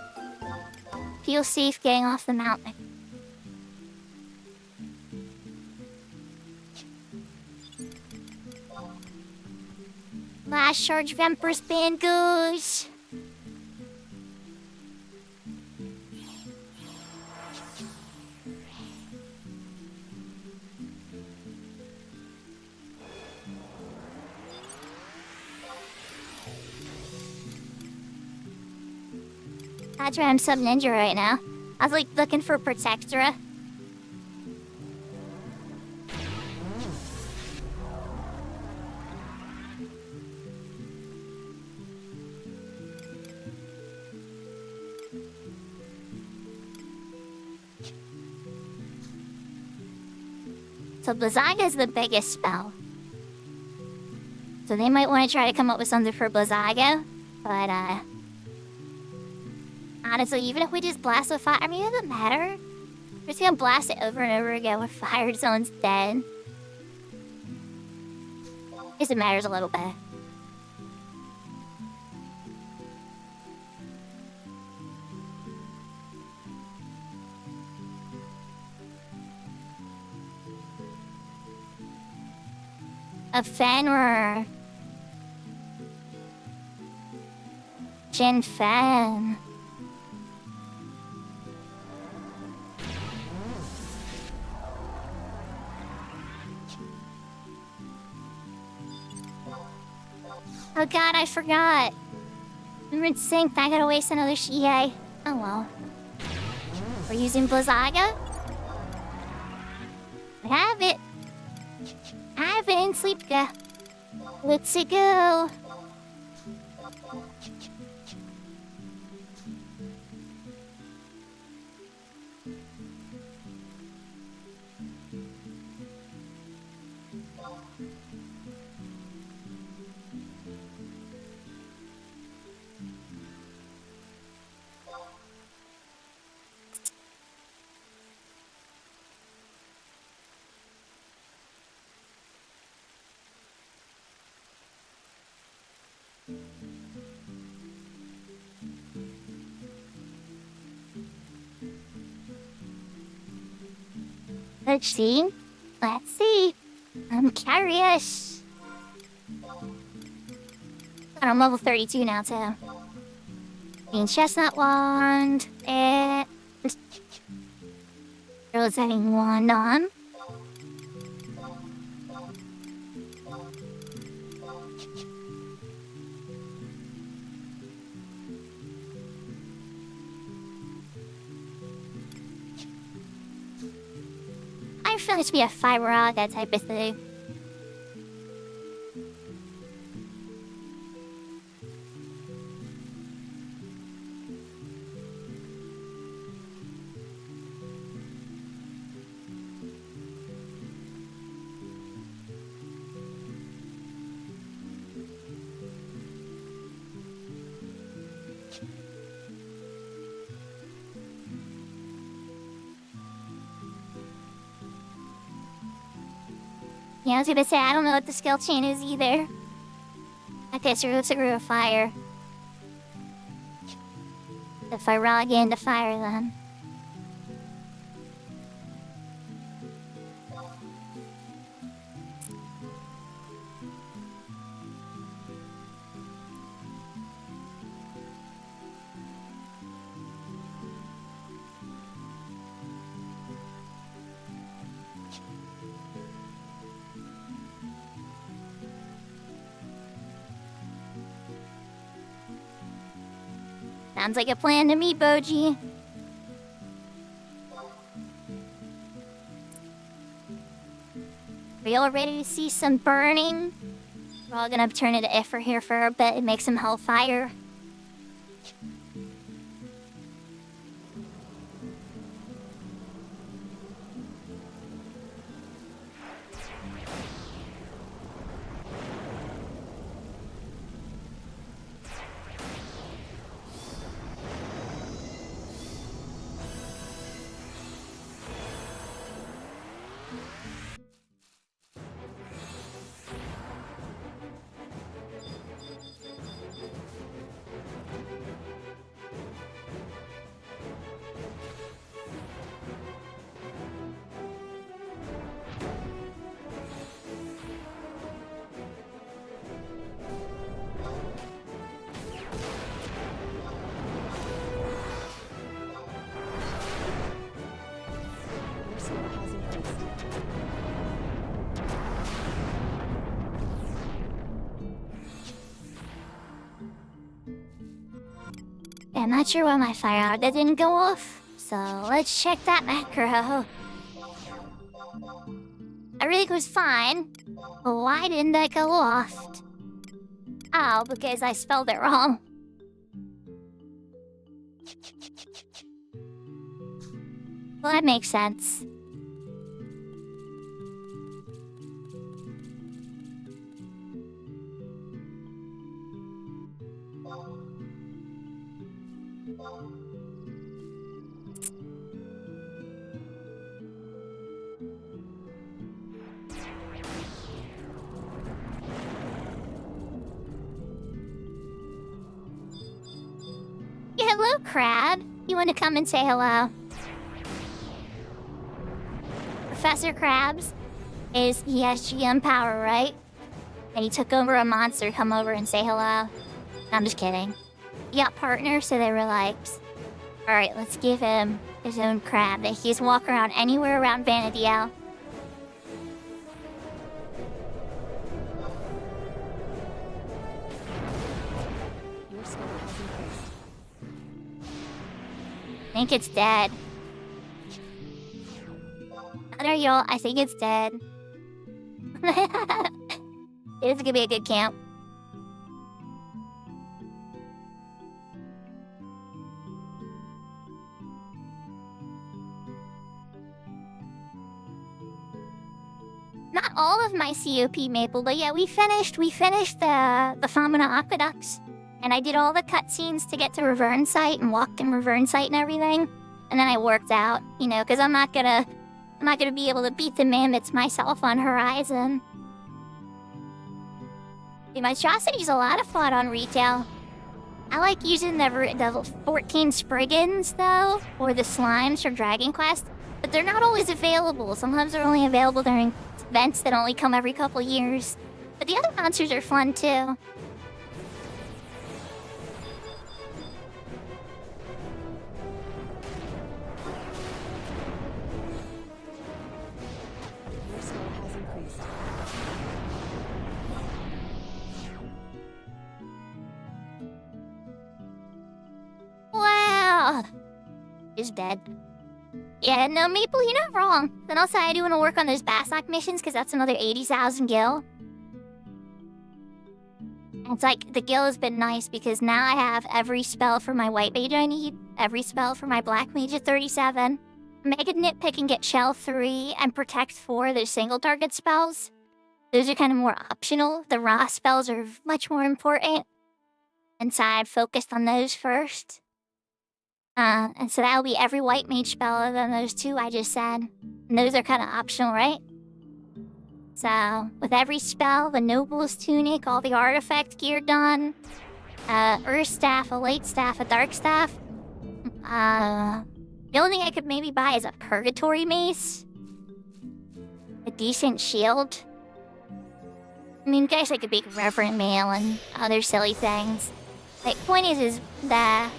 Feel safe getting off the mountain. Last charge of Empress Band goes. That's why I'm sub ninja right now. I was like looking for Protectora. So Blizzaga is the biggest spell. So they might want to try to come up with something for Blizzaga. But, honestly, even if we just blast with fire, I mean, it doesn't matter. We're just gonna blast it over and over again with fire until someone's dead. I guess it matters a little bit. A Fenrir. Jin Fen. Oh god, I forgot. We were in sync, I gotta waste another Shihei. Oh well. We're using Blizzaga? I have it. I have it in Sleepka. Let's go. Let's see. Let's see. I'm curious. I'm level 32 now, too. Green chestnut wand, and... Rose setting wand on. I feel it to be a fiber rod, that type of thing. Yeah, I was gonna say, I don't know what the skill chain is either. Okay, so it's a root of fire. If I log into fire, then. Sounds like a plan to me, Boji. Are you all ready to see some burning? We're all gonna turn into Iffer here for a bit and make some hellfire. Your skill has increased. I'm not sure why my fire that didn't go off, so let's check that macro. Everything was fine, but why didn't that go off? Oh, because I spelled it wrong. Well, that makes sense. Yeah, hello, Crab. You want to come and say hello? Professor Krabs is ESGM power, right? And he took over a monster. Come over and say hello. I'm just kidding. He got partners, so they were like, alright, let's give him his own crab that he can walk around anywhere around Vanadiel. Your skill has increased. I think it's dead. There you go. I think it's dead. It's gonna be a good camp. Not all of my COP Maple, but yeah, we finished the Famina Aqueducts. And I did all the cutscenes to get to Revern Site and walked in Revern Site and everything. And then I worked out, you know, because I'm not gonna be able to beat the mammoths myself on Horizon. The Monstrosity's a lot of fun on retail. I like using the 14 Spriggans, though, or the Slimes from Dragon Quest, but they're not always available. Sometimes they're only available during events that only come every couple years. But the other monsters are fun, too. Your skill has increased. Wow! Is dead. Yeah, no, Maple, you're not wrong. Then also I do want to work on those Bassac missions, because that's another 80,000 gil. It's like, the gil has been nice, because now I have every spell for my White Mage I need, every spell for my Black Mage at 37. Mega Nitpick and get Shell 3, and Protect 4, those single target spells. Those are kind of more optional. The raw spells are much more important. And so I focused on those first. And so that'll be every White Mage spell other than those two I just said. And those are kind of optional, right? So, with every spell, the Noble's Tunic, all the artifact gear done, Earth Staff, a Light Staff, a Dark Staff. The only thing I could maybe buy is a Purgatory Mace. A decent shield. I mean, guys, I could make Reverend Mail and other silly things. Like, point is the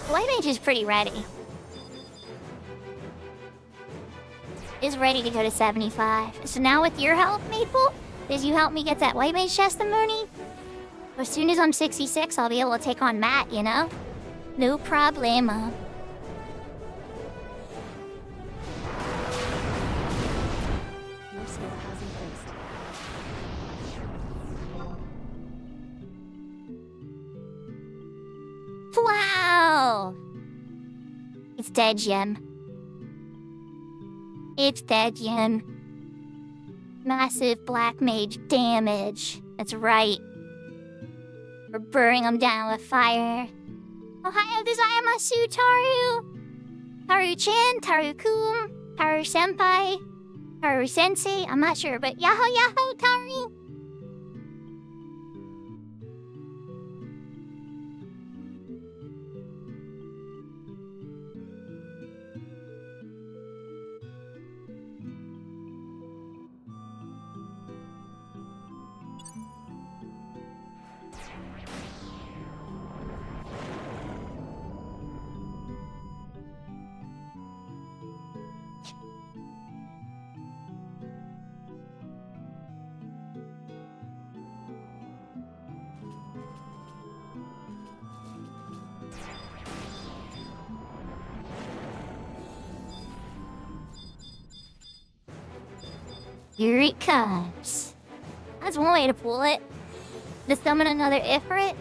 White Mage is pretty ready. Is ready to go to 75. So now with your help, Maple, as you help me get that White Mage testimony, as soon as I'm 66, I'll be able to take on Matt, you know? No problema. Your skill has increased. Wow! It's dead, Jim. It's dead, Jim. Massive Black Mage damage. That's right. We're burning them down with fire. Ohio gozaimasu, Taru! Taru-chan, Taru-kun, Taru-senpai, Taru-sensei, I'm not sure, but yahoo yahoo, Taru! Here it comes. That's one way to pull it. To summon another Ifrit.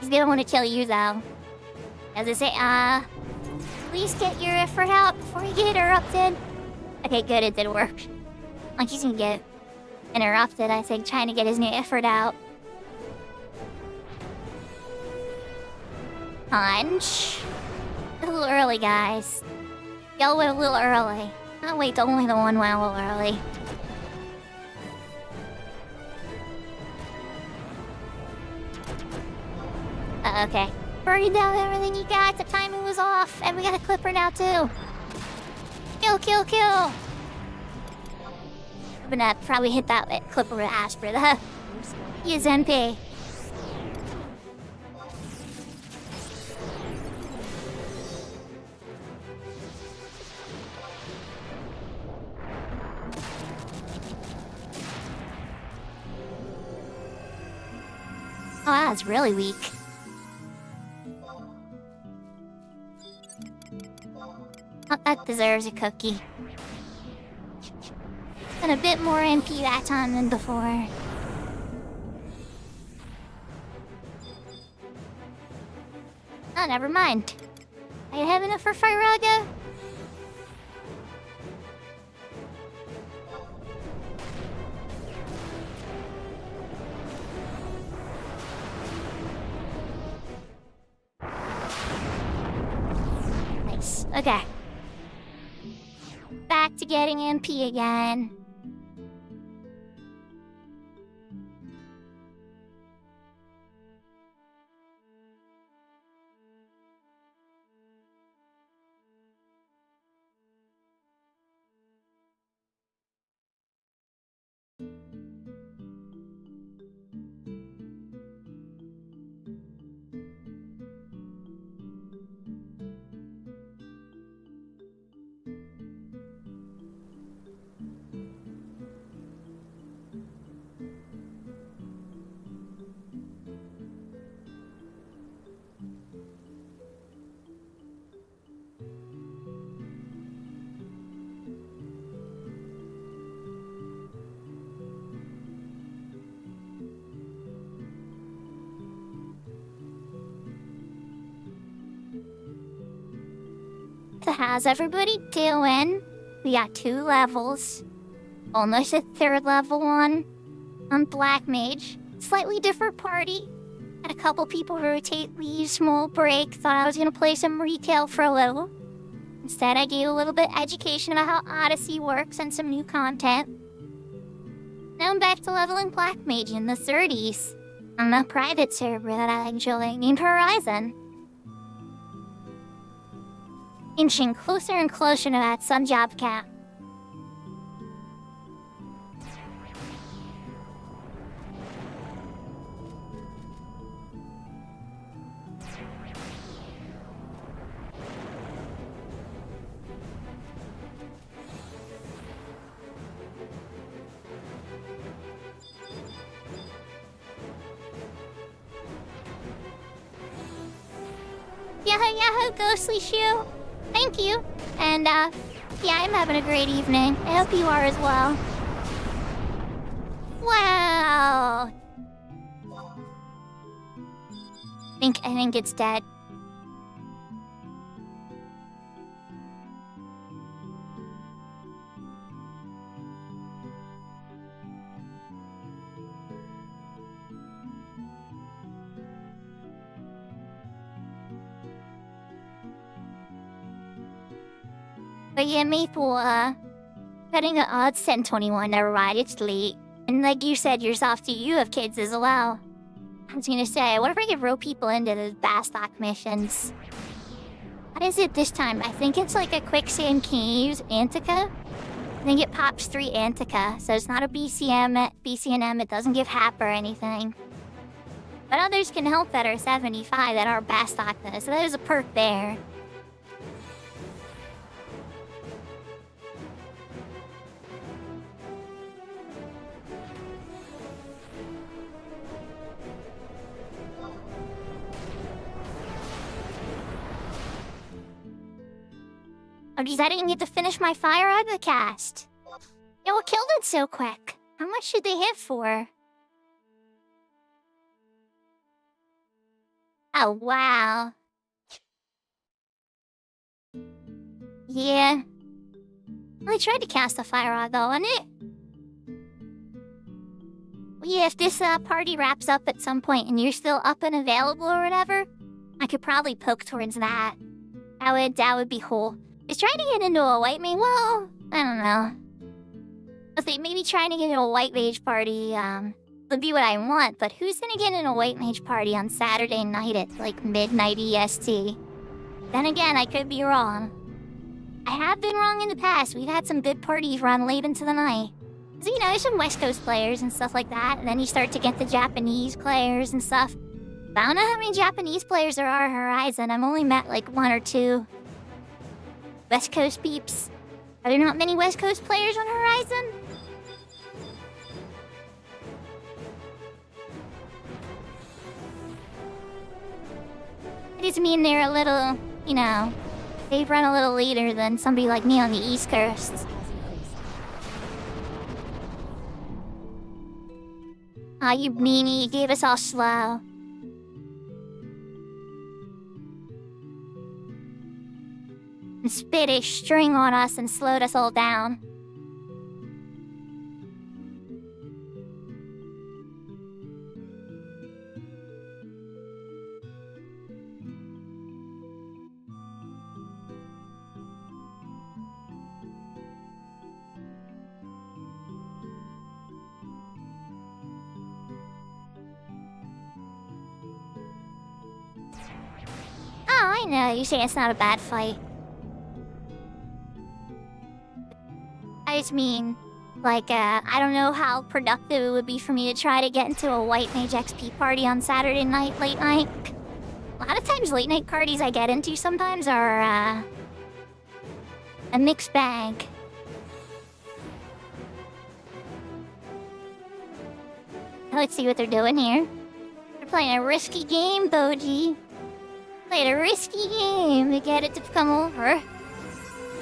He's gonna want to kill you, though. As I say, please get your Ifrit out before you get interrupted. Okay, good, it did work. Like, he's gonna get interrupted, I think, trying to get his new Ifrit out. Punch. A little early, guys. Y'all went a little early. Oh, wait, only the one went a little early. Okay. Burn down everything you got, the timing was off, and we got a Clipper now, too. Kill, kill, kill! I'm gonna probably hit that Clipper with Asper, though. Use MP. Oh, that's really weak. Oh, that deserves a cookie. And a bit more MP that time than before. Oh, never mind. I have enough for Firaga? Nice. Okay. Back to getting MP again. how's everybody doing? We got 2 levels. Almost a 3rd level one. I'm Black Mage. Slightly different party. Had a couple people rotate, leave, small break. Thought I was gonna play some retail for a little. Instead, I gave a little bit education about how Odyssey works and some new content. Now I'm back to leveling Black Mage in the 30s. On a private server that I enjoy named Horizon. Inching closer and closer to that sun job cap. Yahoo, Ghostly Shoe. Thank you. And, yeah, I'm having a great evening. I hope you are as well. Wow. I think it's dead. But yeah, Maple, getting an odd 10:21, never mind, it's late. And like you said yourself too, you have kids as well. I was gonna say, what if I could rope people into those Bastock missions? What is it this time? I think it's like a quicksand caves, Antica? I think it pops 3 Antica, so it's not a BCNM, it doesn't give HAP or anything. But others can help that are 75 that are Bastock does, so there's a perk there. Oh geez, I didn't get to finish my Fire Red the cast. Yo, what killed it so quick? How much should they hit for? Oh, wow. Yeah. Well, I tried to cast a Fire Rod though, and it... Well, yeah, if this party wraps up at some point and you're still up and available or whatever, I could probably poke towards that. That would be cool. Is trying to get into a white mage, well, I don't know. I think maybe trying to get into a white mage party, would be what I want, but who's gonna get in a white mage party on Saturday night at, like, midnight EST? Then again, I could be wrong. I have been wrong in the past. We've had some bid parties run late into the night. So, you know, there's some West Coast players and stuff like that, and then you start to get the Japanese players and stuff. But I don't know how many Japanese players there are at Horizon. I've only met, like, 1 or 2. West Coast peeps. Are there not many West Coast players on Horizon? I just mean they're a little, you know, they run a little later than somebody like me on the East Coast. Aw, you meanie, you gave us all slow. And spit a string on us and slowed us all down. Oh, I know, you say it's not a bad fight. I just mean, like, I don't know how productive it would be for me to try to get into a White Mage XP party on Saturday night, late night. A lot of times late night parties I get into sometimes are, a mixed bag. Let's see what they're doing here. They're playing a risky game, Boji. Played a risky game to get it to come over.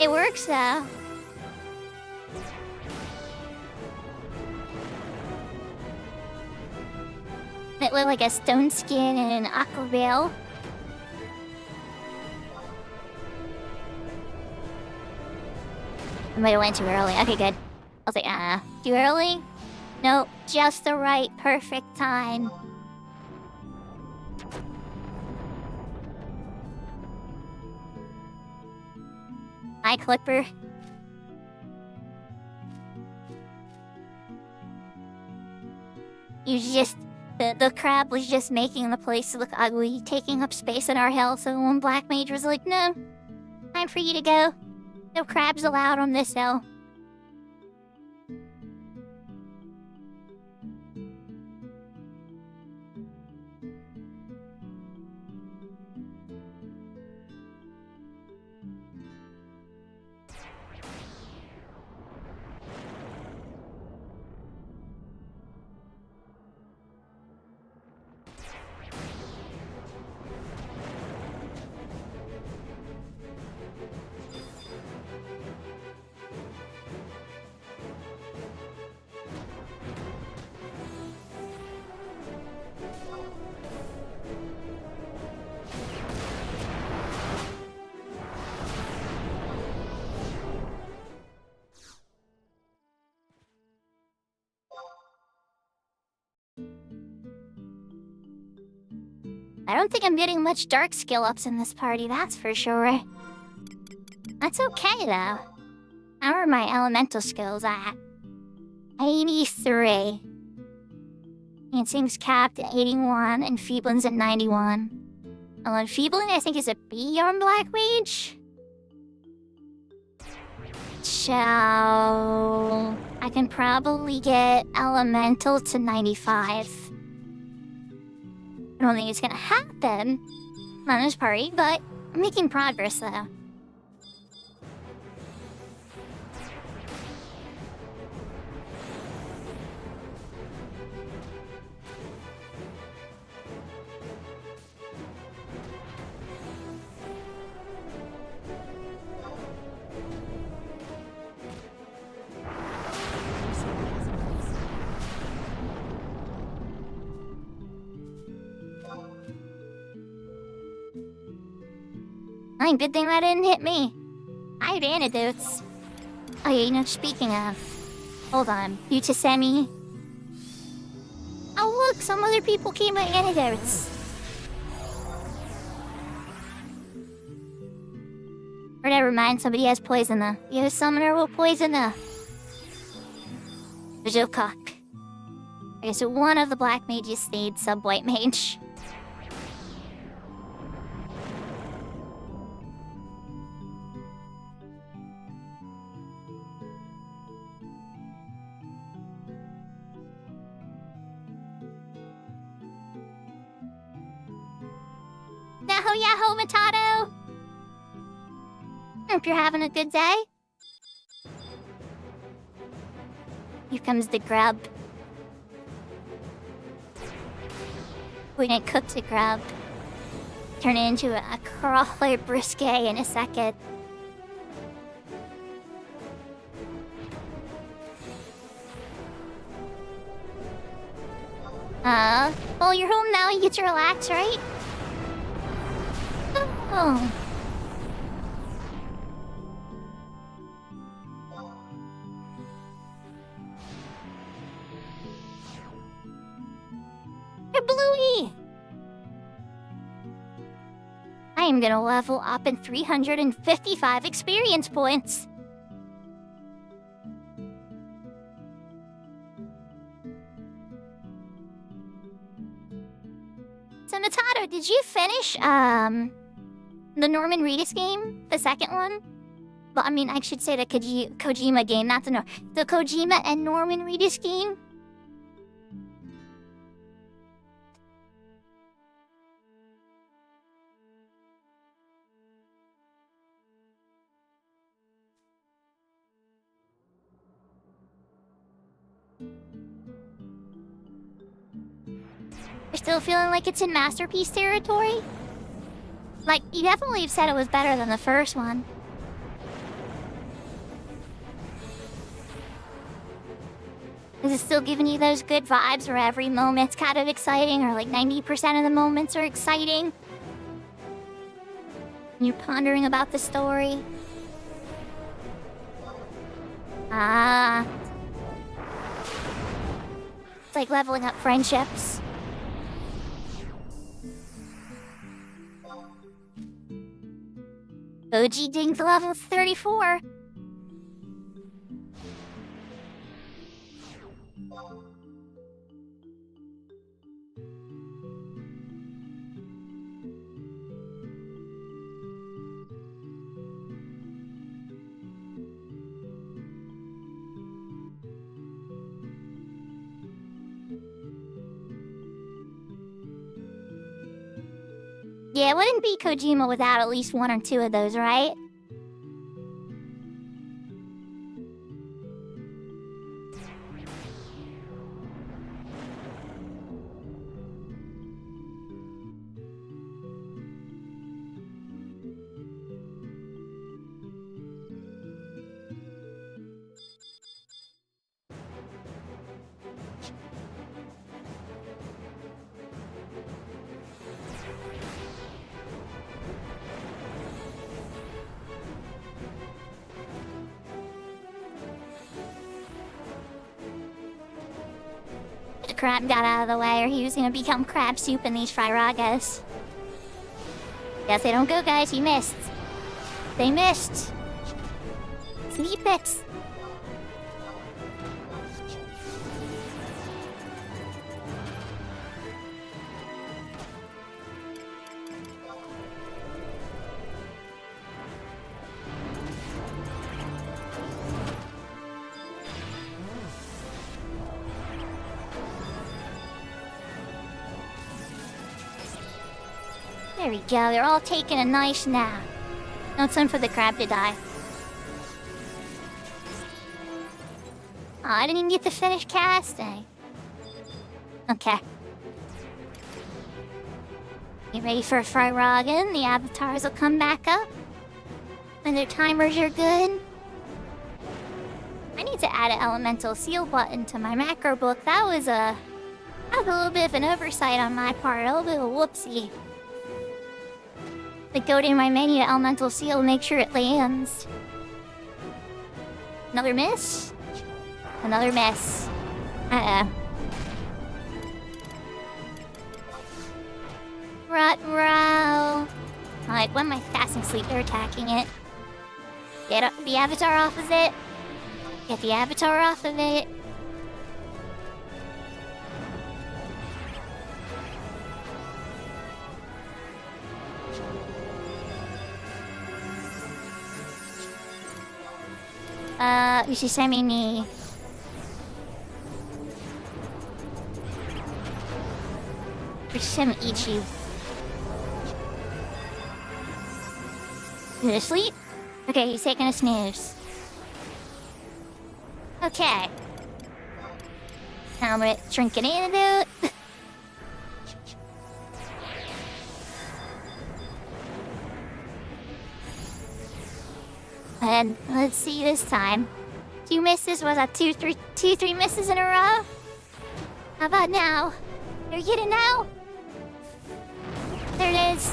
It works, though. It looked like a stone skin and an aqua veil. I might have went too early. Okay, good. I was like, too early? No, just the right, perfect time. Hi, Clipper. The crab was just making the place look ugly, taking up space in our hill, so one black mage was like, no, time for you to go. No crabs allowed on this hill. I don't think I'm getting much dark skill ups in this party, that's for sure. That's okay, though. How are my elemental skills at? 83. Instinct capped at 81, and Feeblin's at 91. Oh, and Feeblin, I think, is a B on Black Mage? So... I can probably get elemental to 95. I don't think it's gonna happen on this party, but I'm making progress, though. Good thing that didn't hit me. I had antidotes. Oh yeah, you know, speaking of... Hold on. Yutasemi. Oh look, some other people came with antidotes. Or never mind, somebody has poison though. Your summoner will poison though. Jokok. Okay, so one of the black mages stayed sub-white mage. Yahoo, Matado! Hope you're having a good day. Here comes the grub. We didn't cook the grub. Turn it into a crawler brisket in a second. Well, you're home now, you get to relax, right? Oh. Hey, Bluey! I am gonna level up in 355 experience points. So, Natado, did you finish, the Norman Reedus game? The second one? Well, I mean, I should say the Kojima game, not the Kojima and Norman Reedus game? You're still feeling like it's in masterpiece territory? Like, you definitely have said it was better than the first one. Is it still giving you those good vibes where every moment's kind of exciting, or like 90% of the moments are exciting? You're pondering about the story? Ah. It's like leveling up friendships. OG Ding's level 34. Yeah, it wouldn't be Kojima without at least one or two of those, right? The crab got out of the way or he was gonna become crab soup in these Fryragas. Yes, they don't go, guys. You missed. They missed. Sneak picks. There we go, they're all taking a nice nap. No time for the crab to die. Oh, I didn't even get to finish casting. Okay. You ready for a Fryragan? The avatars will come back up. When their timers are good. I need to add an elemental seal button to my macro book. That was a little bit of an oversight on my part. A little bit of a whoopsie. Like, go to my menu to elemental seal, make sure it lands. Another miss? Another miss. Uh-oh. Rut-row. Like, when my fast and sleep, they're attacking it. Get the avatar off of it. Get the avatar off of it. Ushisemi ni. Ushisemi eat you. Is he asleep? Okay, he's taking a snooze. Okay. Now I'm gonna drink an antidote. And let's see this time. 2 misses? Was that two, three misses in a row? How about now? Are you getting now? There it is.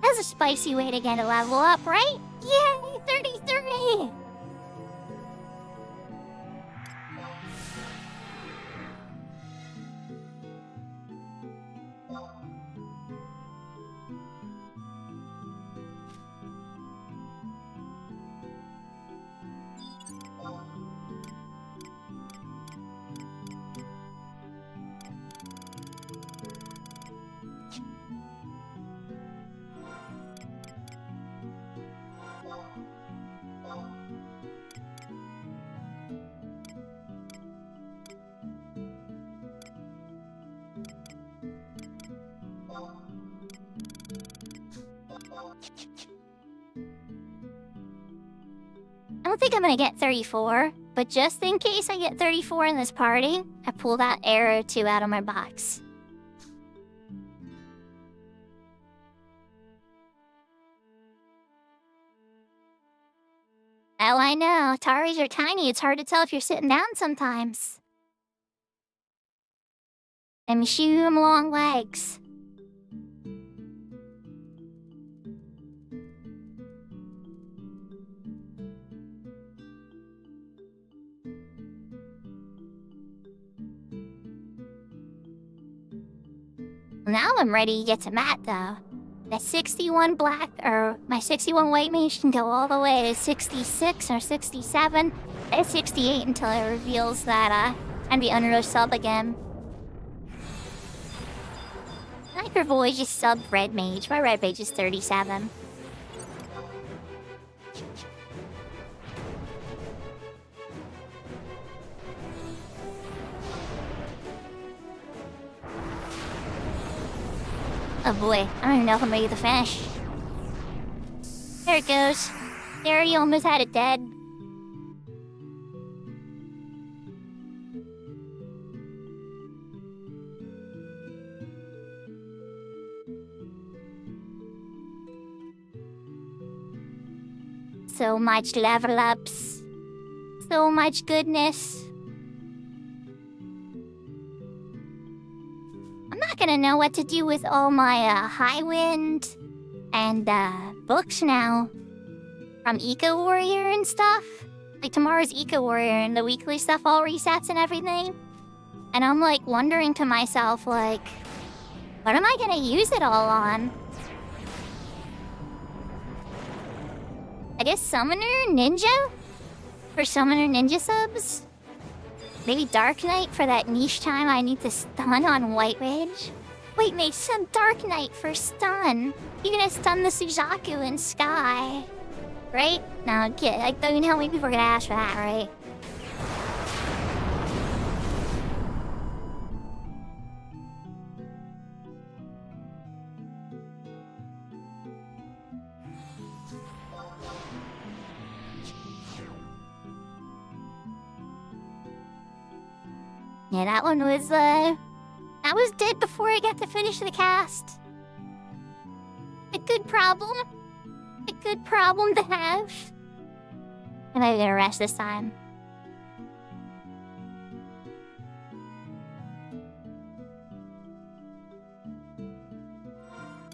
That's a spicy way to get a level up, right? Yay! 33! I don't think I'm gonna get 34, but just in case I get 34 in this party, I pull that arrow 2 out of my box. Oh, I know. Taris are tiny. It's hard to tell if you're sitting down sometimes. Them shoe 'em long legs. Now I'm ready to get to Matt, though. That 61 black, or my 61 white mage can go all the way to 66 or 67. At 68 until it reveals that, I'm the Unruh sub again. Microvoid just sub red mage. My red mage is 37. Oh boy, I don't even know if I'm ready to finish. There it goes. There, you almost had it dead. So much level ups. So much goodness. I'm not gonna know what to do with all my high wind and books now. From Eco Warrior and stuff. Like tomorrow's Eco Warrior and the weekly stuff all resets and everything. And I'm like wondering to myself, like, what am I gonna use it all on? I guess Summoner Ninja? For Summoner Ninja subs? Maybe Dark Knight for that niche time I need to stun on White Mage? White Mage sub Dark Knight for stun. You're gonna stun the Suzaku in Sky. Right? No, okay, like, don't you know how many people are gonna ask for that, right? Yeah, that one was, I was dead before I got to finish the cast. A good problem. A good problem to have. Am I gonna rest this time?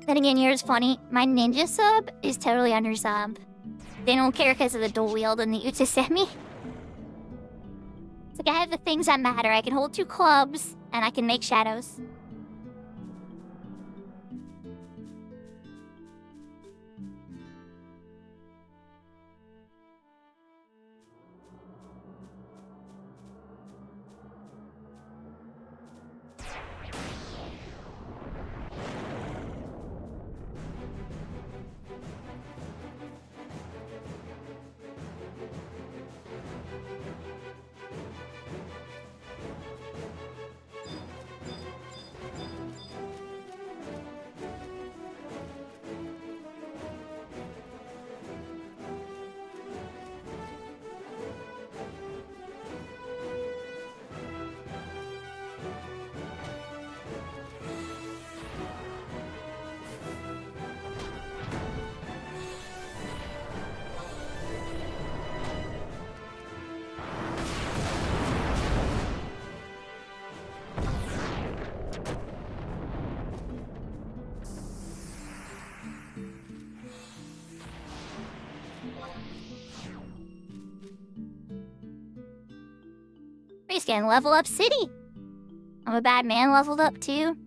Then again, here's funny. My ninja sub is totally under sub. They don't care because of the dual wield and the Utsusemi. Like, I have the things that matter. I can hold 2 clubs, and I can make shadows. Race can level up city. I'm a bad man leveled up too.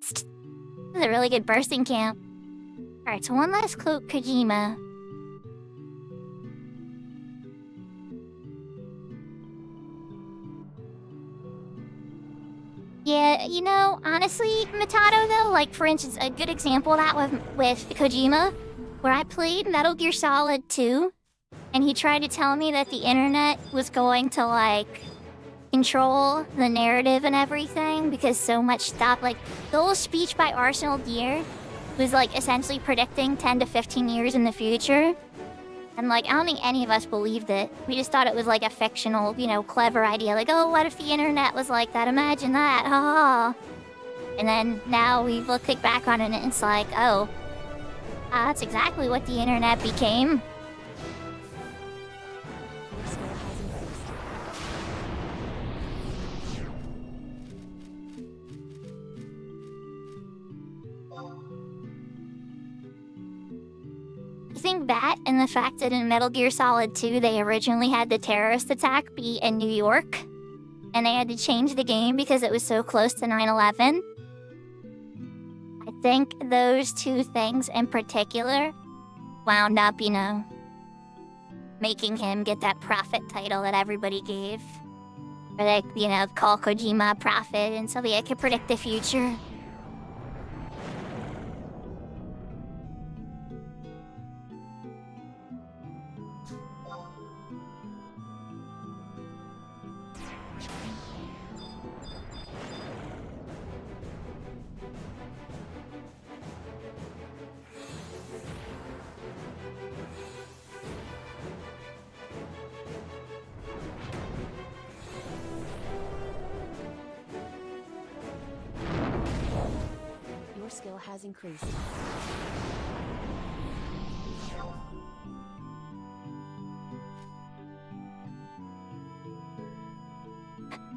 This is a really good bursting camp. Alright, so one last quote Kojima. Yeah, you know, honestly, Matato, though, like, for instance, a good example of that with Kojima, where I played Metal Gear Solid 2, and he tried to tell me that the internet was going to, like, control the narrative and everything, because so much stuff, like, the whole speech by Arsenal Gear was, like, essentially predicting 10 to 15 years in the future. And And like, I don't think any of us believed it. We just thought it was like a fictional, clever idea. Like, oh, what if the internet was like that? Imagine that, ha. And then now we look back on it and it's like, oh, that's exactly what the internet became. Your skill has increased. I think that and the fact that in Metal Gear Solid 2 they originally had the terrorist attack be in New York, and they had to change the game because it was so close to 9/11. I think those two things in particular wound up, making him get that prophet title that everybody gave. Or like, call Kojima a prophet, and so they could predict the future. Your skill has increased.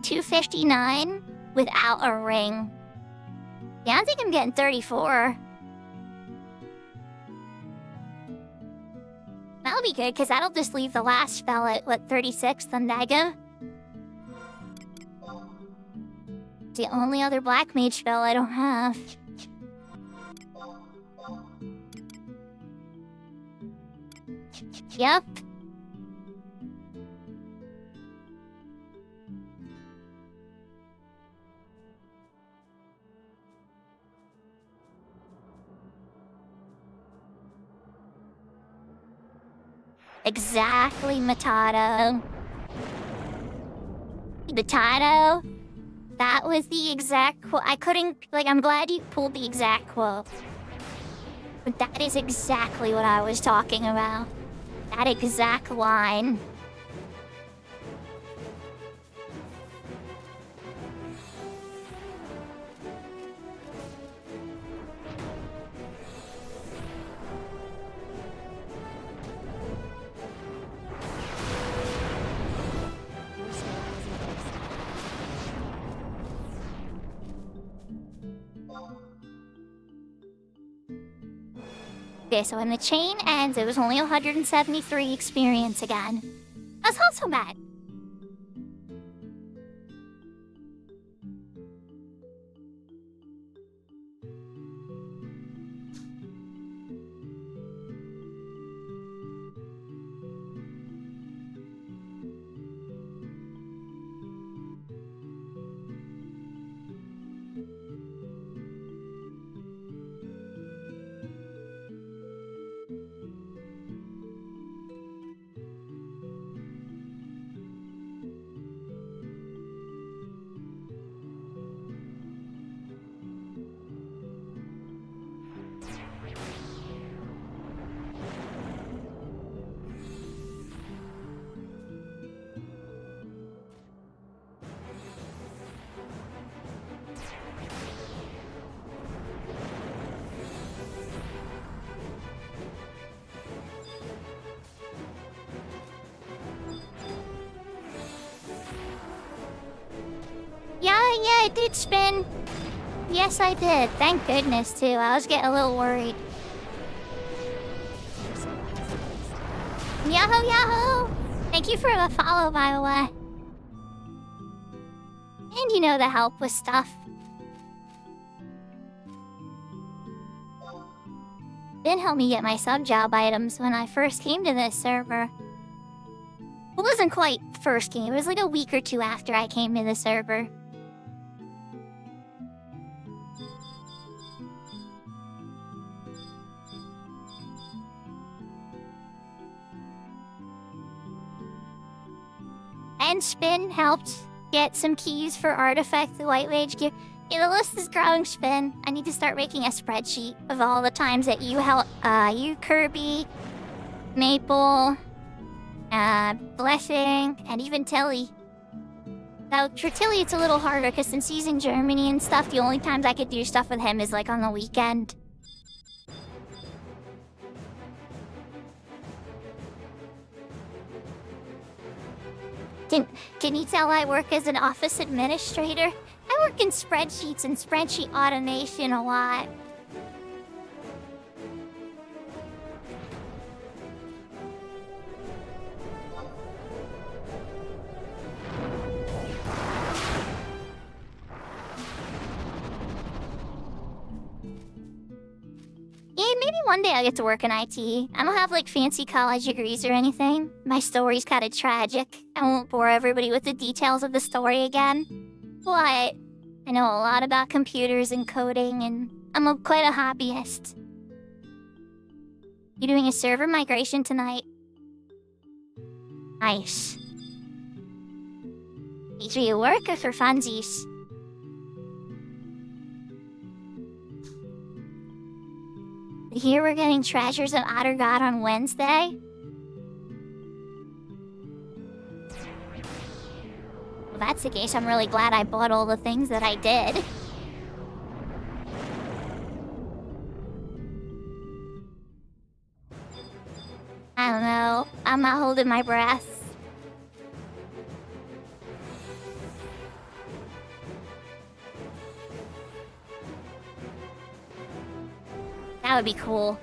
$259 without a ring. Yeah, I think I'm getting 34. That'll be good, because that'll just leave the last spell at, 36th on Daga? It's the only other Black Mage spell I don't have. Yep. Exactly, Matato. Matato? That was the exact quote. I couldn't, I'm glad you pulled the exact quote. But that is exactly what I was talking about. That exact line. Your skill has increased. Okay, so when the chain ends, it was only 173 experience again. That's not so bad. Yeah, it did spin. Yes, I did. Thank goodness, too. I was getting a little worried. Your skill has increased. Yahoo, yahoo! Thank you for the follow, by the way. And the help with stuff. Didn't help me get my sub-job items when I first came to this server. It wasn't quite first game. It was like a week or two after I came to the server. And Spin helped get some keys for Artifact the White Mage gear. Yeah, the list is growing, Spin. I need to start making a spreadsheet of all the times that you helped, you, Kirby, Maple, Blessing, and even Tilly. Now, for Tilly, it's a little harder because since he's in Germany and stuff, the only times I could do stuff with him is like on the weekend. Can you tell I work as an office administrator? I work in spreadsheets and spreadsheet automation a lot. Yeah, maybe one day I'll get to work in IT. I don't have like fancy college degrees or anything. My story's kind of tragic. I won't bore everybody with the details of the story again. But I know a lot about computers and coding, and I'm quite a hobbyist. You're doing a server migration tonight. Nice. Is it work or for funsies? Here we're getting treasures of Otter God on Wednesday. Well, that's the case. I'm really glad I bought all the things that I did. I don't know. I'm not holding my breath. That would be cool.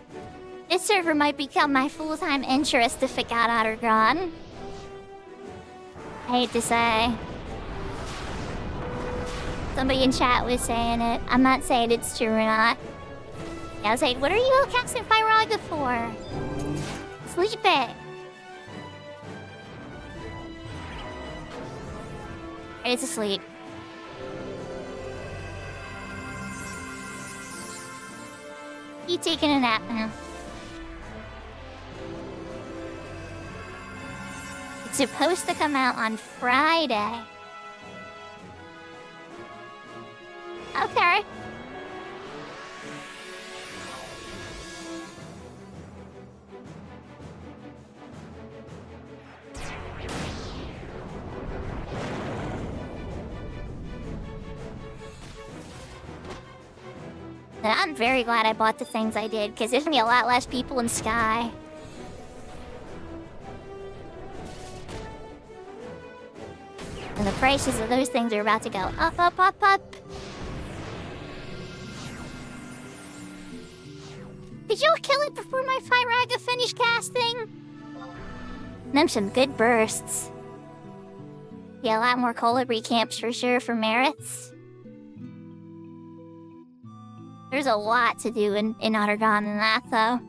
This server might become my full-time interest if it got Otter gone. I hate to say. Somebody in chat was saying it. I'm not saying it's true or not. Yeah, I was like, what are you casting Pyraga for? Sleep it. It's asleep. You taking a nap now? It's supposed to come out on Friday. Okay. And I'm very glad I bought the things I did, because there's gonna be a lot less people in Sky. And the prices of those things are about to go up, up, up, up. Did y'all kill it before my Fyraga finished casting? Them some good bursts. Yeah, a lot more Colibri camps for sure for merits. There's a lot to do in Ottergon than that, though.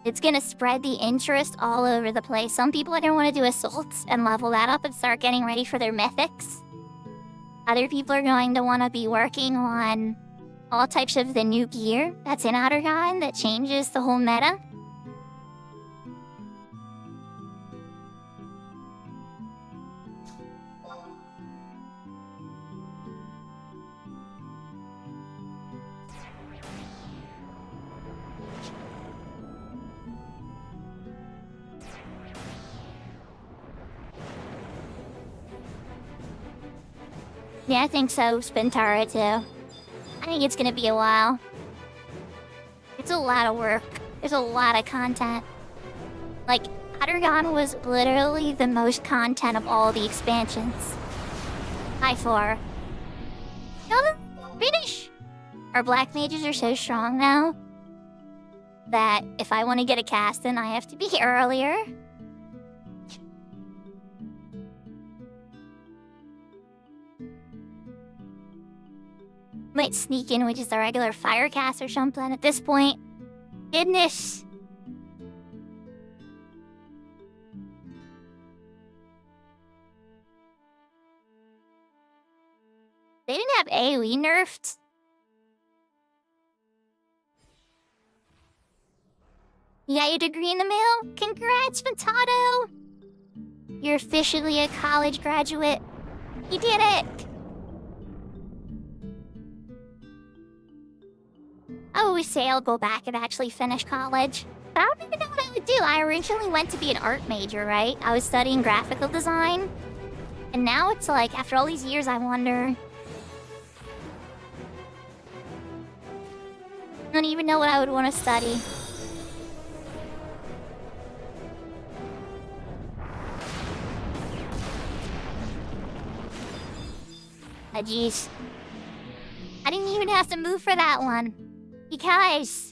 It's gonna spread the interest all over the place. Some people are gonna want to do assaults and level that up and start getting ready for their mythics. Other people are going to want to be working on all types of the new gear that's in Ottergon that changes the whole meta. Yeah, I think so. Spintara, too. I think it's gonna be a while. It's a lot of work. There's a lot of content. Like, Ottergon was literally the most content of all the expansions. By far. No, finish! Our black mages are so strong now that if I want to get a cast in, I have to be here earlier. Might sneak in with just a regular fire cast or something at this point. Goodness. They didn't have AoE nerfed. You got your degree in the mail? Congrats, Potato! You're officially a college graduate. You did it! I always say I'll go back and actually finish college, but I don't even know what I do. I originally went to be an art major, right? I was studying graphical design. And now it's like, after all these years, I wonder... I don't even know what I would want to study. Ah, jeez. I didn't even have to move for that one. Because...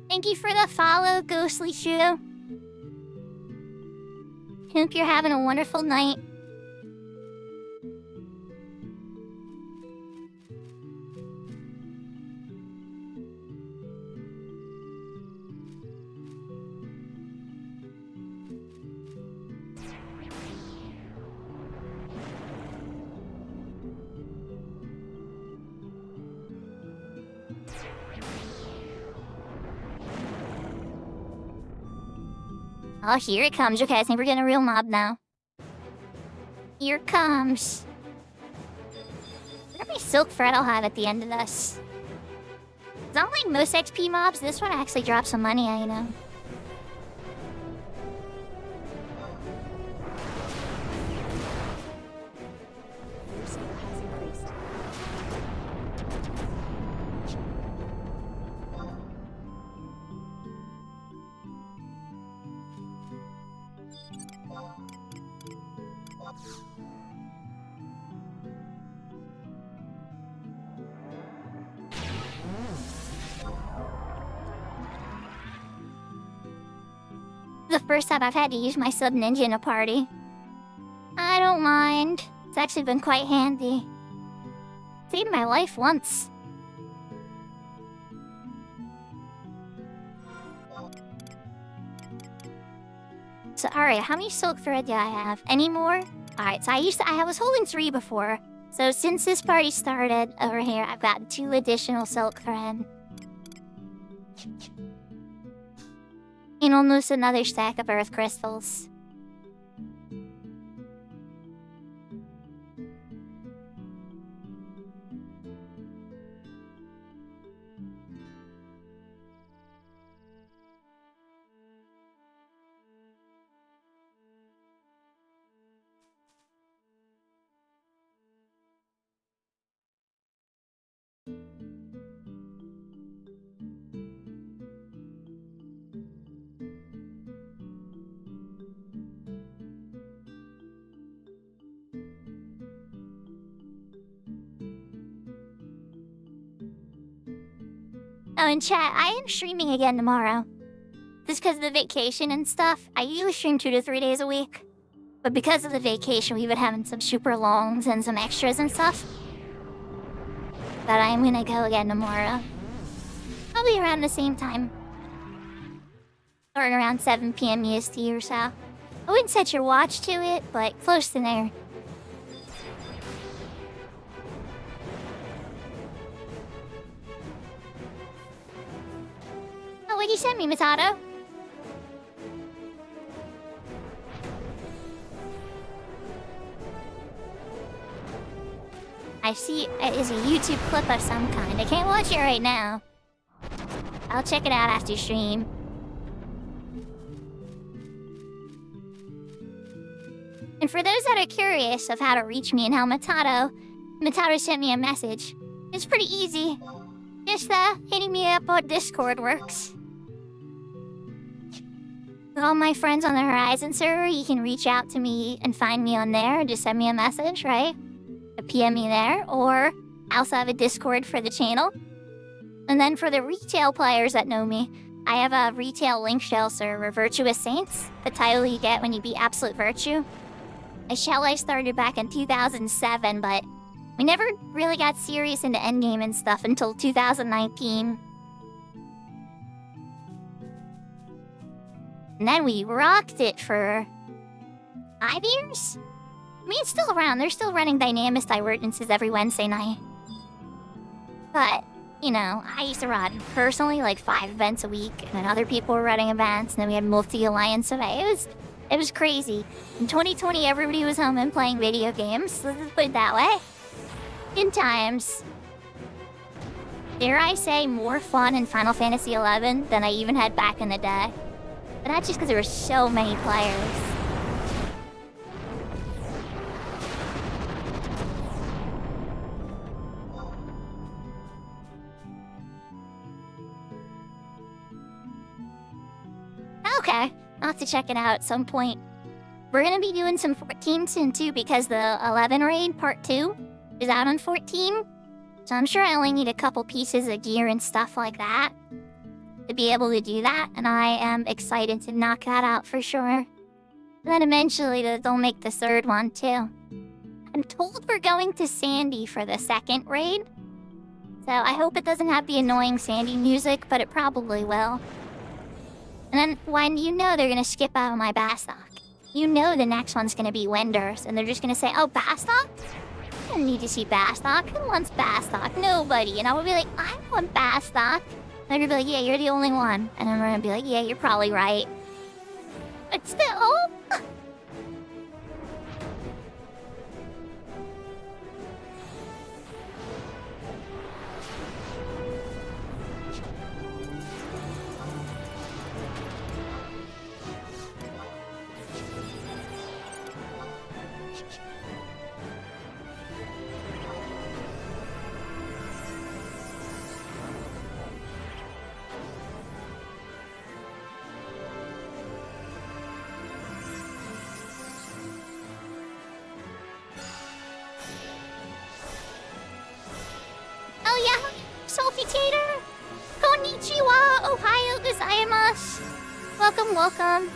Thank you for the follow, Ghostly Shoe. Hope you're having a wonderful night. Oh, here it comes. Okay, I think we're getting a real mob now. Here it comes. How many silk thread I'll have at the end of this? It's not like most XP mobs. This one actually drops some money, you know. Your skill has increased. The first time I've had to use my sub ninja in a party. I don't mind. It's actually been quite handy. Saved my life once. So, alright, how many silk thread do I have? Any more? Alright, so I was holding 3 before. So since this party started over here, I've got 2 additional silk thread. And almost another stack of earth crystals. Oh, and chat, I am streaming again tomorrow. Just because of the vacation and stuff, I usually stream 2 to 3 days a week. But because of the vacation, we've been having some super longs and some extras and stuff. But I'm gonna go again tomorrow. Probably around the same time. Or around 7 p.m. EST or so. I wouldn't set your watch to it, but close to there. Oh, what'd you send me, Matato? I see it is a YouTube clip of some kind. I can't watch it right now. I'll check it out after stream. And for those that are curious of how to reach me and how Matato sent me a message. It's pretty easy. Just hitting me up on Discord works. With all my friends on the Horizon server, you can reach out to me and find me on there and just send me a message, right? PM me there, or I also have a Discord for the channel. And then for the retail players that know me, I have a retail link shell server, Virtuous Saints, the title you get when you beat Absolute Virtue. A shell I started back in 2007, but we never really got serious into endgame and stuff until 2019. And then we rocked it for 5 years? I mean, it's still around. They're still running Dynamis Divergences every Wednesday night. But you know, I used to run personally like 5 events a week, and then other people were running events, and then we had multi-alliance events. It was crazy. In 2020, everybody was home and playing video games. Let's just put it that way. In times. Dare I say more fun in Final Fantasy XI than I even had back in the day. But that's just because there were so many players. Okay, I'll have to check it out at some point. We're gonna be doing some 14 soon too, because the 11 raid part 2 is out on 14. So I'm sure I only need a couple pieces of gear and stuff like that to be able to do that, and I am excited to knock that out for sure. And then eventually they'll make the 3rd one too. I'm told we're going to Sandy for the 2nd raid, so I hope it doesn't have the annoying Sandy music, but it probably will. And then when you know they're gonna skip out on my Bastok, you know the next one's gonna be Winders, and they're just gonna say, oh, Bastok? I don't need to see Bastok. Who wants Bastok? Nobody. And I would be like, I want Bastok. And they're gonna be like, yeah, you're the only one. And I'm gonna be like, yeah, you're probably right. But still... Oh yeah, Salty Tater! Konnichiwa! Ohayo gozaimasu! Welcome, welcome.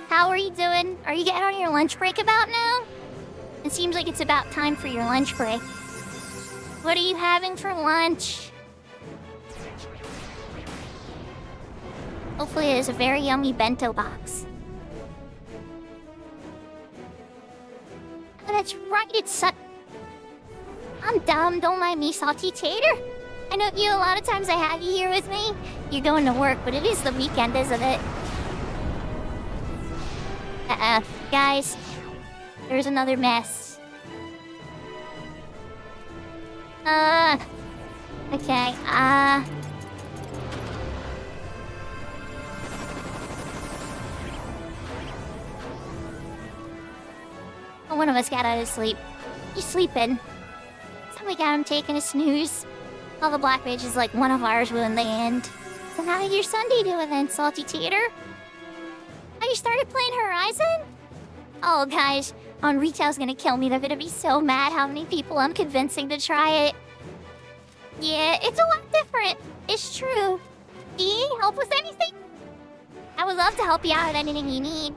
How are you doing? Are you getting on your lunch break about now? It seems like it's about time for your lunch break. What are you having for lunch? Hopefully there's a very yummy bento box. Oh, that's right, it's I'm dumb, don't mind me, Salty Tater. I know you, a lot of times I have you here with me. You're going to work, but it is the weekend, isn't it? Guys, there's another mess. Okay, one of us got out of sleep. He's sleeping. We got him taking a snooze. All the Black Mage is like one of ours will in the end. So how did your Sunday doing then, Salty Tater? Oh, you started playing Horizon? Oh, guys, on retail's gonna kill me. They're gonna be so mad how many people I'm convincing to try it. Yeah, it's a lot different. It's true. Do you need help with anything? I would love to help you out with anything you need.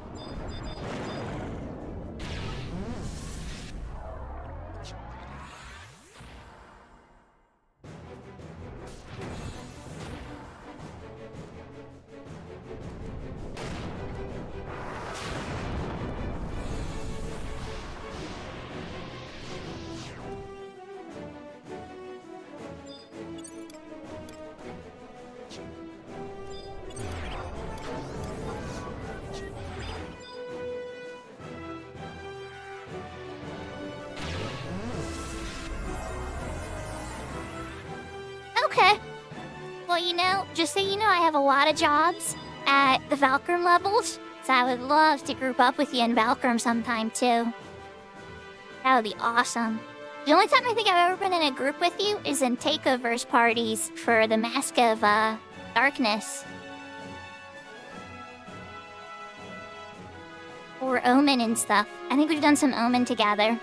Okay. Well, you know, just so you know, I have a lot of jobs at the Valkyrie levels, so I would love to group up with you in Valkyrie sometime, too. That would be awesome. The only time I think I've ever been in a group with you is in takeovers parties for the Mask of, Darkness. Or Omen and stuff. I think we've done some Omen together.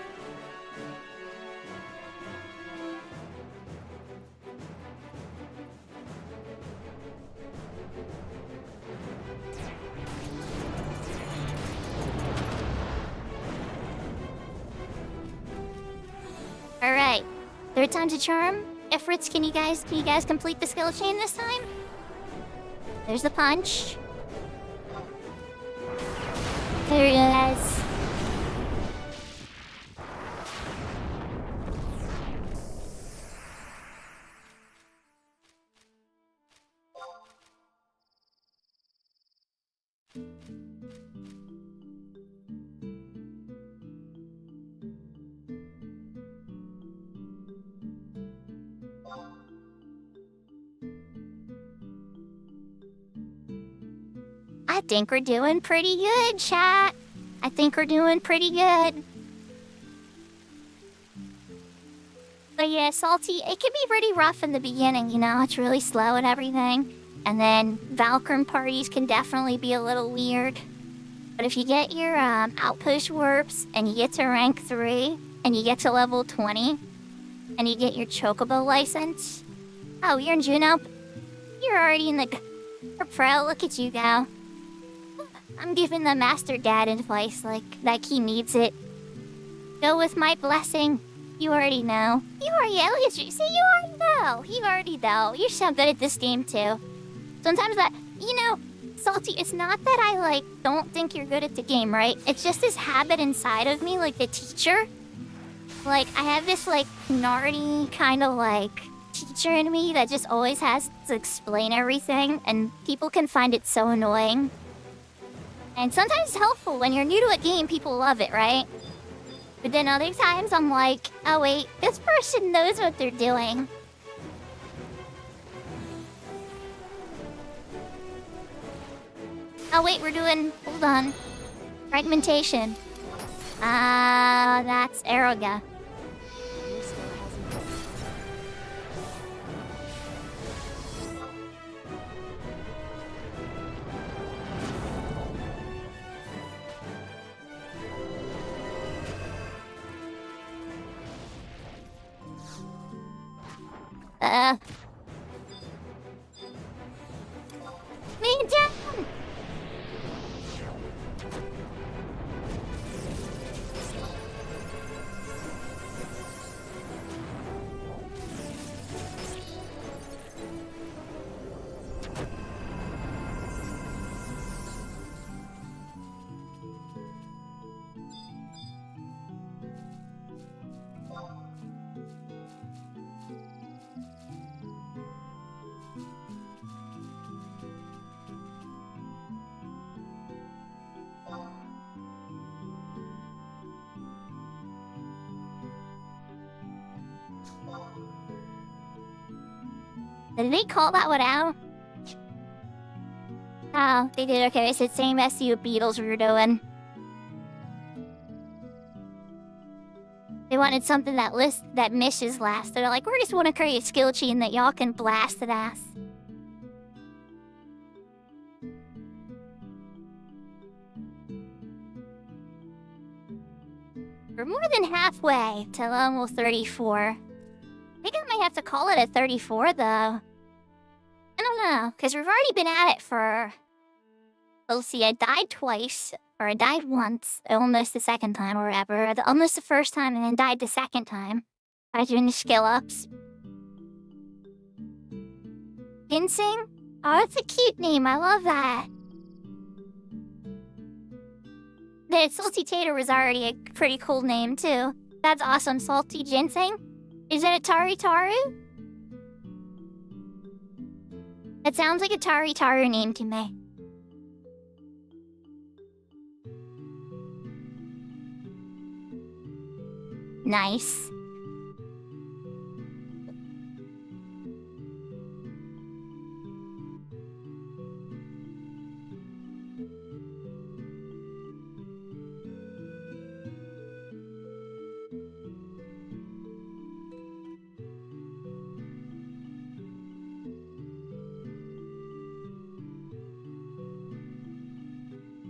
Alright. 3rd time's a charm. Ifrits, can you guys complete the skill chain this time? There's the punch. There he is. I think we're doing pretty good, chat. I think we're doing pretty good. But yeah, Salty, it can be pretty rough in the beginning, you know? It's really slow and everything. And then Valkyrie parties can definitely be a little weird. But if you get your outpost warps and you get to rank 3 and you get to level 20 and you get your Chocobo license... Oh, you're in Juno? You're already in the... You're pro, look at you go. I'm giving the Master Dad advice like he needs it. Go with my blessing. You already know. You already know. See, you already know. You already know. You're so good at this game too. Sometimes that, you know, Salty, it's not that I don't think you're good at the game, right? It's just this habit inside of me, like the teacher. I have this nerdy kind of teacher in me that just always has to explain everything, and people can find it so annoying. And sometimes it's helpful when you're new to a game, people love it, right? But then other times I'm like, oh wait, this person knows what they're doing. Oh wait, hold on. Fragmentation. That's Aeroga. Your skill has increased. Man down! Did they call that one out? Oh, they did. Okay, it's the same SU Beatles we were doing. They wanted something that misses last. They're like, we just want to create a skill chain that y'all can blast it ass. We're more than halfway to level 34. I think I might have to call it a 34, though. I don't know, because we've already been at it for... Let's see, I died twice, or I died once, almost the second time, or whatever. Almost the first time, and then died the second time. I was doing the skill-ups. Ginseng? Oh, that's a cute name, I love that. The Salty Tater was already a pretty cool name, too. That's awesome, Salty Ginseng. Is it a Taritaru? It sounds like a Taritaru name to me. Nice.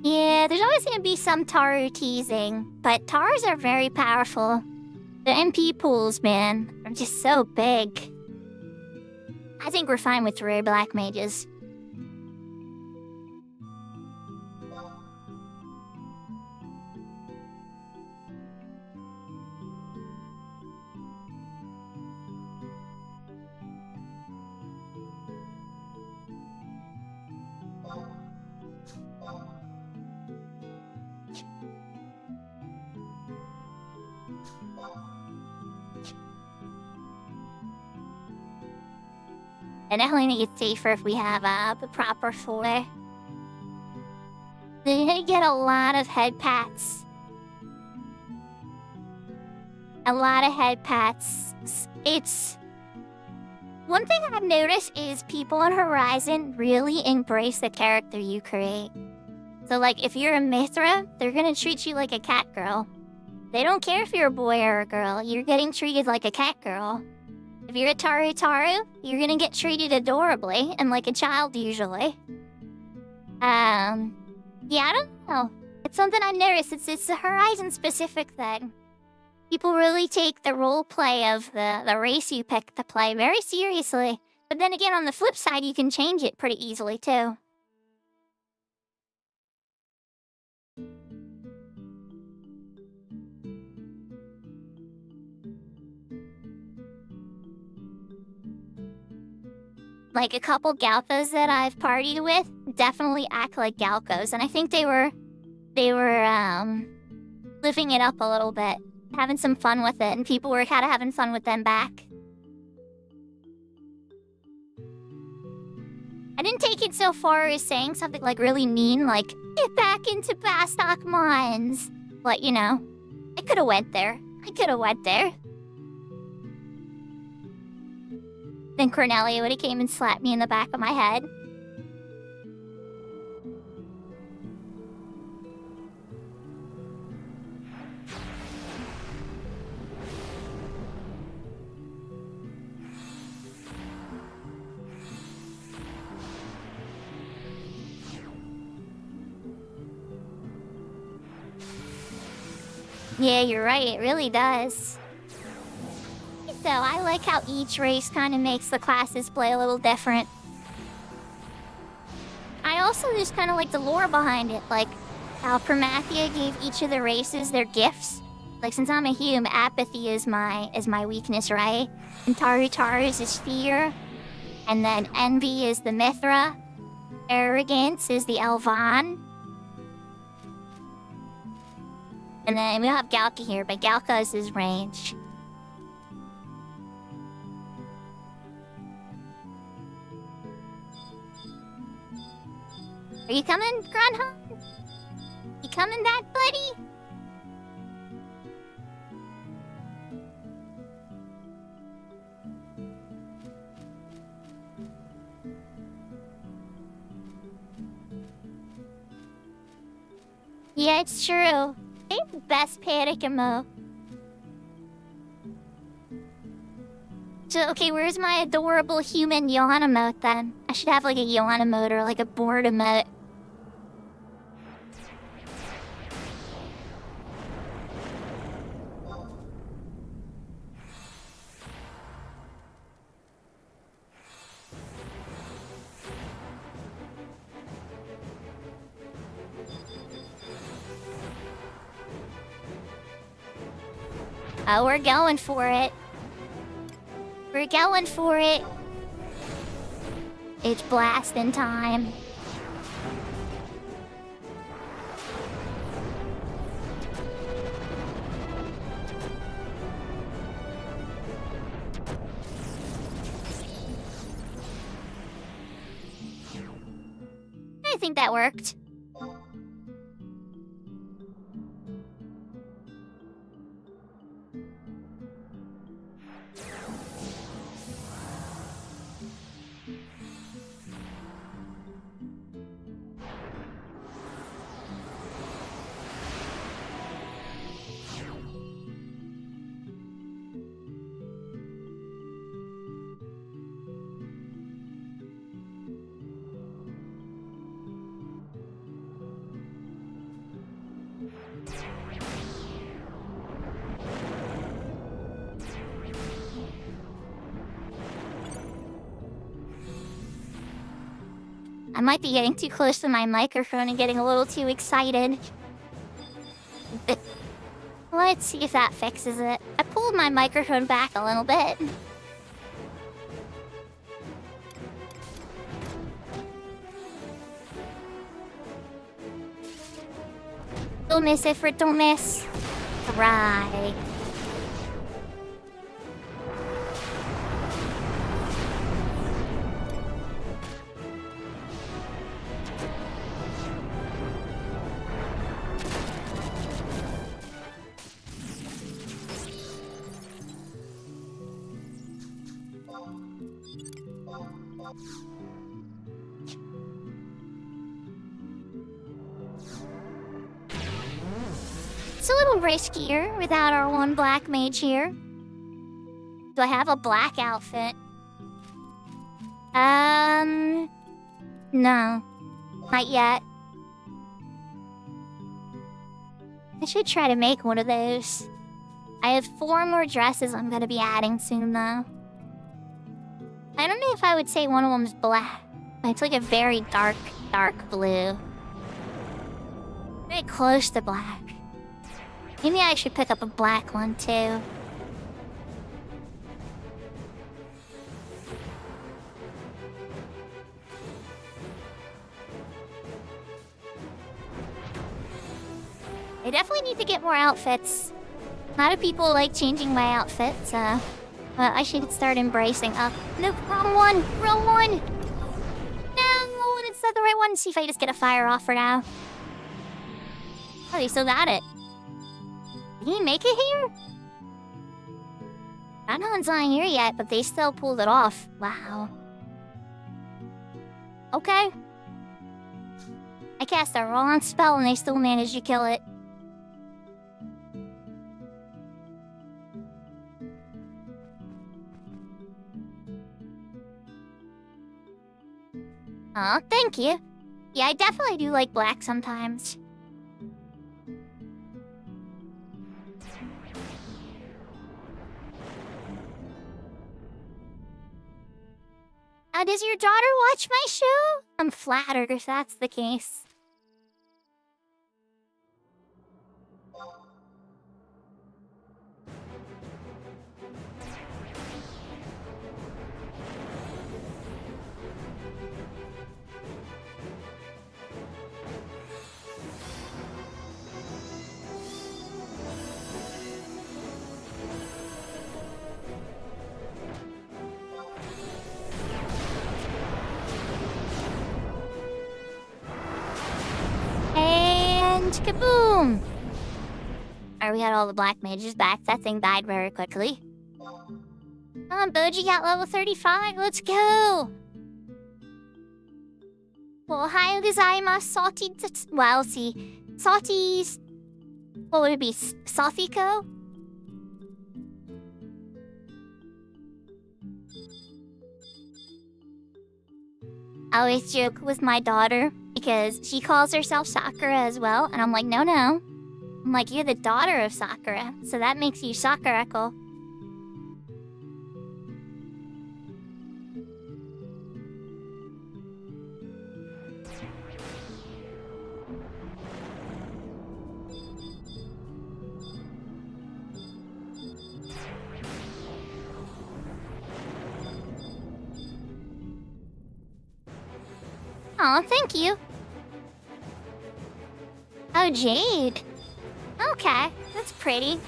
Yeah, there's always gonna be some Taru teasing, but Tarus are very powerful. The MP pools, man, are just so big. I think we're fine with rare black mages. And definitely make it safer if we have the proper folder. You're gonna get a lot of head pats. A lot of head pats. It's... One thing I've noticed is people on Horizon really embrace the character you create. So, like, if you're a Mithra, they're gonna treat you like a cat girl. They don't care if you're a boy or a girl, you're getting treated like a cat girl. If you're a Taru Taru, you're gonna get treated adorably and like a child usually. Yeah, I don't know. It's something I noticed. It's a Horizon specific thing. People really take the role play of the race you pick to play very seriously. But then again, on the flip side, you can change it pretty easily too. Like, a couple Galcos that I've partied with definitely act like Galcos, and I think they were living it up a little bit, having some fun with it, and people were kind of having fun with them back. I didn't take it so far as saying something like really mean, like, get back into Bastok Mines. But, you know, I could have went there. Then Cornelia would have came and slapped me in the back of my head. Yeah, you're right, it really does. So I like how each race kind of makes the classes play a little different. I also just kind of like the lore behind it, like how Promathia gave each of the races their gifts. Like, since I'm a human, apathy is my weakness, right? And Taru Taru's is fear, and then envy is the Mithra, arrogance is the Elvan. And then we have Galka here, but Galka is his range. Are you coming, Grunhawk? You coming back, buddy? Yeah, it's true. They're the best panic emo. So, okay, where's my adorable human yawn emote then? I should have like a yawn emote or like a bored emote. Oh, we're going for it. We're going for it. It's blasting time. I think that worked. I might be getting too close to my microphone and getting a little too excited. Let's see if that fixes it. I pulled my microphone back a little bit. Don't miss, Ifrit, don't miss. Right. It's a little riskier without our one black mage here. Do I have a black outfit? No. Not yet. I should try to make one of those. I have 4 more dresses I'm gonna be adding soon, though. I don't know if I would say one of them's black. It's like a very dark blue. Very close to black. Maybe I should pick up a black one, too. I definitely need to get more outfits. A lot of people like changing my outfits, but I should start embracing. No, wrong one! Wrong one! No, it's not the right one. See if I just get a fire off for now. Oh, they still got it. Did he make it here? Anon's not here yet, but they still pulled it off. Wow. Okay. I cast a wrong spell and they still managed to kill it. Oh, thank you. Yeah, I definitely do like black sometimes. Does your daughter watch my show? I'm flattered if that's the case. Kaboom! Alright, we got all the black mages back. That thing died very quickly. Boji got level 35. Let's go! Well, hi, gozaimasu, salty... Well, see. Salty's... What would it be? Saltyco? I always joke with my daughter because she calls herself Sakura as well, and I'm like, no. I'm like, you're the daughter of Sakura, so that makes you Sakurako. Aw, thank you. Oh, jade. Okay, that's pretty.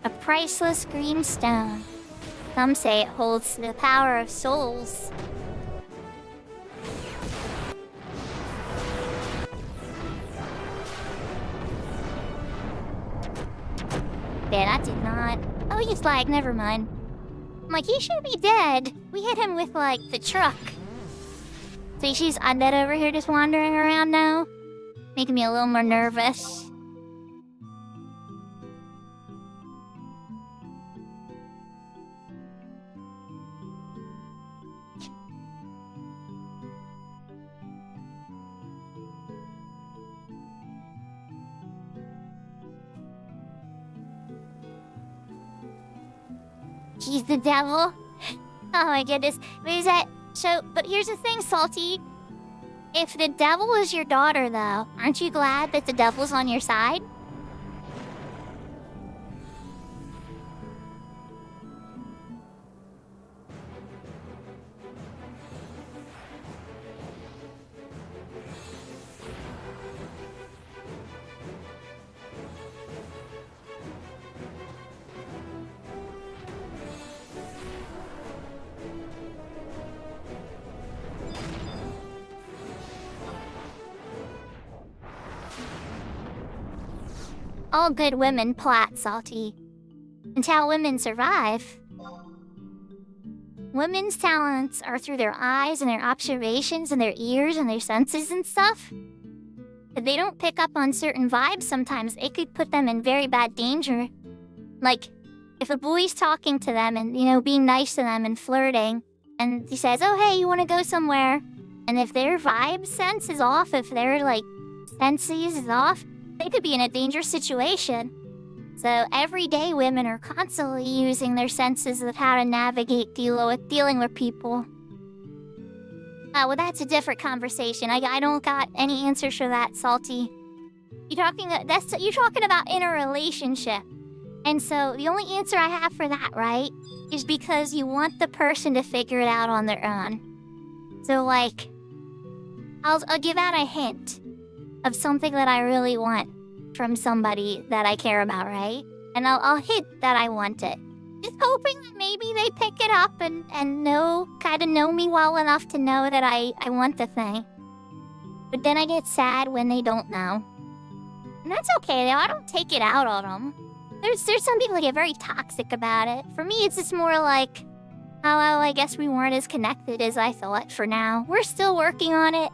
A priceless green stone. Some say it holds the power of souls. Yeah, that did not. Oh, he's like, never mind. I'm like, he should be dead. We hit him with, like, the truck. See, she's undead over here just wandering around now. Making me a little more nervous. He's the devil? Oh my goodness. What is that? So, but here's the thing, Salty. If the devil is your daughter, though, aren't you glad that the devil's on your side? All good women plot, Salty. It's how women survive. Women's talents are through their eyes and their observations and their ears and their senses and stuff. If they don't pick up on certain vibes sometimes, it could put them in very bad danger. Like, if a boy's talking to them and, being nice to them and flirting, and he says, oh, hey, you want to go somewhere? And if their vibe sense is off, if their, senses is off, they could be in a dangerous situation. So every day women are constantly using their senses of how to navigate dealing with people. Well, that's a different conversation. I don't got any answers for that, Salty. You're talking about in a relationship. And so the only answer I have for that, right, is because you want the person to figure it out on their own. So, I'll give out a hint of something that I really want from somebody that I care about, right? And I'll hint that I want it. Just hoping that maybe they pick it up and know me well enough to know that I want the thing. But then I get sad when they don't know. And that's okay, though. I don't take it out on them. There's some people that get very toxic about it. For me, it's just more like, oh, well, I guess we weren't as connected as I thought for now. We're still working on it.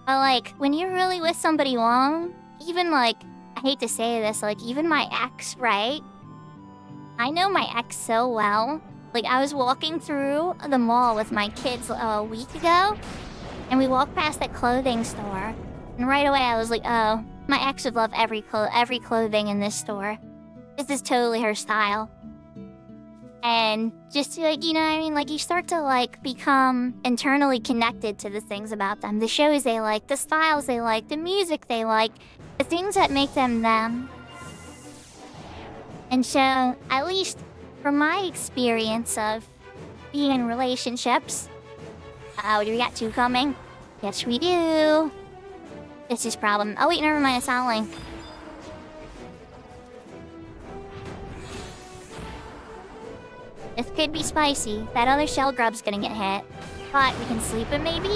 But, when you're really with somebody long, even, I hate to say this, even my ex, right? I know my ex so well. I was walking through the mall with my kids a week ago, and we walked past that clothing store, and right away I was like, oh, my ex would love every clothing in this store. This is totally her style. And just to, you start to, become internally connected to the things about them. The shows they like, the styles they like, the music they like, the things that make them them. And so, at least from my experience of being in relationships... do we got two coming? Yes, we do. This is problem. Oh, wait, never mind, it's not Link. This could be spicy. That other shell grub's gonna get hit. But we can sleep it, maybe?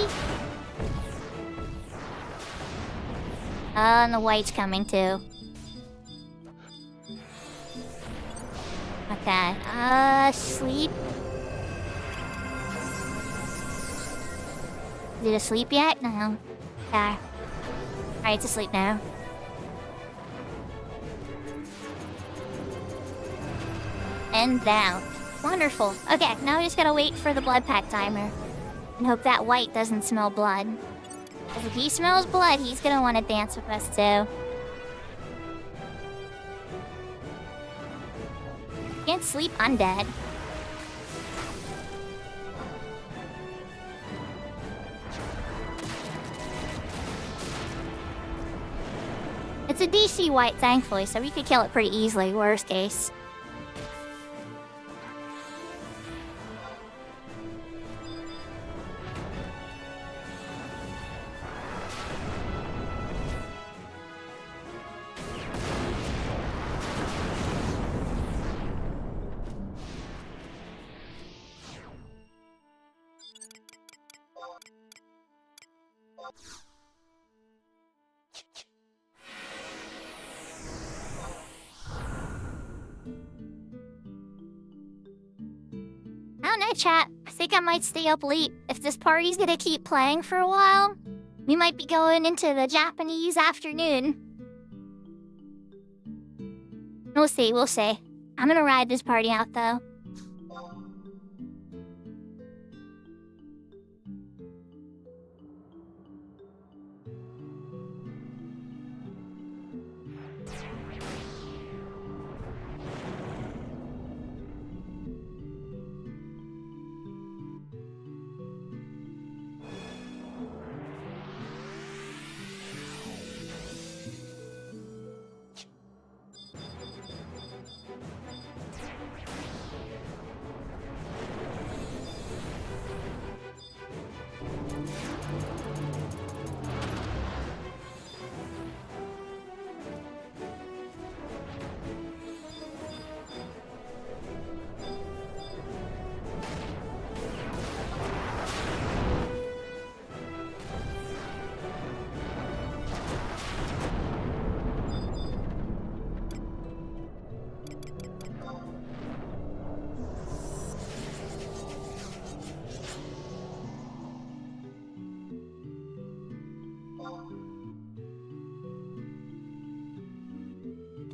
And the white's coming, too. Okay, sleep. Is it asleep yet? No. Okay. Alright, it's asleep now. And down. Wonderful. Okay, now we just gotta wait for the blood pack timer. And hope that white doesn't smell blood. Because if he smells blood, he's gonna want to dance with us too. Can't sleep undead. It's a DC white, thankfully, so we could kill it pretty easily, worst case. I don't know, chat. I think I might stay up late. If this party's gonna keep playing for a while, we might be going into the Japanese afternoon. We'll see, we'll see. I'm gonna ride this party out, though.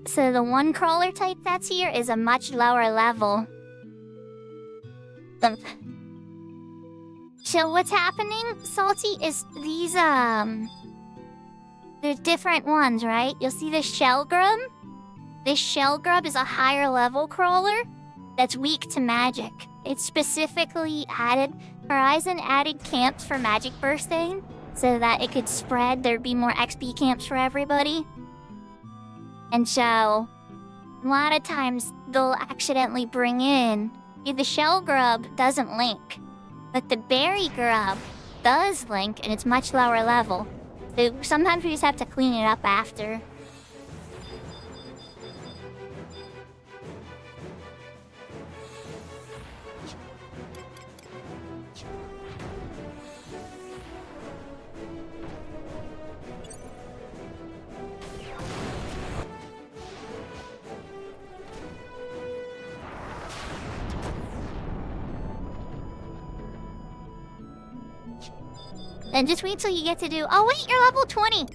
So the one crawler type that's here is a much lower level. So what's happening, Salty, is these, there's different ones, right? You'll see the shell grub. This shell grub is a higher level crawler that's weak to magic. It's specifically added, Horizon added camps for magic bursting so that it could spread, there'd be more XP camps for everybody. And so, a lot of times they'll accidentally bring in, the shell grub doesn't link, but the berry grub does link and it's much lower level. So sometimes we just have to clean it up after. And just wait till you get to do... Oh wait, you're level 20!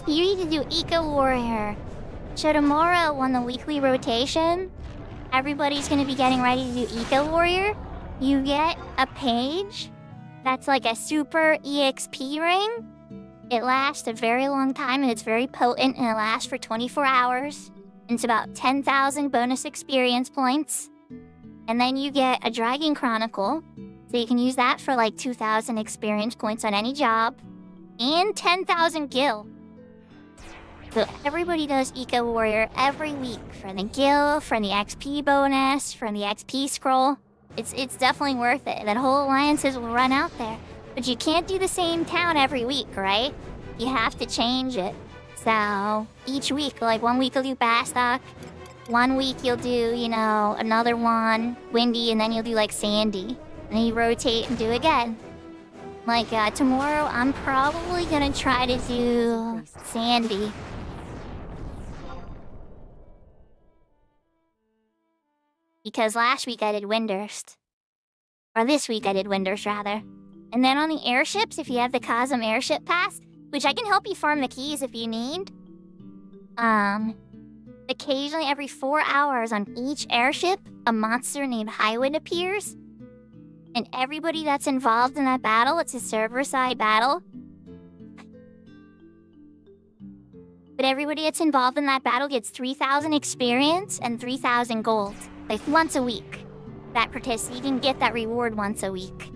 You need to do Eco Warrior. So tomorrow on the weekly rotation, everybody's gonna be getting ready to do Eco Warrior. You get a page that's like a super EXP ring. It lasts a very long time and it's very potent and it lasts for 24 hours. It's about 10,000 bonus experience points. And then you get a Dragon Chronicle. So you can use that for like 2,000 experience points on any job. And 10,000 gil. So everybody does Eco Warrior every week for the gil, for the XP bonus, for the XP scroll. It's definitely worth it. That whole alliances will run out there. But you can't do the same town every week, right? You have to change it. So each week, like 1 week you'll do Bastok. 1 week you'll do, you know, another one, Windy, and then you'll do like Sandy. And you rotate and do again. Like, tomorrow I'm probably gonna try to do Sandy. Because last week I did Windurst. Or this week I did Windurst, rather. And then on the airships, if you have the Cosm Airship Pass, which I can help you farm the keys if you need. Occasionally every 4 hours on each airship, a monster named Highwind appears. And everybody that's involved in that battle, it's a server-side battle. But everybody that's involved in that battle gets 3,000 experience and 3,000 gold. Like once a week. You can get that reward once a week.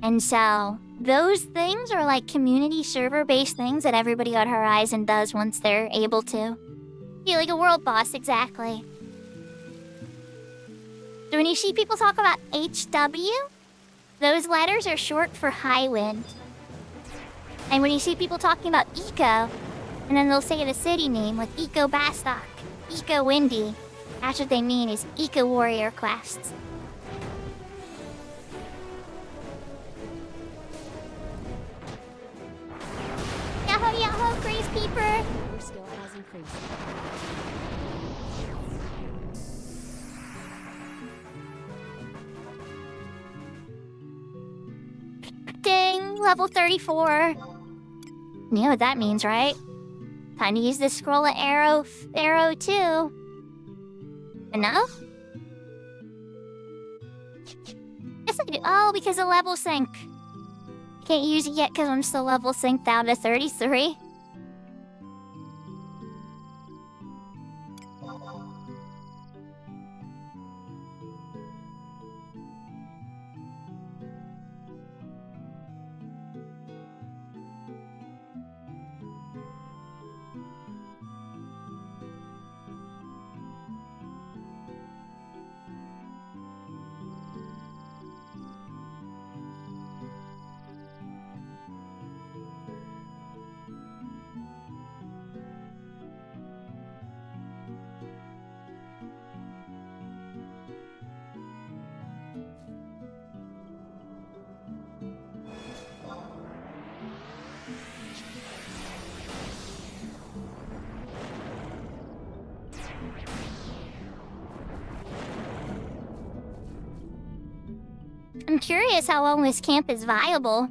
And so, those things are like community server-based things that everybody on Horizon does once they're able to. Yeah, like a world boss, exactly. So when you see people talk about HW, those letters are short for Highwind. And when you see people talking about Eco, and then they'll say the city name, like Eco Bastok, Eco Windy, that's what they mean is Eco Warrior quests. Yahoo yahoo, Grace Peeper! Your skill has increased. Ding! Level 34. You know what that means, right? Time to use the scroll of arrow too. Enough? Yes, I do. Oh, because of level sync. Can't use it yet because I'm still level synced down to 33. I'm curious how long this camp is viable.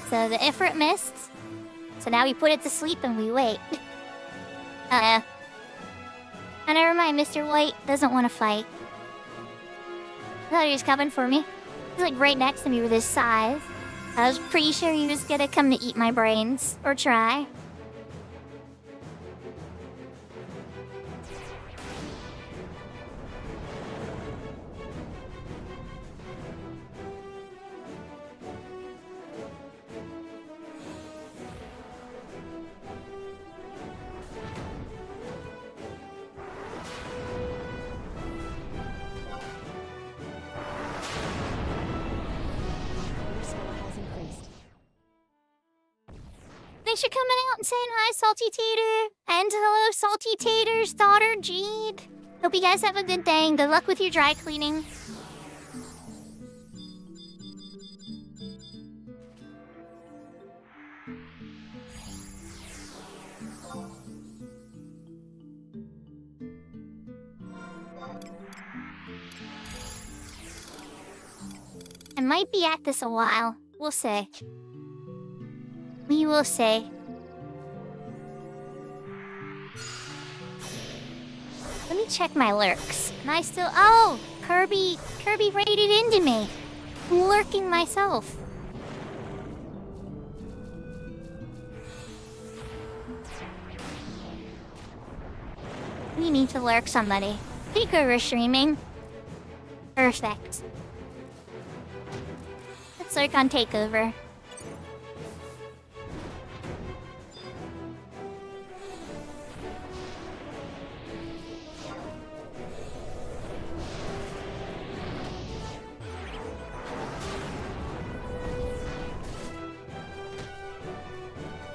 So the Ifrit missed. So now we put it to sleep and we wait. Oh, never mind, Mr. White doesn't want to fight. I thought he was coming for me. He's like right next to me with his scythe. I was pretty sure he was gonna come to eat my brains. Or try. Your skill has increased. Thanks for coming out and saying hi, Salty Tater. And hello, Salty Tater's daughter, Jade. Hope you guys have a good day and good luck with your dry cleaning. I might be at this a while. We'll see. We will see. Let me check my lurks. Am I still... Oh! Kirby raided into me. I'm lurking myself. We need to lurk somebody. Sakura streaming. Perfect. Let's lurk on Takeover.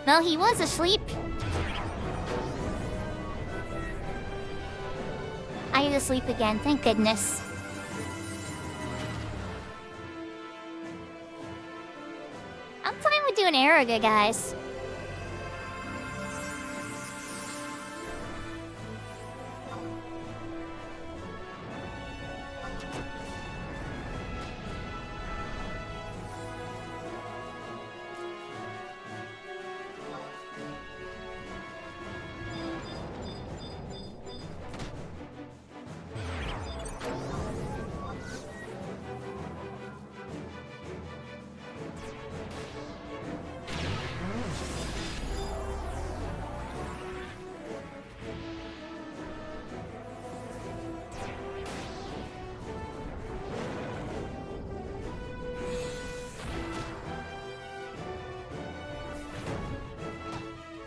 No, he was asleep. I was asleep again, thank goodness. I'm fine with doing Araga, guys.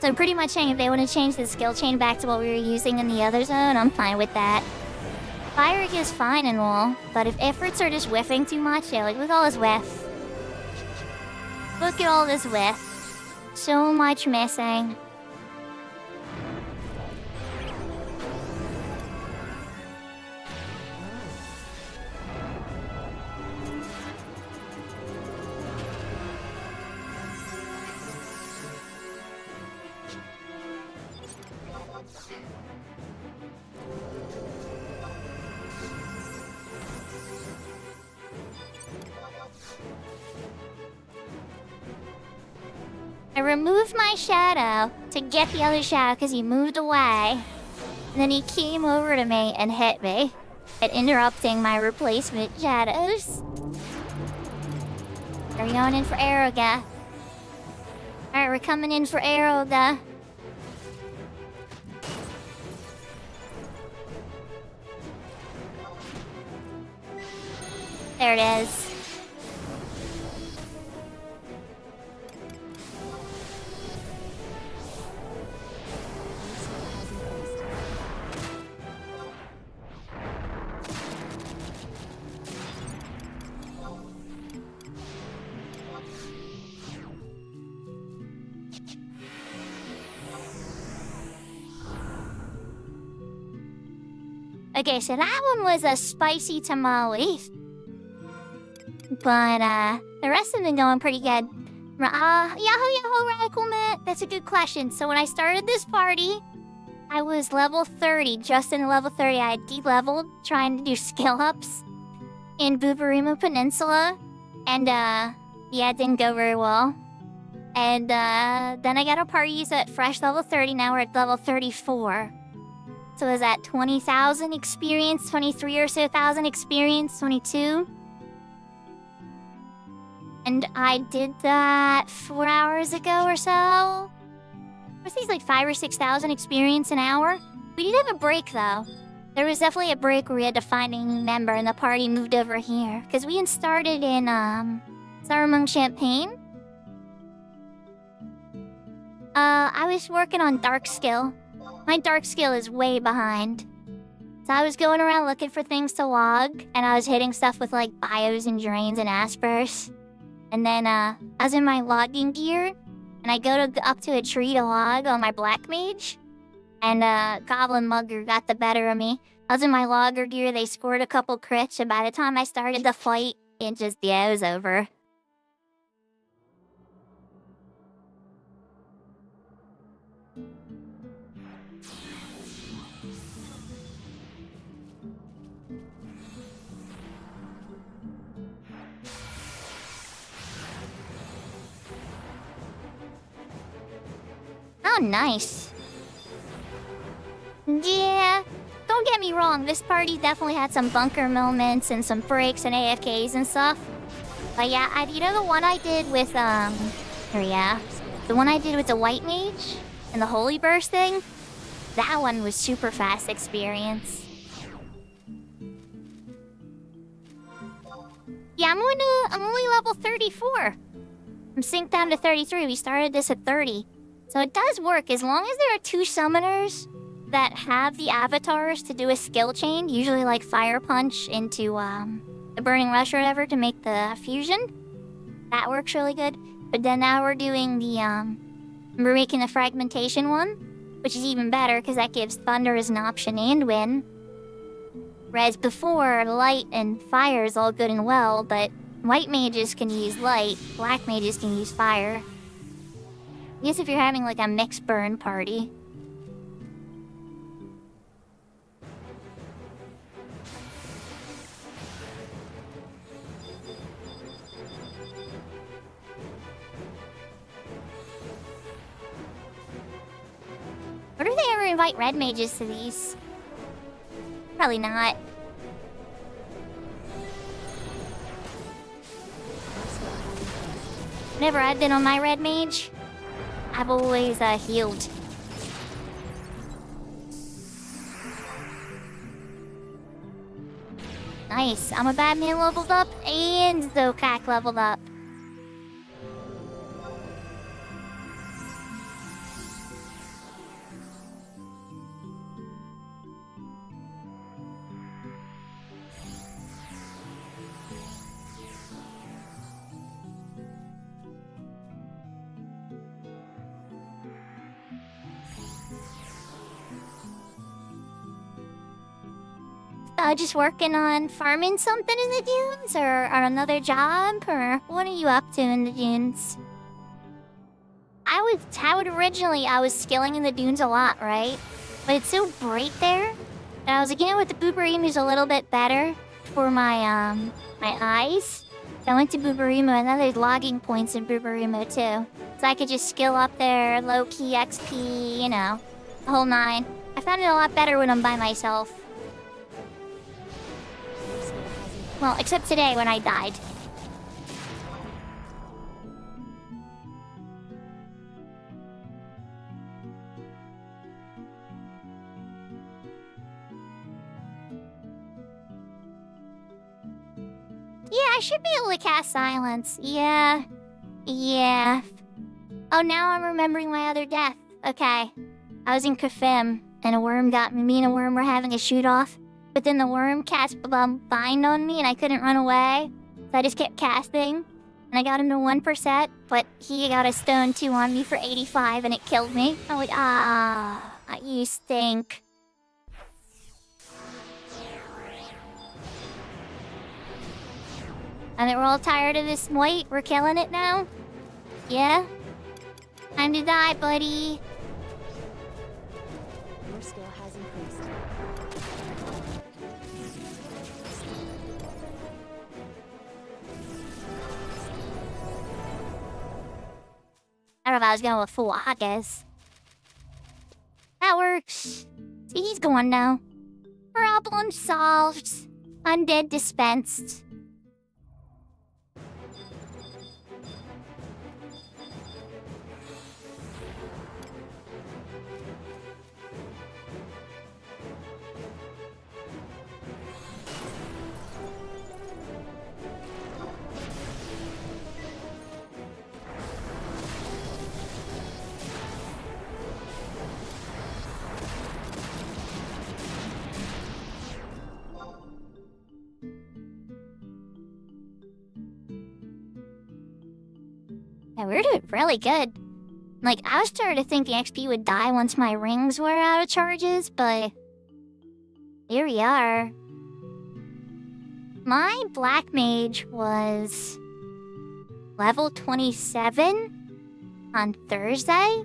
So pretty much saying if they want to change the skill chain back to what we were using in the other zone, I'm fine with that. Fire is fine and all, but if efforts are just whiffing too much, yeah, like look at all this whiff. Look at all this whiff. So much missing. I removed my shadow to get the other shadow because he moved away. And then he came over to me and hit me at interrupting my replacement shadows. We're going in for Aeroga. Alright, we're coming in for Aeroga. There it is. Okay, so that one was a spicy tamale. But, the rest of them going pretty good. Yahoo, Radical Matt. That's a good question. So when I started this party, I was level 30. Just in level 30, I had de-leveled trying to do skill ups in Bubarima Peninsula. And, yeah, it didn't go very well. And then I got our parties at fresh level 30. Now we're at level 34. So is that 20,000 experience, 23 or so thousand experience, 22? And I did that 4 hours ago or so. Was these like 5 or 6,000 experience an hour? We did have a break though. There was definitely a break where we had to find a new member and the party moved over here. Because we had started in Saramung Champagne. I was working on dark skill. My dark skill is way behind. So I was going around looking for things to log, and I was hitting stuff with like bios and drains and aspers. And then I was in my logging gear, and I go up to a tree to log on my black mage, and Goblin Mugger got the better of me. I was in my logger gear, they scored a couple crits, and by the time I started the fight, it was over. Oh, nice. Yeah, don't get me wrong, this party definitely had some bunker moments and some breaks and AFKs and stuff. But yeah, you know the one I did with, the one I did with the White Mage and the Holy Burst thing? That one was super fast experience. Yeah, I'm only level 34. I'm synced down to 33, we started this at 30. So it does work as long as there are 2 summoners that have the avatars to do a skill chain, usually like Fire Punch into the Burning Rush or whatever to make the fusion. That works really good. But then now we're doing the we're making the fragmentation one, which is even better because that gives Thunder as an option and Wind. Whereas before, Light and Fire is all good and well, but White Mages can use Light, Black Mages can use Fire. I guess if you're having like a mixed burn party. Or do they ever invite red mages to these? Probably not. Whenever I've been on my red mage, I've always healed. Nice. I'm a Batman leveled up and Zokak leveled up. Just working on farming something in the dunes, or another job, or what are you up to in the dunes? I was skilling in the dunes a lot, right? But it's so bright there, and I was like, you know what, the Booberimu is a little bit better for my my eyes. So I went to Booberimu, and then there's logging points in Booberimu too. So I could just skill up there, low-key XP, you know, the whole 9. I found it a lot better when I'm by myself. Well, except today when I died. Yeah, I should be able to cast Silence. Yeah. Oh, now I'm remembering my other death. Okay. I was in Kafim, and a worm got me. Me and a worm were having a shoot-off. But then the worm cast Bind on me and I couldn't run away. So I just kept casting. And I got him to 1%, but he got a stone 2 on me for 85 and it killed me. I was like, you stink. And then we're all tired of this white. We're killing it now. Yeah? Time to die, buddy. Your skill has increased. if I was going with full August. That works. See, he's gone now. Problem solved. Undead dispensed. Yeah, we're doing really good. Like, I was starting to think the XP would die once my rings were out of charges, but here we are. My black mage was level 27 on Thursday.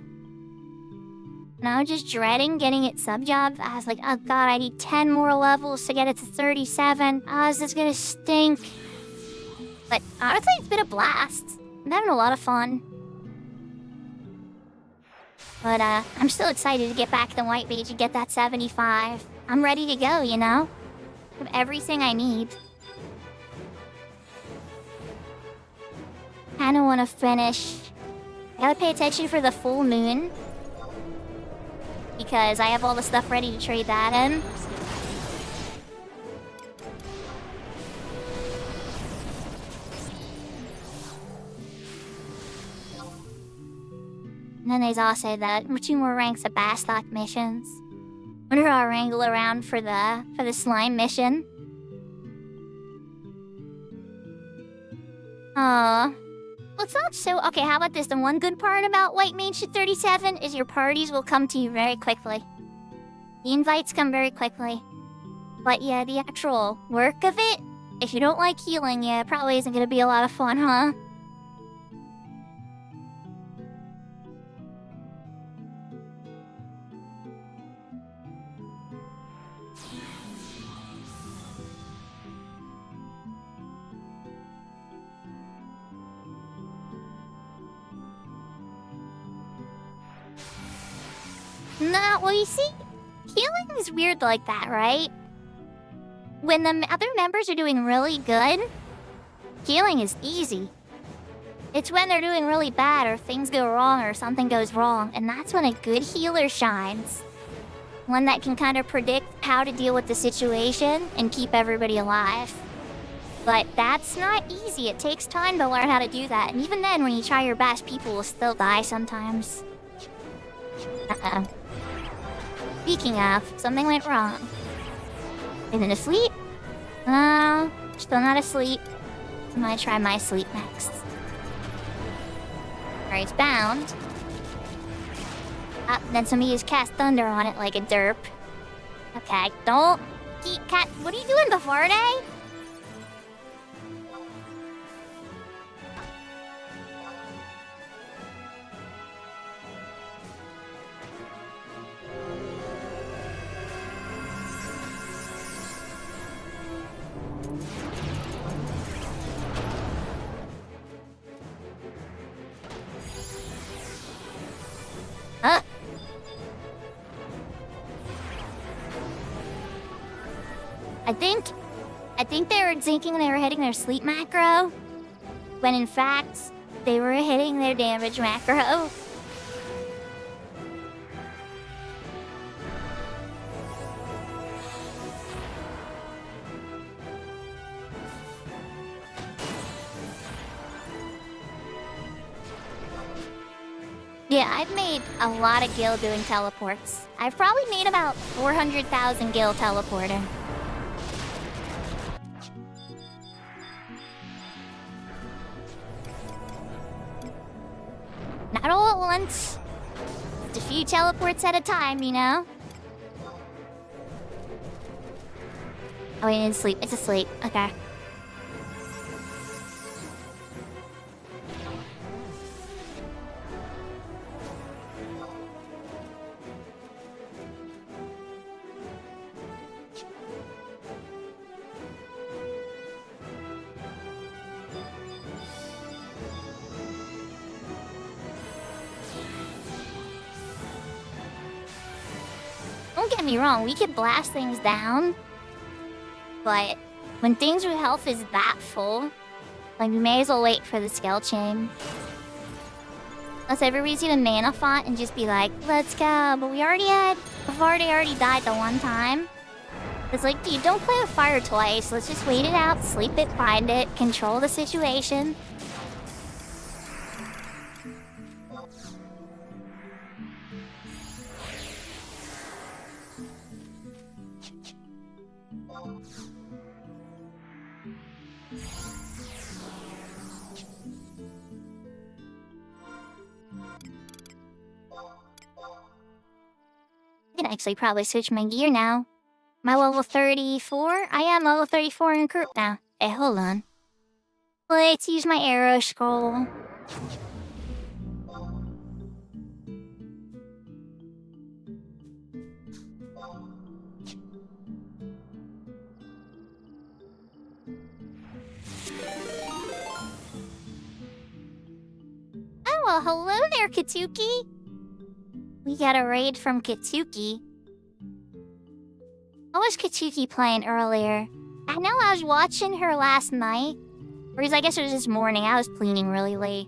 And I was just dreading getting it sub-job. I was like, oh god, I need 10 more levels to get it to 37. Oh, this is gonna stink. But honestly, it's been a blast. I'm having a lot of fun. But I'm still excited to get back to the white mage and get that 75. I'm ready to go, you know? I have everything I need. Kinda wanna finish. I gotta pay attention for the full moon. Because I have all the stuff ready to trade that in. And then there's also the 2 more ranks of Bastock missions. Wonder how I'll wrangle around for the slime mission. Aww. Well, it's not so... Okay, how about this? The one good part about White Mage to 37 is your parties will come to you very quickly. The invites come very quickly. But yeah, the actual work of it, if you don't like healing, yeah, it probably isn't gonna be a lot of fun, huh? Nah, well, you see, healing is weird like that, right? When the other members are doing really good, healing is easy. It's when they're doing really bad or things go wrong or something goes wrong, and that's when a good healer shines. One that can kind of predict how to deal with the situation and keep everybody alive. But that's not easy. It takes time to learn how to do that, and even then, when you try your best, people will still die sometimes. Uh-oh. Speaking of, something went wrong. Isn't it asleep? No, still not asleep. I'm gonna try my sleep next. Alright, it's bound. Then somebody just cast thunder on it like a derp. Okay, don't keep cat. What are you doing before day? Huh? I think they were thinking they were hitting their sleep macro, when in fact, they were hitting their damage macro. Yeah, I've made a lot of gil doing teleports. I've probably made about 400,000 gil teleporting. Not all at once. Just a few teleports at a time, you know? Oh, wait, it's asleep. It's asleep. Okay. get me wrong, we could blast things down. But when things with health is that full, like, we may as well wait for the skill chain. Unless everybody's gonna mana font and just be like, let's go. But we've already died the one time. It's like, dude, don't play with fire twice. Let's just wait it out, sleep it, find it, control the situation. I can actually probably switch my gear now. My level 34? I am level 34 in group now. Hey, hold on. Let's use my arrow scroll. Oh, well, hello there, Katsuki. We got a raid from Katsuki. What was Katsuki playing earlier? I know I was watching her last night. Or I guess it was this morning. I was cleaning really late.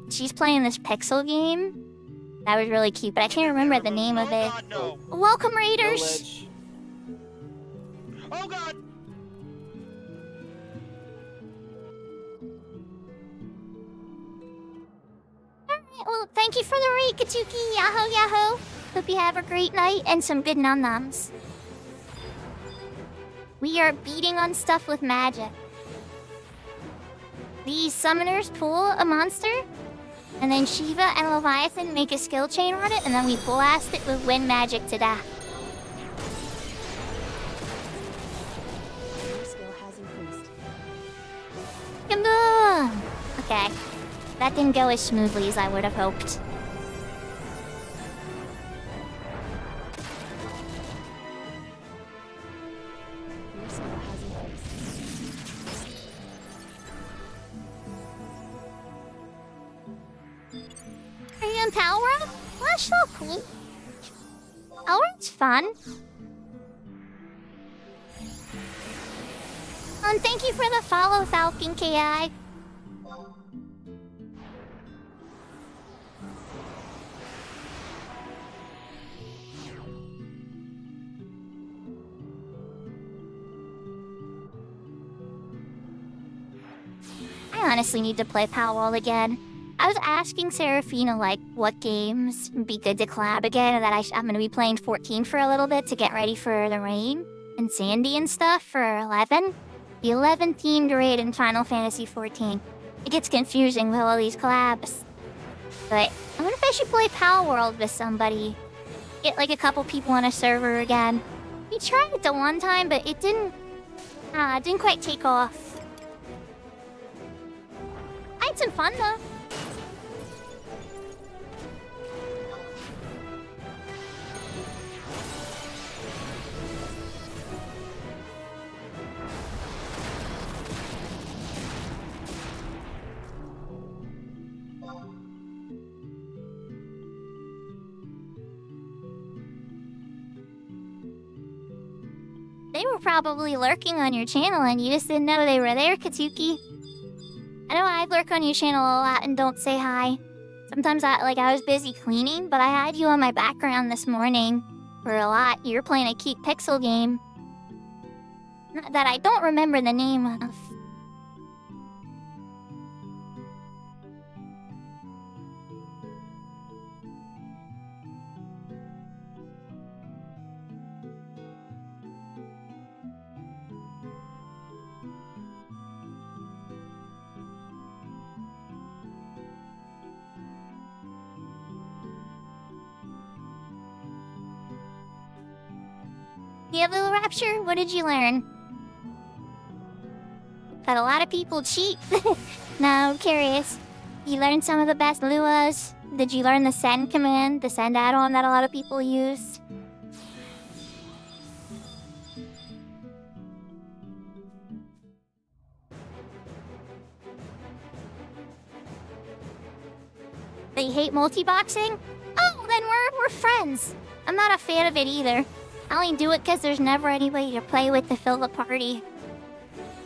She's playing this pixel game. That was really cute, but I can't remember the name of it. God, no. Welcome, raiders! Oh god! Alright, well, thank you for the raid, Katsuki. Yahoo, yahoo. Hope you have a great night and some good num-nums. We are beating on stuff with magic. These summoners pull a monster, and then Shiva and Leviathan make a skill chain on it, and then we blast it with wind magic to death. Your skill has increased. Kaboom! Okay. That didn't go as smoothly as I would have hoped. Your skill has increased. Are you in Power Up? Well, that's so cool. Power Up's fun. And thank you for the follow, Falcon KI. I honestly need to play Palworld again. I was asking Serafina, like, what games would be good to collab again, and that I'm going to be playing 14 for a little bit to get ready for the rain and Sandy and stuff for 11. The 11 themed raid in Final Fantasy 14. It gets confusing with all these collabs. But I wonder if I should play Palworld with somebody. Get, like, a couple people on a server again. We tried it the one time, but it didn't quite take off. I had some fun, though. They were probably lurking on your channel and you just didn't know they were there, Katsuki. I know I lurk on your channel a lot and don't say hi. Sometimes I was busy cleaning, but I had you on my background this morning for a lot. You were playing a cute pixel game that I don't remember the name of. You have a little rapture? What did you learn? That a lot of people cheat. No, I'm curious. You learned some of the best luas? Did you learn the send command, the send add-on that a lot of people use? They hate multi-boxing? Oh, then we're friends. I'm not a fan of it either. I only do it because there's never anybody to play with to fill the party.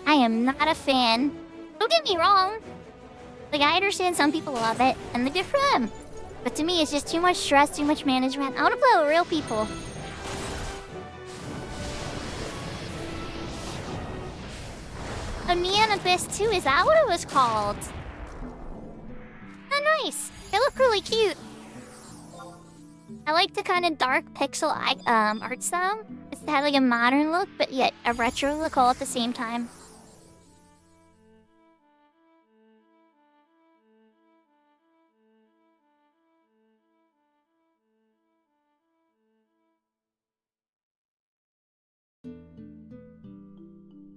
I am not a fan. Don't get me wrong. Like, I understand some people love it, and they're good for them. But to me, it's just too much stress, too much management. I want to play with real people. Oh, Neon Abyss 2, is that what it was called? Oh, nice. They look really cute. I like the kind of dark pixel art style. It's had like a modern look, but yet a retro look all at the same time.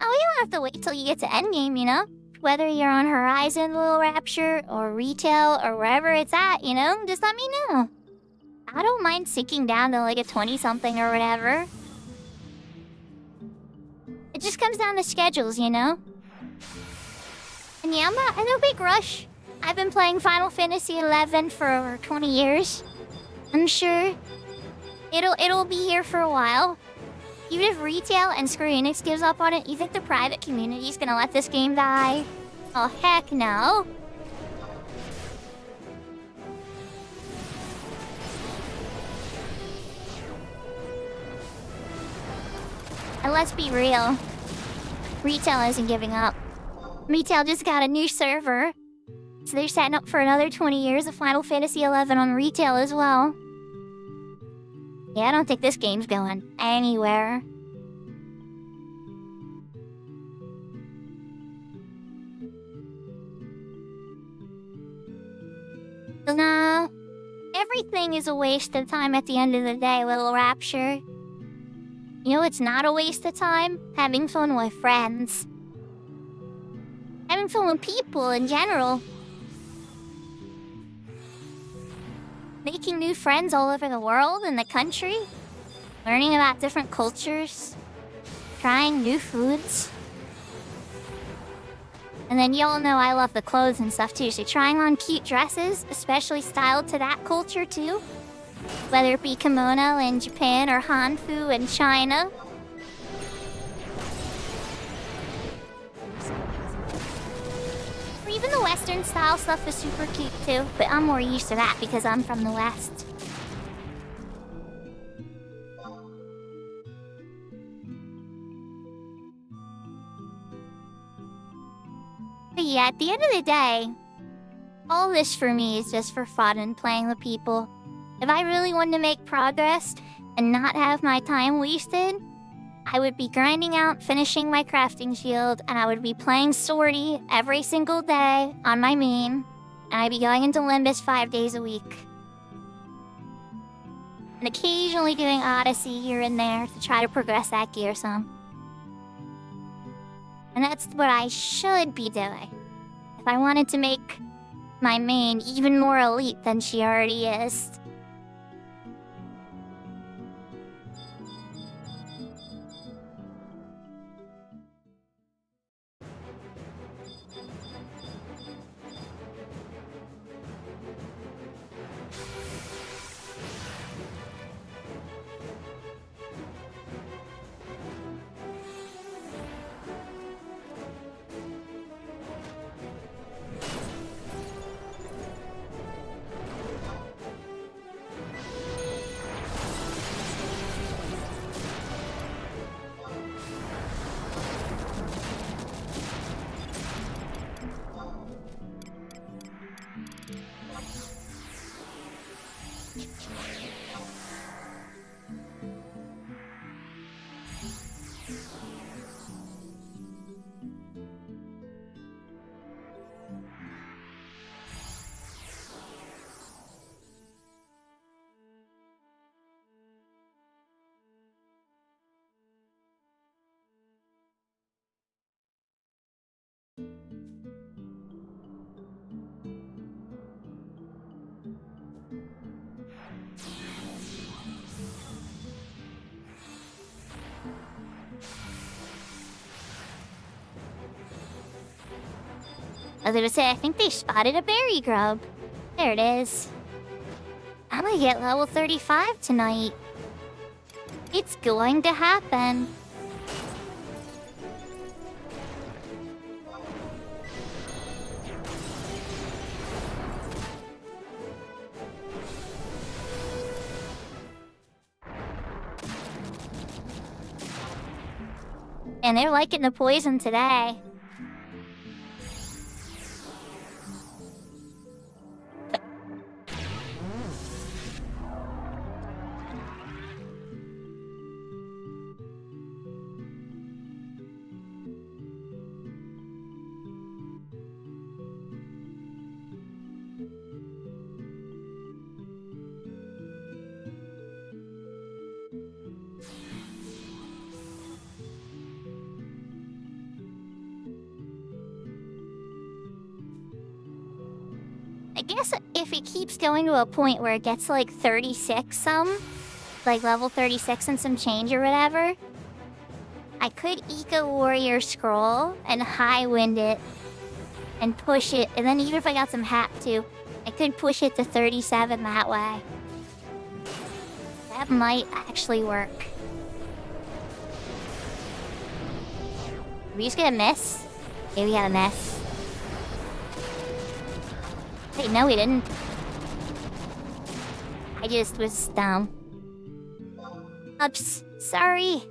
Oh, you don't have to wait till you get to endgame, you know? Whether you're on Horizon, Little Rapture, or retail, or wherever it's at, you know? Just let me know. I don't mind sinking down to like a 20-something or whatever. It just comes down to schedules, you know? And yeah, I'm not in no big rush. I've been playing Final Fantasy XI for over 20 years. I'm sure it'll be here for a while. Even if retail and Square Enix gives up on it, you think the private community's gonna let this game die? Oh, heck no. And let's be real. Retail isn't giving up. Retail just got a new server. So they're setting up for another 20 years of Final Fantasy XI on retail as well. Yeah, I don't think this game's going anywhere. No. Everything is a waste of time at the end of the day, Little Rapture. You know, it's not a waste of time? Having fun with friends. Having fun with people in general. Making new friends all over the world and the country. Learning about different cultures. Trying new foods. And then y'all know I love the clothes and stuff too, so trying on cute dresses, especially styled to that culture too. Whether it be kimono in Japan or hanfu in China. Or even the Western style stuff is super cute too, but I'm more used to that because I'm from the West. But yeah, at the end of the day, all this for me is just for fun and playing with people. If I really wanted to make progress and not have my time wasted, I would be grinding out, finishing my crafting shield, and I would be playing Swordy every single day on my main, and I'd be going into Limbus 5 days a week. And occasionally doing Odyssey here and there to try to progress that gear some. And that's what I should be doing if I wanted to make my main even more elite than she already is. I was gonna say, I think they spotted a berry grub. There it is. I'm gonna get level 35 tonight. It's going to happen. And they're liking the poison today. I guess if it keeps going to a point where it gets like 36 like level 36 and some change or whatever, I could Eco Warrior Scroll and High Wind it and push it, and then even if I got some hat too, I could push it to 37 that way. That might actually work. Are we just gonna miss? Okay, we got a miss. Wait, no, we didn't. I just was dumb. Oops, sorry.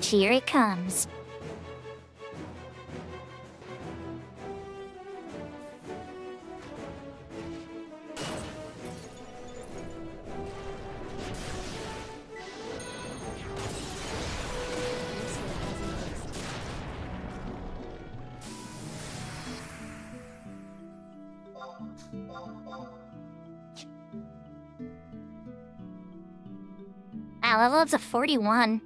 Here it comes. Wow, level up's a 41.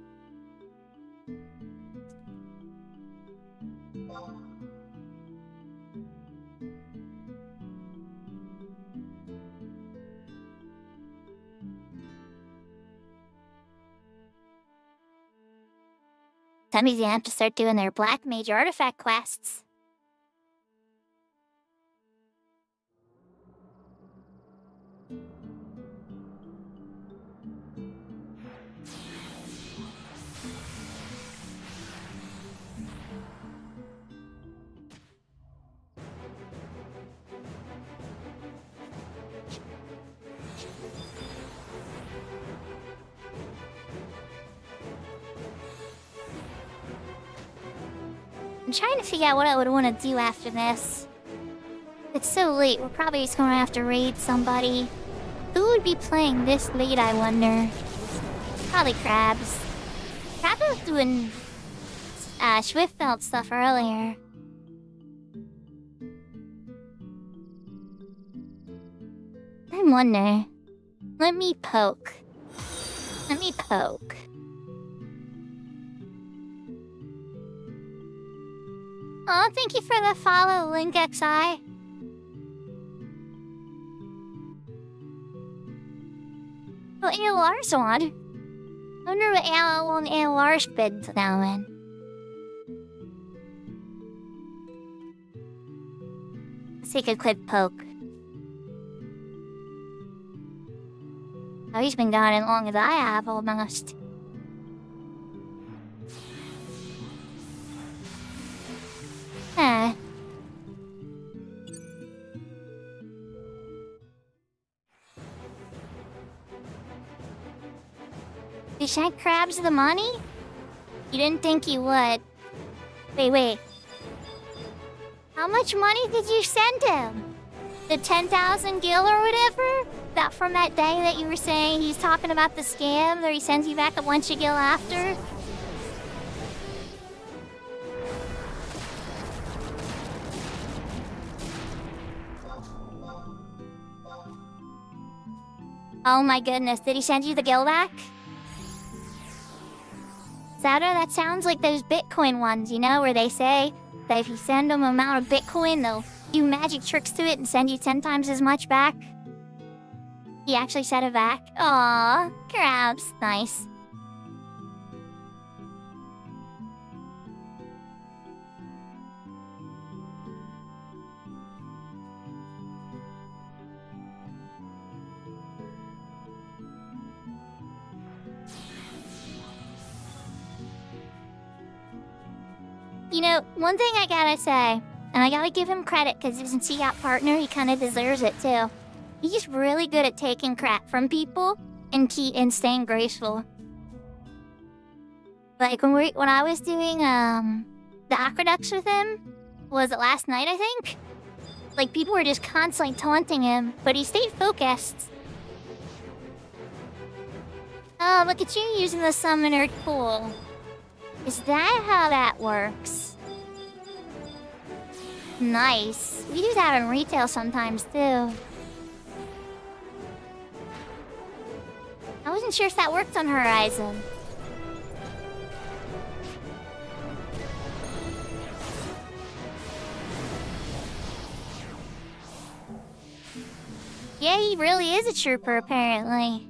Somebody's gonna have to start doing their Black Mage artifact quests. I'm trying to figure out what I would want to do after this. It's so late, we're probably just gonna have to raid somebody. Who would be playing this late, I wonder? Probably Krabs. Krabs was doing Swift Belt stuff earlier. I wonder. Let me poke. Oh, thank you for the follow, Link XI. Oh, ALR's on. I wonder what long ALR's been now in. Let's take a quick poke. Oh, he's been gone as long as I have, almost. Huh. You sent Krabs the money? You didn't think you would. Wait. How much money did you send him? The 10,000 gil or whatever? That from that day that you were saying he's talking about the scam, or he sends you back a bunch of gil after? Oh my goodness, did he send you the gil back? Sada, that sounds like those Bitcoin ones, you know, where they say that if you send them an amount of Bitcoin, they'll do magic tricks to it and send you 10 times as much back. He actually sent it back. Aww, crabs, nice. You know, one thing I gotta say, and I gotta give him credit because since he got partner, he kind of deserves it too. He's really good at taking crap from people and staying graceful. Like when I was doing the aqueducts with him, was it last night I think? Like people were just constantly taunting him, but he stayed focused. Oh, look at you using the summoner tool. Is that how that works? Nice. We do that in retail sometimes too. I wasn't sure if that worked on Horizon. Yeah, he really is a trooper apparently.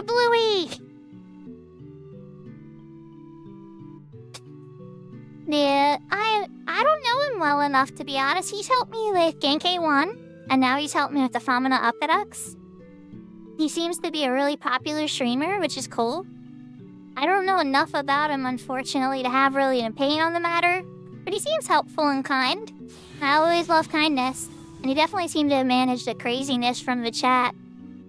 Bluey! Yeah, I don't know him well enough to be honest. He's helped me with Genkai 1, and now he's helped me with the Famina Aqueducts. He seems to be a really popular streamer, which is cool. I don't know enough about him, unfortunately, to have really an opinion on the matter, but he seems helpful and kind. I always love kindness, and he definitely seemed to have managed the craziness from the chat.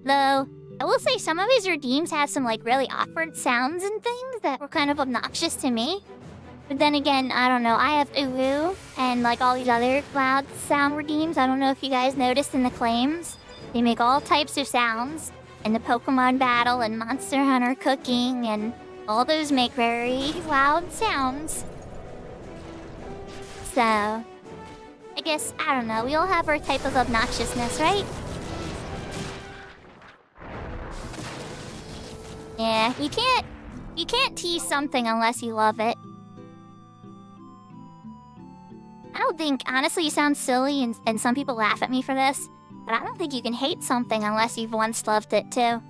Though, I will say some of his redeems had some like really awkward sounds and things that were kind of obnoxious to me. But then again, I don't know, I have Uwu and like all these other loud sound redeems. I don't know if you guys noticed in the claims. They make all types of sounds. And the Pokemon battle and Monster Hunter cooking and all those make very loud sounds. So, I guess, I don't know, we all have our type of obnoxiousness, right? Yeah, you can't tease something unless you love it. I don't think, honestly, you sound silly and some people laugh at me for this, but I don't think you can hate something unless you've once loved it too.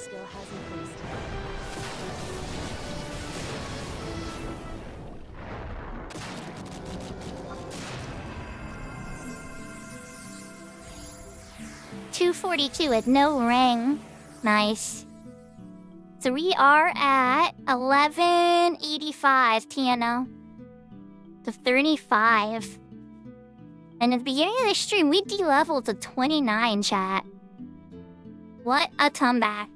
skill has increased. $242 with no ring. Nice. So we are at 1185 TNO. So 35. And at the beginning of the stream, we de-leveled to 29, chat. What a comeback.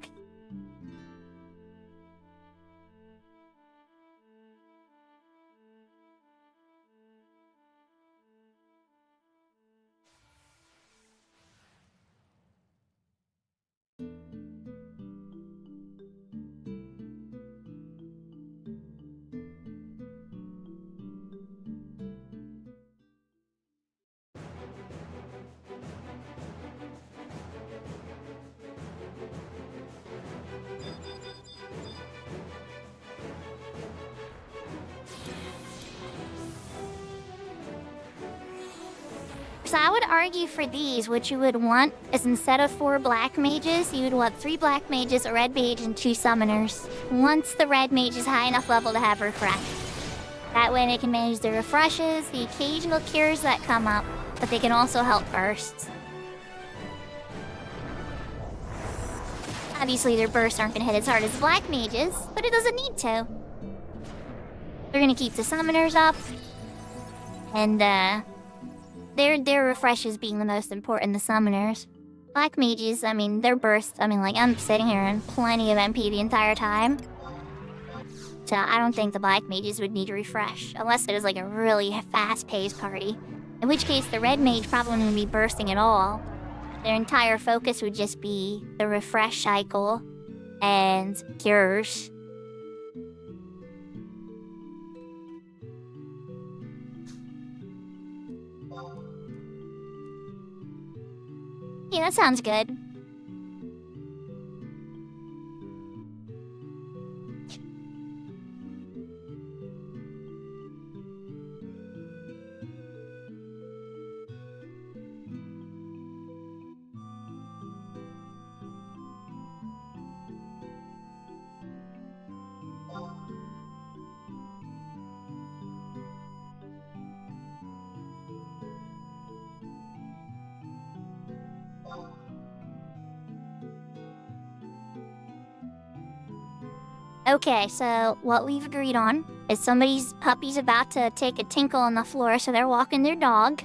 So I would argue for these, what you would want is instead of 4 black mages, you would want 3 black mages, a red mage, and 2 summoners. Once the red mage is high enough level to have refresh. That way they can manage the refreshes, the occasional cures that come up, but they can also help bursts. Obviously their bursts aren't going to hit as hard as the black mages, but it doesn't need to. They're going to keep the summoners up, and their refreshes being the most important, the summoners. Black mages, I mean, their bursts, I mean, like, I'm sitting here in plenty of MP the entire time. So I don't think the black mages would need to refresh, unless it was like a really fast-paced party. In which case, the red mage probably wouldn't be bursting at all. Their entire focus would just be the refresh cycle and cures. Yeah, that sounds good. Okay, so what we've agreed on is somebody's puppy's about to take a tinkle on the floor, so they're walking their dog.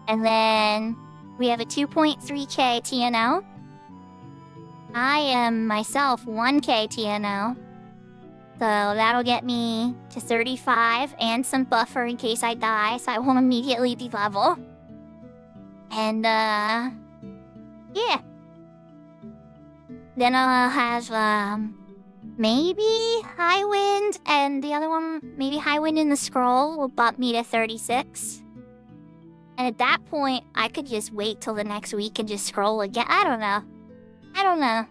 And then we have a 2.3k TNO. I am myself 1k TNO. So that'll get me to 35 and some buffer in case I die, so I won't immediately de-level. And yeah. Then I'll have maybe High Wind, and the other one, maybe High Wind in the Scroll, will bump me to 36. And at that point, I could just wait till the next week and just scroll again. I don't know.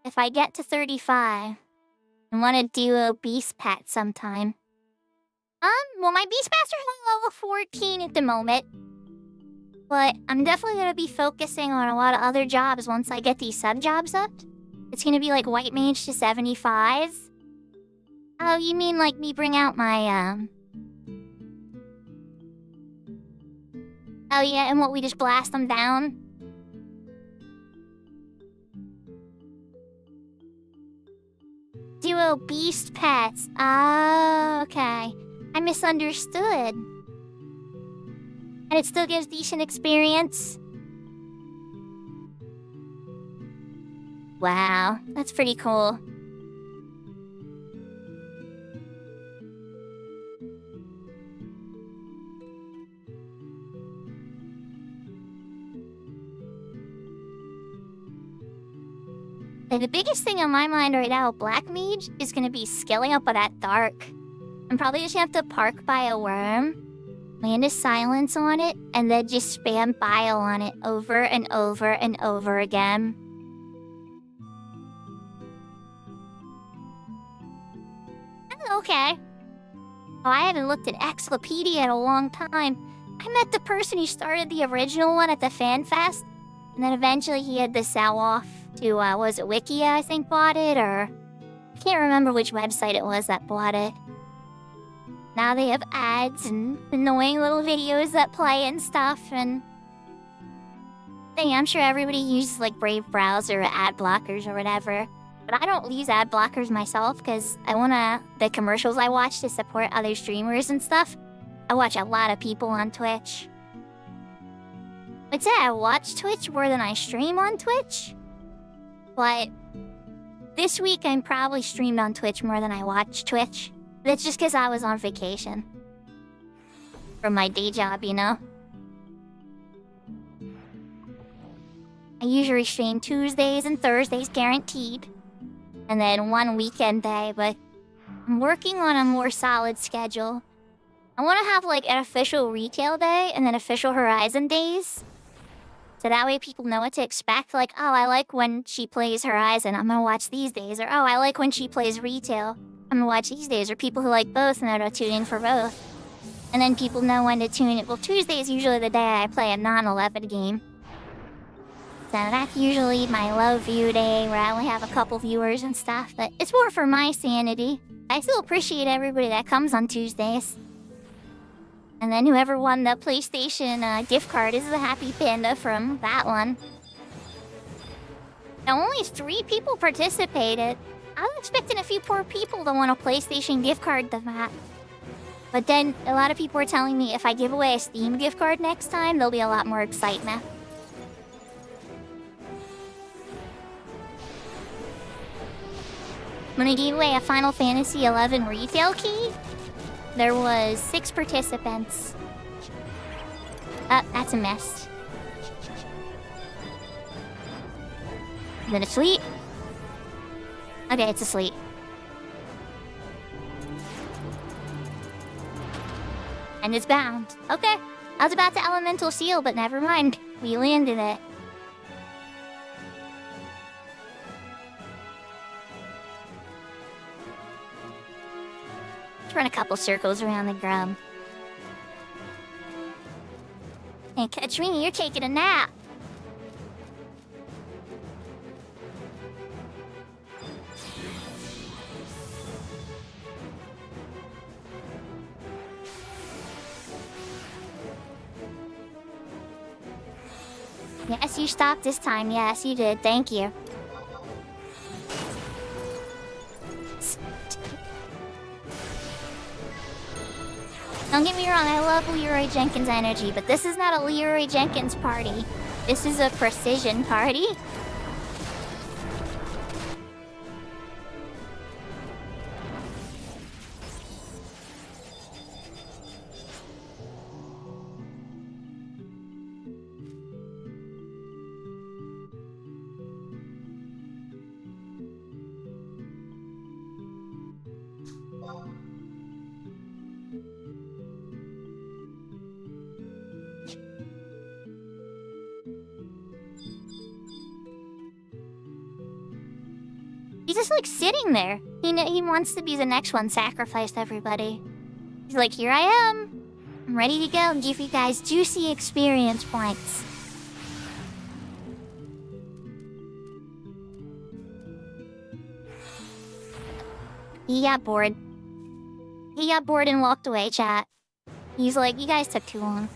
If I get to 35, I want to do a Beast Pet sometime. Well, my Beastmaster is level 14 at the moment. But I'm definitely going to be focusing on a lot of other jobs once I get these sub-jobs up. It's going to be like White Mage to 75. Oh, you mean like me bring out my, Oh yeah, and what, we just blast them down? Duo Beast Pets. Oh, okay. I misunderstood. And it still gives decent experience. Wow, that's pretty cool. The biggest thing on my mind right now, Black Mage, is gonna be scaling up on that Dark. I'm probably just gonna have to park by a worm, land a silence on it, and then just spam bile on it over and over and over again. Okay. Oh, I haven't looked at Exlopedia in a long time. I met the person who started the original one at the Fan Fest, and then eventually he had to sell off to, was it Wikia, I think, bought it, or... I can't remember which website it was that bought it. Now they have ads and annoying little videos that play and stuff, and... I'm sure everybody uses, like, Brave Browser or ad blockers or whatever. But I don't use ad blockers myself, because I wanna... The commercials I watch to support other streamers and stuff. I watch a lot of people on Twitch. I'd say I watch Twitch more than I stream on Twitch. But... this week I'm probably streamed on Twitch more than I watched Twitch. That's just because I was on vacation. From my day job, you know? I usually stream Tuesdays and Thursdays guaranteed. And then one weekend day, but I'm working on a more solid schedule. I want to have like an official retail day and then official Horizon days. So that way people know what to expect. Like, oh, I like when she plays Horizon, I'm gonna watch these days. Or, oh, I like when she plays retail, I'm gonna watch these days. Or people who like both know to tune in for both. And then people know when to tune in. Well, Tuesday is usually the day I play a non-11 game. So that's usually my low view day where I only have a couple viewers and stuff. But it's more for my sanity. I still appreciate everybody that comes on Tuesdays. And then whoever won the PlayStation gift card is the happy panda from that one. Now only 3 people participated. I was expecting a few poor people to want a PlayStation gift card to that. But then a lot of people were telling me if I give away a Steam gift card next time, there'll be a lot more excitement. When I gave away a Final Fantasy XI retail key, there was 6 participants. That's a miss. Is it asleep? Okay, it's asleep. And it's bound. Okay. I was about to elemental seal, but never mind. We landed it. Run a couple circles around the grub. Hey, Katrina, you're taking a nap. Yes, you stopped this time. Yes, you did. Thank you. Don't get me wrong, I love Leroy Jenkins' energy, but this is not a Leroy Jenkins party. This is a precision party. He's just like sitting there. He wants to be the next one sacrificed everybody. He's like, here I am. I'm ready to go and give you guys juicy experience points. He got bored. He got bored and walked away, chat. He's like, you guys took too long.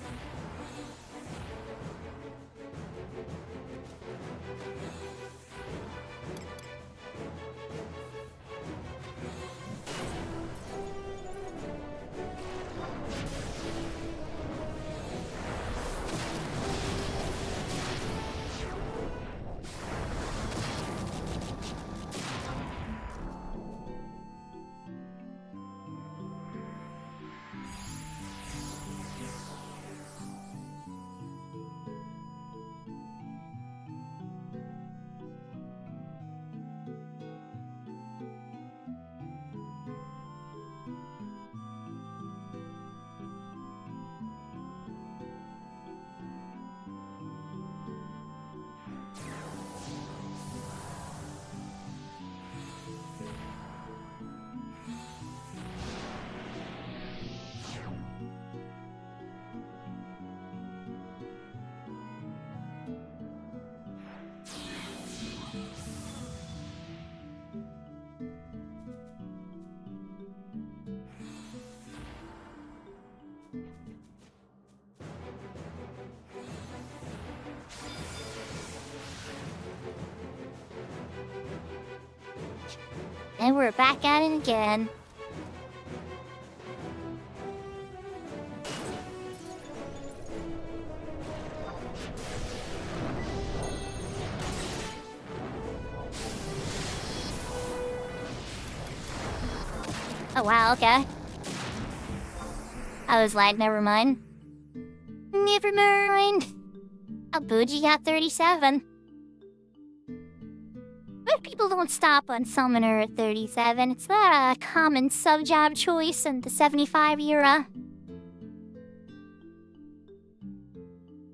And we're back at it again. Oh wow, okay. I was like, never mind. Never mind. Oh, Bougie got 37. But people don't stop on Summoner at 37. It's not a common sub-job choice in the 75 era.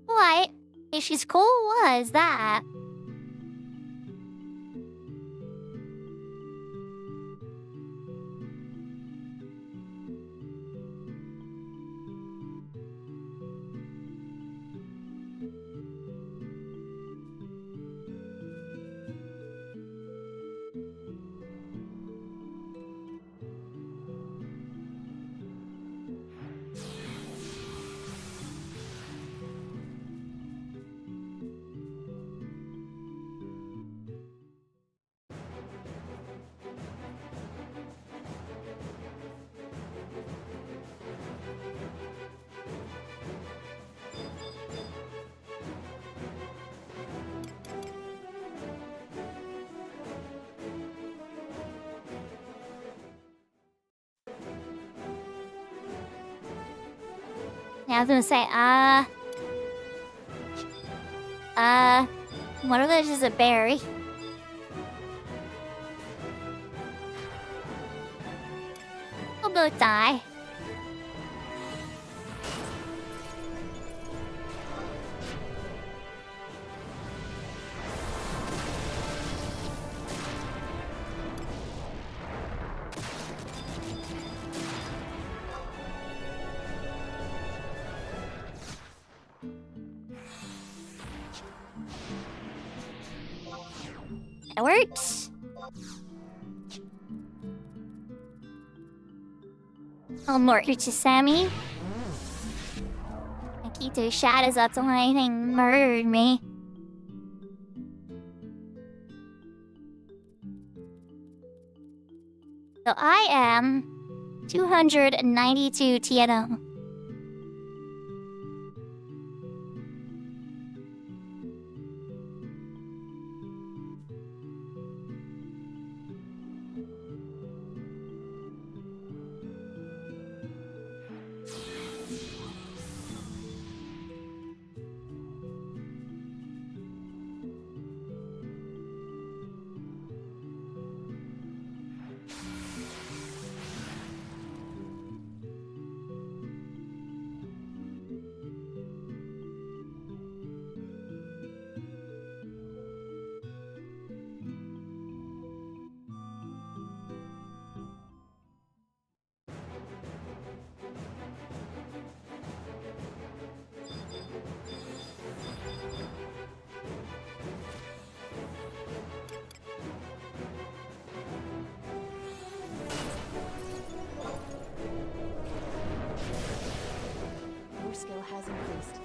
What? If she's cool, what is that? Yeah, I was gonna say, what are those? Is a berry? We'll both die. It works. I'll mortgage to Sammy. Akito shadows up to anything murdered me. So I am 292 TNO. Your skill has increased.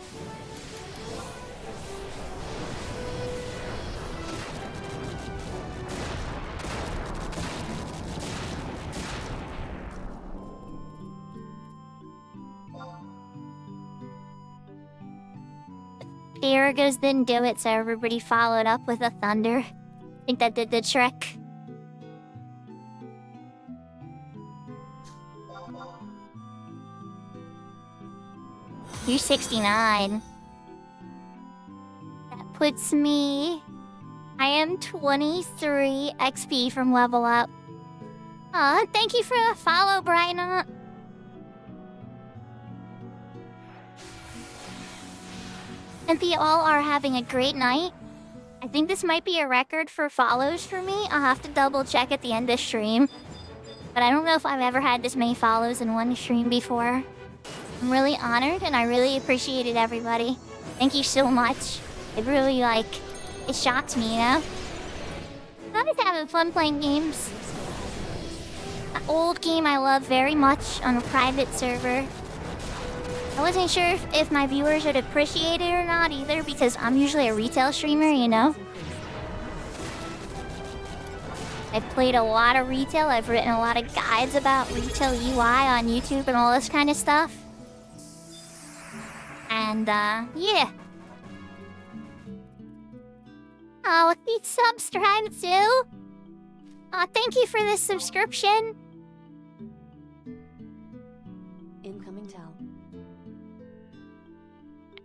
The Aragos didn't do it, so everybody followed up with a thunder. I think that did the trick. You're 69. That puts me... I am 23 XP from level up. Aw, thank you for the follow, Bryna. And you all are having a great night. I think this might be a record for follows for me. I'll have to double check at the end of stream. But I don't know if I've ever had this many follows in one stream before. I'm really honored and I really appreciated everybody. Thank you so much. It really, it shocked me, you know? I was having fun playing games. An old game I love very much on a private server. I wasn't sure if my viewers would appreciate it or not either because I'm usually a retail streamer, you know? I've played a lot of retail. I've written a lot of guides about retail UI on YouTube and all this kind of stuff. And, yeah. Oh, please subscribe too. Aw, thank you for this subscription. Incoming tell.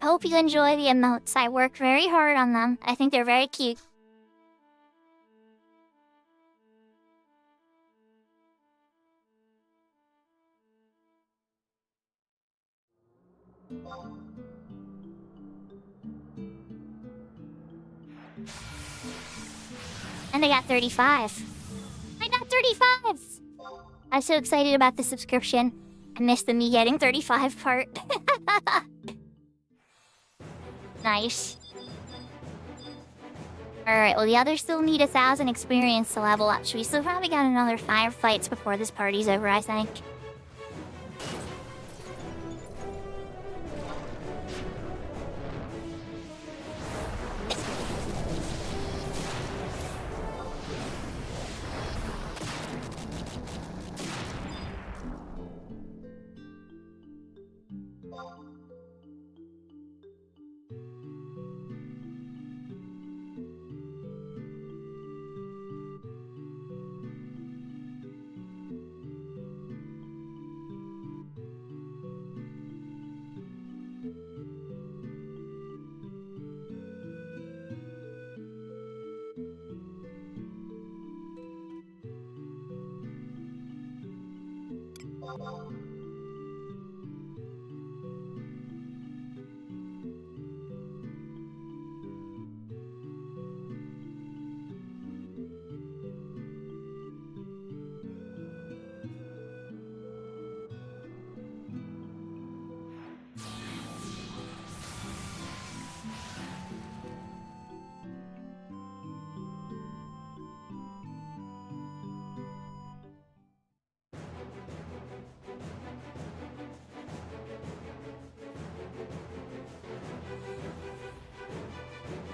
I hope you enjoy the emotes. I worked very hard on them. I think they're very cute. And I got 35. I got 35s! I'm so excited about the subscription. I missed the me getting 35 part. Nice. Alright, well the others still need 1,000 experience to level up. So we still probably got another 5 fights before this party's over, I think.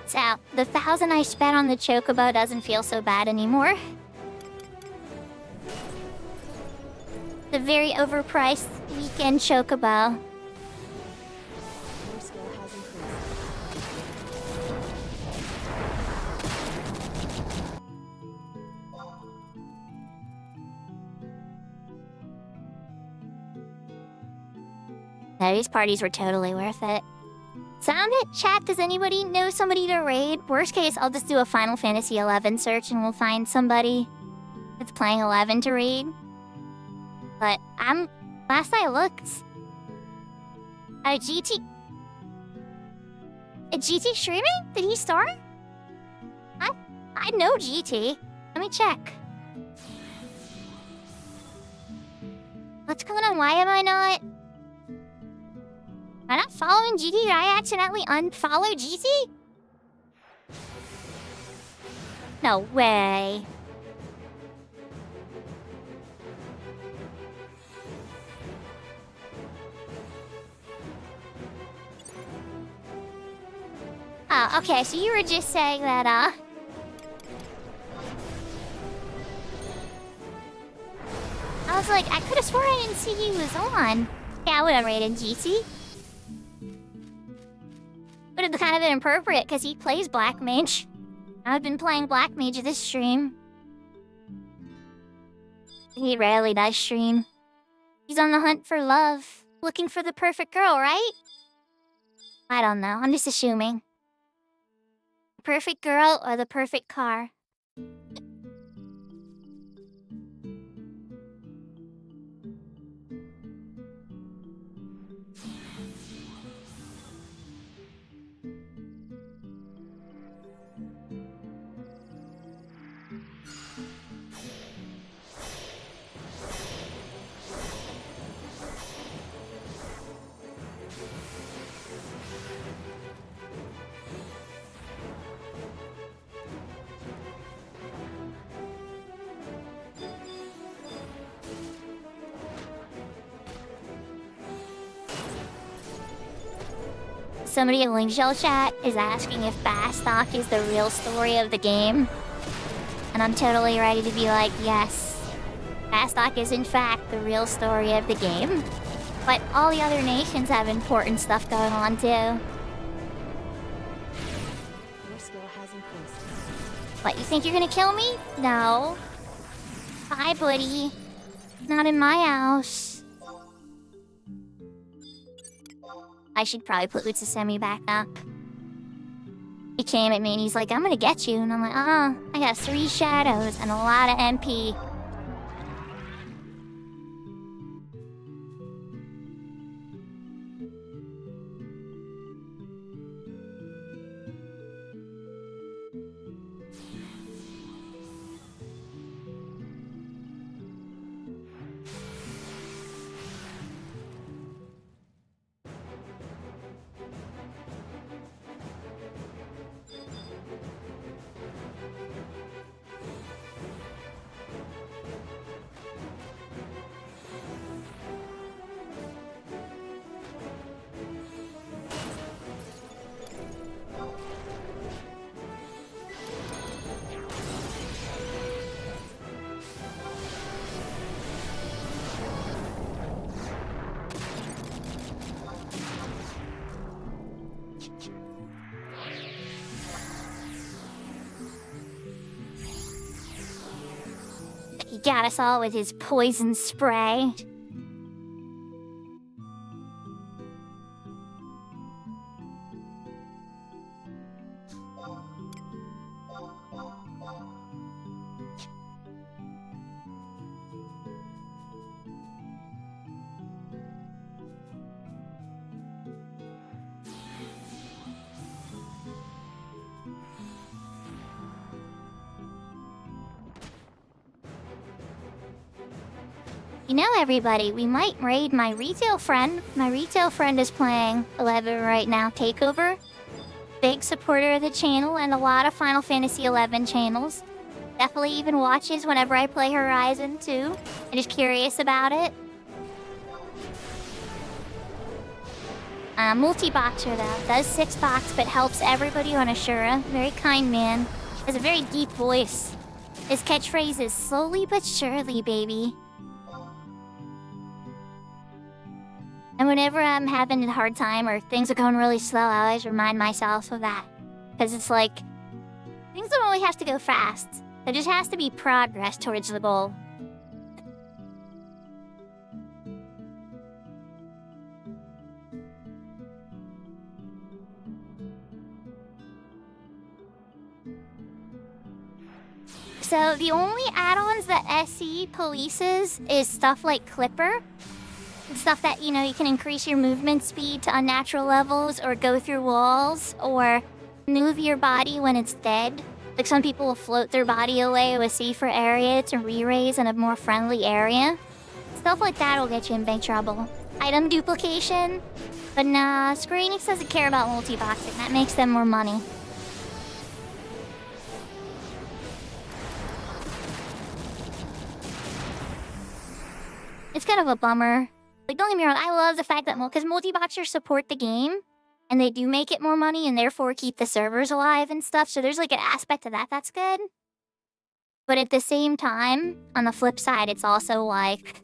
So, the 1,000 I spent on the chocobo doesn't feel so bad anymore. The very overpriced weekend chocobo. Your skill has increased. No, these parties were totally worth it. Sound it? Chat, does anybody know somebody to raid? Worst case, I'll just do a Final Fantasy XI search and we'll find somebody that's playing 11 to raid. But last I looked, GT streaming? Did he start? I know GT. Let me check. What's going on? Why am I not following GT? Did I accidentally unfollow GT? No way. Oh, okay, so you were just saying that, I was like, I could have sworn I didn't see he was on. Yeah, I would have rated GT. Would have kind of been appropriate, because he plays Black Mage. I've been playing Black Mage this stream. He rarely does stream. He's on the hunt for love. Looking for the perfect girl, right? I don't know, I'm just assuming. Perfect girl or the perfect car? Somebody in Link Shell chat is asking if Bastock is the real story of the game. And I'm totally ready to be like, yes, Bastok is in fact the real story of the game. But all the other nations have important stuff going on too. Your skill has increased. What, you think you're gonna kill me? No. Bye, buddy. Not in my house. I should probably put Utsasemi back up. He came at me and he's like, I'm gonna get you. And I'm like, I got 3 shadows and a lot of MP. He got us all with his poison spray. You know, everybody, we might raid my retail friend. My retail friend is playing 11 right now, Takeover. Big supporter of the channel and a lot of Final Fantasy 11 channels. Definitely even watches whenever I play Horizon too. And is curious about it. Multi-boxer though. Does 6 box but helps everybody on Ashura. Very kind man. Has a very deep voice. His catchphrase is slowly but surely, baby. And whenever I'm having a hard time or things are going really slow, I always remind myself of that. Because it's like, things don't always have to go fast. There just has to be progress towards the goal. So the only add-ons that SE polices is stuff like Clipper. Stuff that, you know, you can increase your movement speed to unnatural levels or go through walls or move your body when it's dead. Like some people will float their body away to a safer area to re-raise in a more friendly area. Stuff like that will get you in big trouble. Item duplication. But nah, Square Enix doesn't care about multi-boxing. That makes them more money. It's kind of a bummer. Like, don't get me wrong, I love the fact that because multi-boxers support the game, and they do make it more money, and therefore keep the servers alive and stuff, so there's like an aspect to that that's good. But at the same time, on the flip side, it's also like,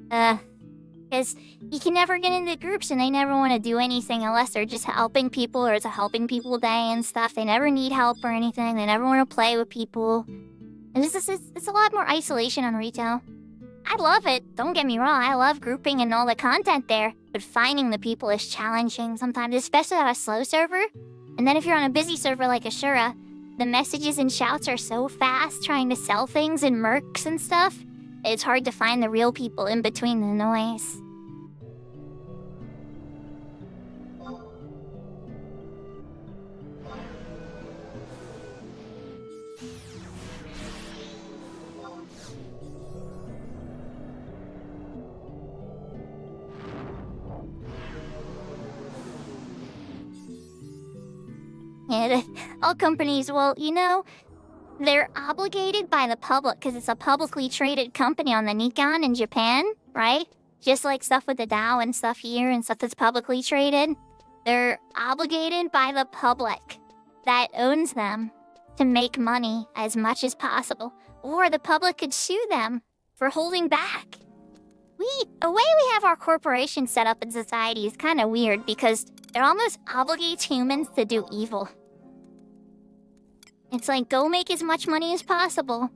because you can never get into groups, and they never want to do anything unless they're just helping people, or it's a helping people day and stuff. They never need help or anything, they never want to play with people. And it's a lot more isolation on retail. I love it, don't get me wrong, I love grouping and all the content there, but finding the people is challenging sometimes, especially on a slow server. And then if you're on a busy server like Ashura, the messages and shouts are so fast trying to sell things and mercs and stuff, it's hard to find the real people in between the noise. Yeah, all companies, well, you know, they're obligated by the public because it's a publicly traded company on the Nikon in Japan, right? Just like stuff with the DAO and stuff here and stuff that's publicly traded. They're obligated by the public that owns them to make money as much as possible, or the public could sue them for holding back. The way we have our corporation set up in society is kind of weird because it almost obligates humans to do evil. It's like, go make as much money as possible,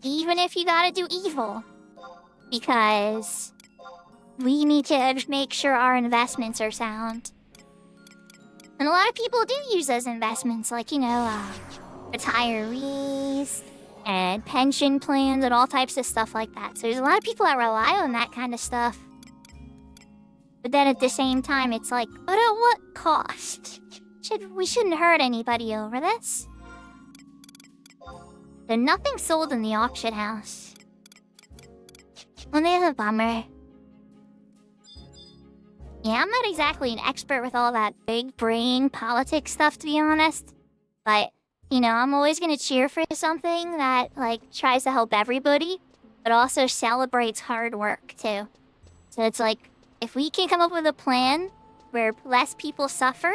even if you gotta do evil. Because we need to make sure our investments are sound. And a lot of people do use those investments, like, retirees and pension plans and all types of stuff like that. So there's a lot of people that rely on that kind of stuff. But then at the same time, it's like, but at what cost? We shouldn't hurt anybody over this. So nothing sold in the auction house. Well, there's a bummer. Yeah, I'm not exactly an expert with all that big brain politics stuff, to be honest. But, I'm always gonna cheer for something that, tries to help everybody, but also celebrates hard work, too. So it's like, if we can come up with a plan where less people suffer,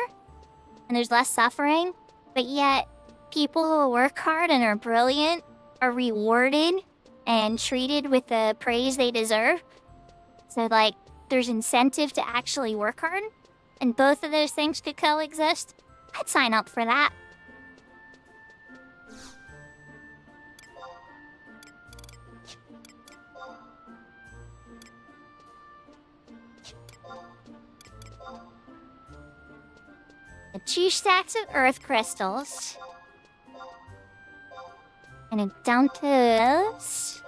and there's less suffering, but yet people who work hard and are brilliant are rewarded and treated with the praise they deserve. So, there's incentive to actually work hard, and both of those things could coexist. I'd sign up for that. The 2 stacks of earth crystals. And it down to this.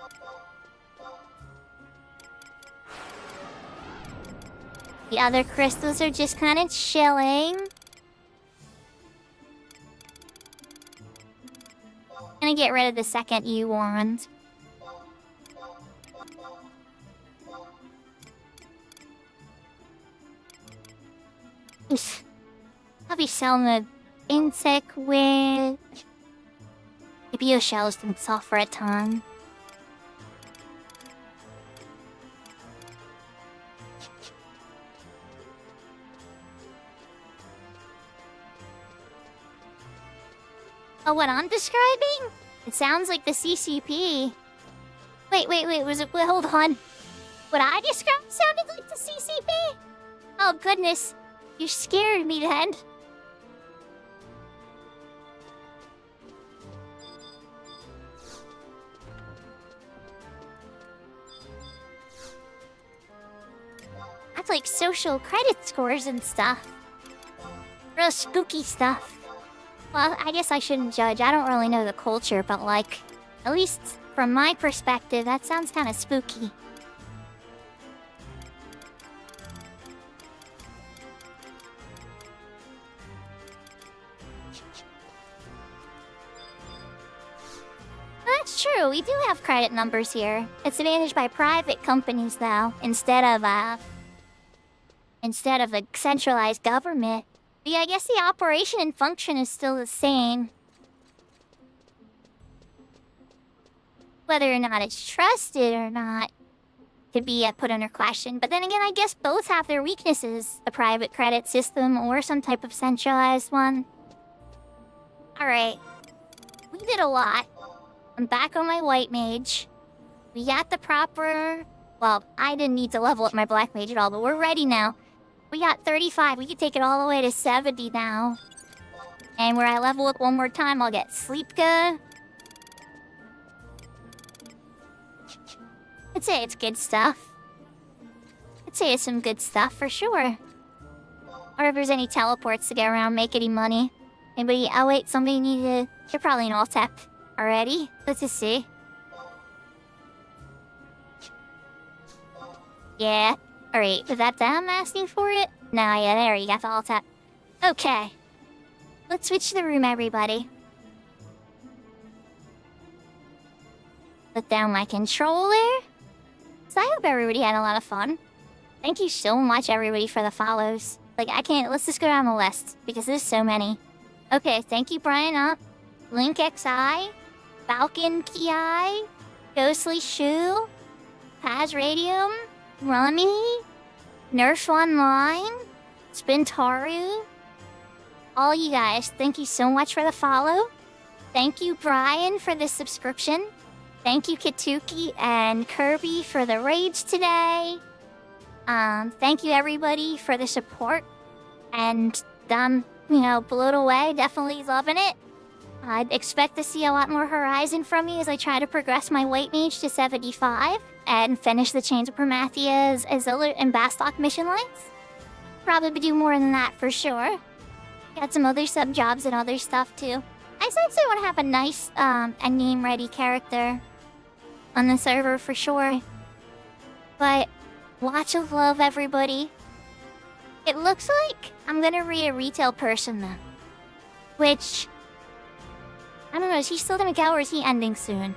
The other crystals are just kind of chilling. Gonna get rid of the second U wand. I'll be selling the insect with... The bio shells don't sell for a ton. Oh, what I'm describing? It sounds like the CCP. Wait, hold on. What I described sounded like the CCP? Oh, goodness. You scared me then. That's like social credit scores and stuff. Real spooky stuff. Well, I guess I shouldn't judge. I don't really know the culture, but at least from my perspective, that sounds kind of spooky. That's true. We do have credit numbers here. It's managed by private companies, though, instead of the centralized government. But yeah, I guess the operation and function is still the same. Whether or not it's trusted or not could be put under question. But then again, I guess both have their weaknesses. A private credit system or some type of centralized one. Alright. We did a lot. I'm back on my white mage. We got the proper... Well, I didn't need to level up my black mage at all, but we're ready now. We got 35. We can take it all the way to 70 now. And where I level up one more time, I'll get Sleepka. I'd say it's good stuff. I'd say it's some good stuff for sure. Or if there's any teleports to get around, make any money. Anybody? Oh wait, somebody needed... You're probably an alt-tep already. Let's just see. Yeah. Alright, was that them asking for it? No, yeah, there, you got the alt-tap. Okay. Let's switch the room, everybody. Put down my controller. So I hope everybody had a lot of fun. Thank you so much, everybody, for the follows. Let's just go down the list, because there's so many. Okay, thank you, Brian Up, Link XI, Falcon Ki, Ghostly Shoe, Paz Radium, Rummy, Nerf Online, Spintaru. All you guys, thank you so much for the follow. Thank you, Brian, for the subscription. Thank you, Katuki and Kirby, for the raids today. Thank you, everybody, for the support. And, blown away. Definitely loving it. I'd expect to see a lot more Horizon from me as I try to progress my weight mage to 75 and finish the Chains of Prometheus, Azilert, and Bastok mission lines. Probably do more than that for sure. Got some other sub jobs and other stuff too. I sense I want to have a nice endgame ready character on the server for sure. But lots of love, everybody. It looks like I'm gonna read a retail person though. Which, I don't know, is he still gonna go or is he ending soon?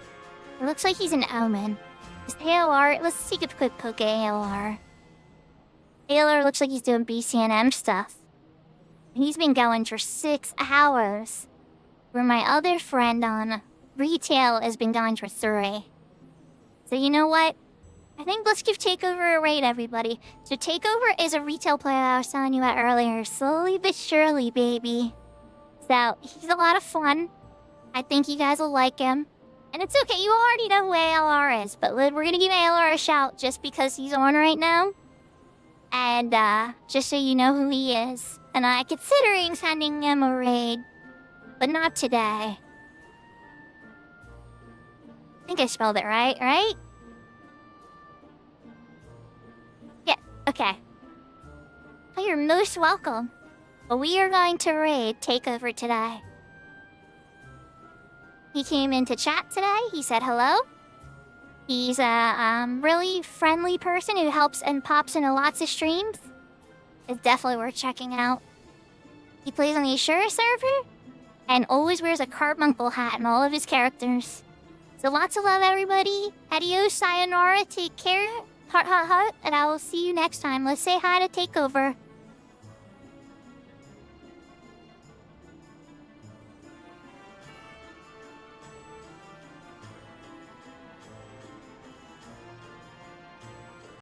It looks like he's an Omen. His ALR, let's take a quick poke at ALR. ALR looks like he's doing BCNM stuff. He's been going for 6 hours. Where my other friend on retail has been going for 3. So you know what? I think let's give Takeover a raid, everybody. So Takeover is a retail player I was telling you about earlier. Slowly but surely, baby. So he's a lot of fun. I think you guys will like him. And it's okay, you already know who ALR is. But we're gonna give ALR a shout just because he's on right now. And just so you know who he is. And I'm considering sending him a raid. But not today. I think I spelled it right? Yeah, okay. Oh, you're most welcome. But we are going to raid Takeover today. He came into chat today, he said hello. He's a really friendly person who helps and pops into lots of streams. It's definitely worth checking out. He plays on the Ashura server. And always wears a carbuncle hat in all of his characters. So lots of love, everybody. Adios, sayonara, take care. Heart, and I will see you next time. Let's say hi to Takeover.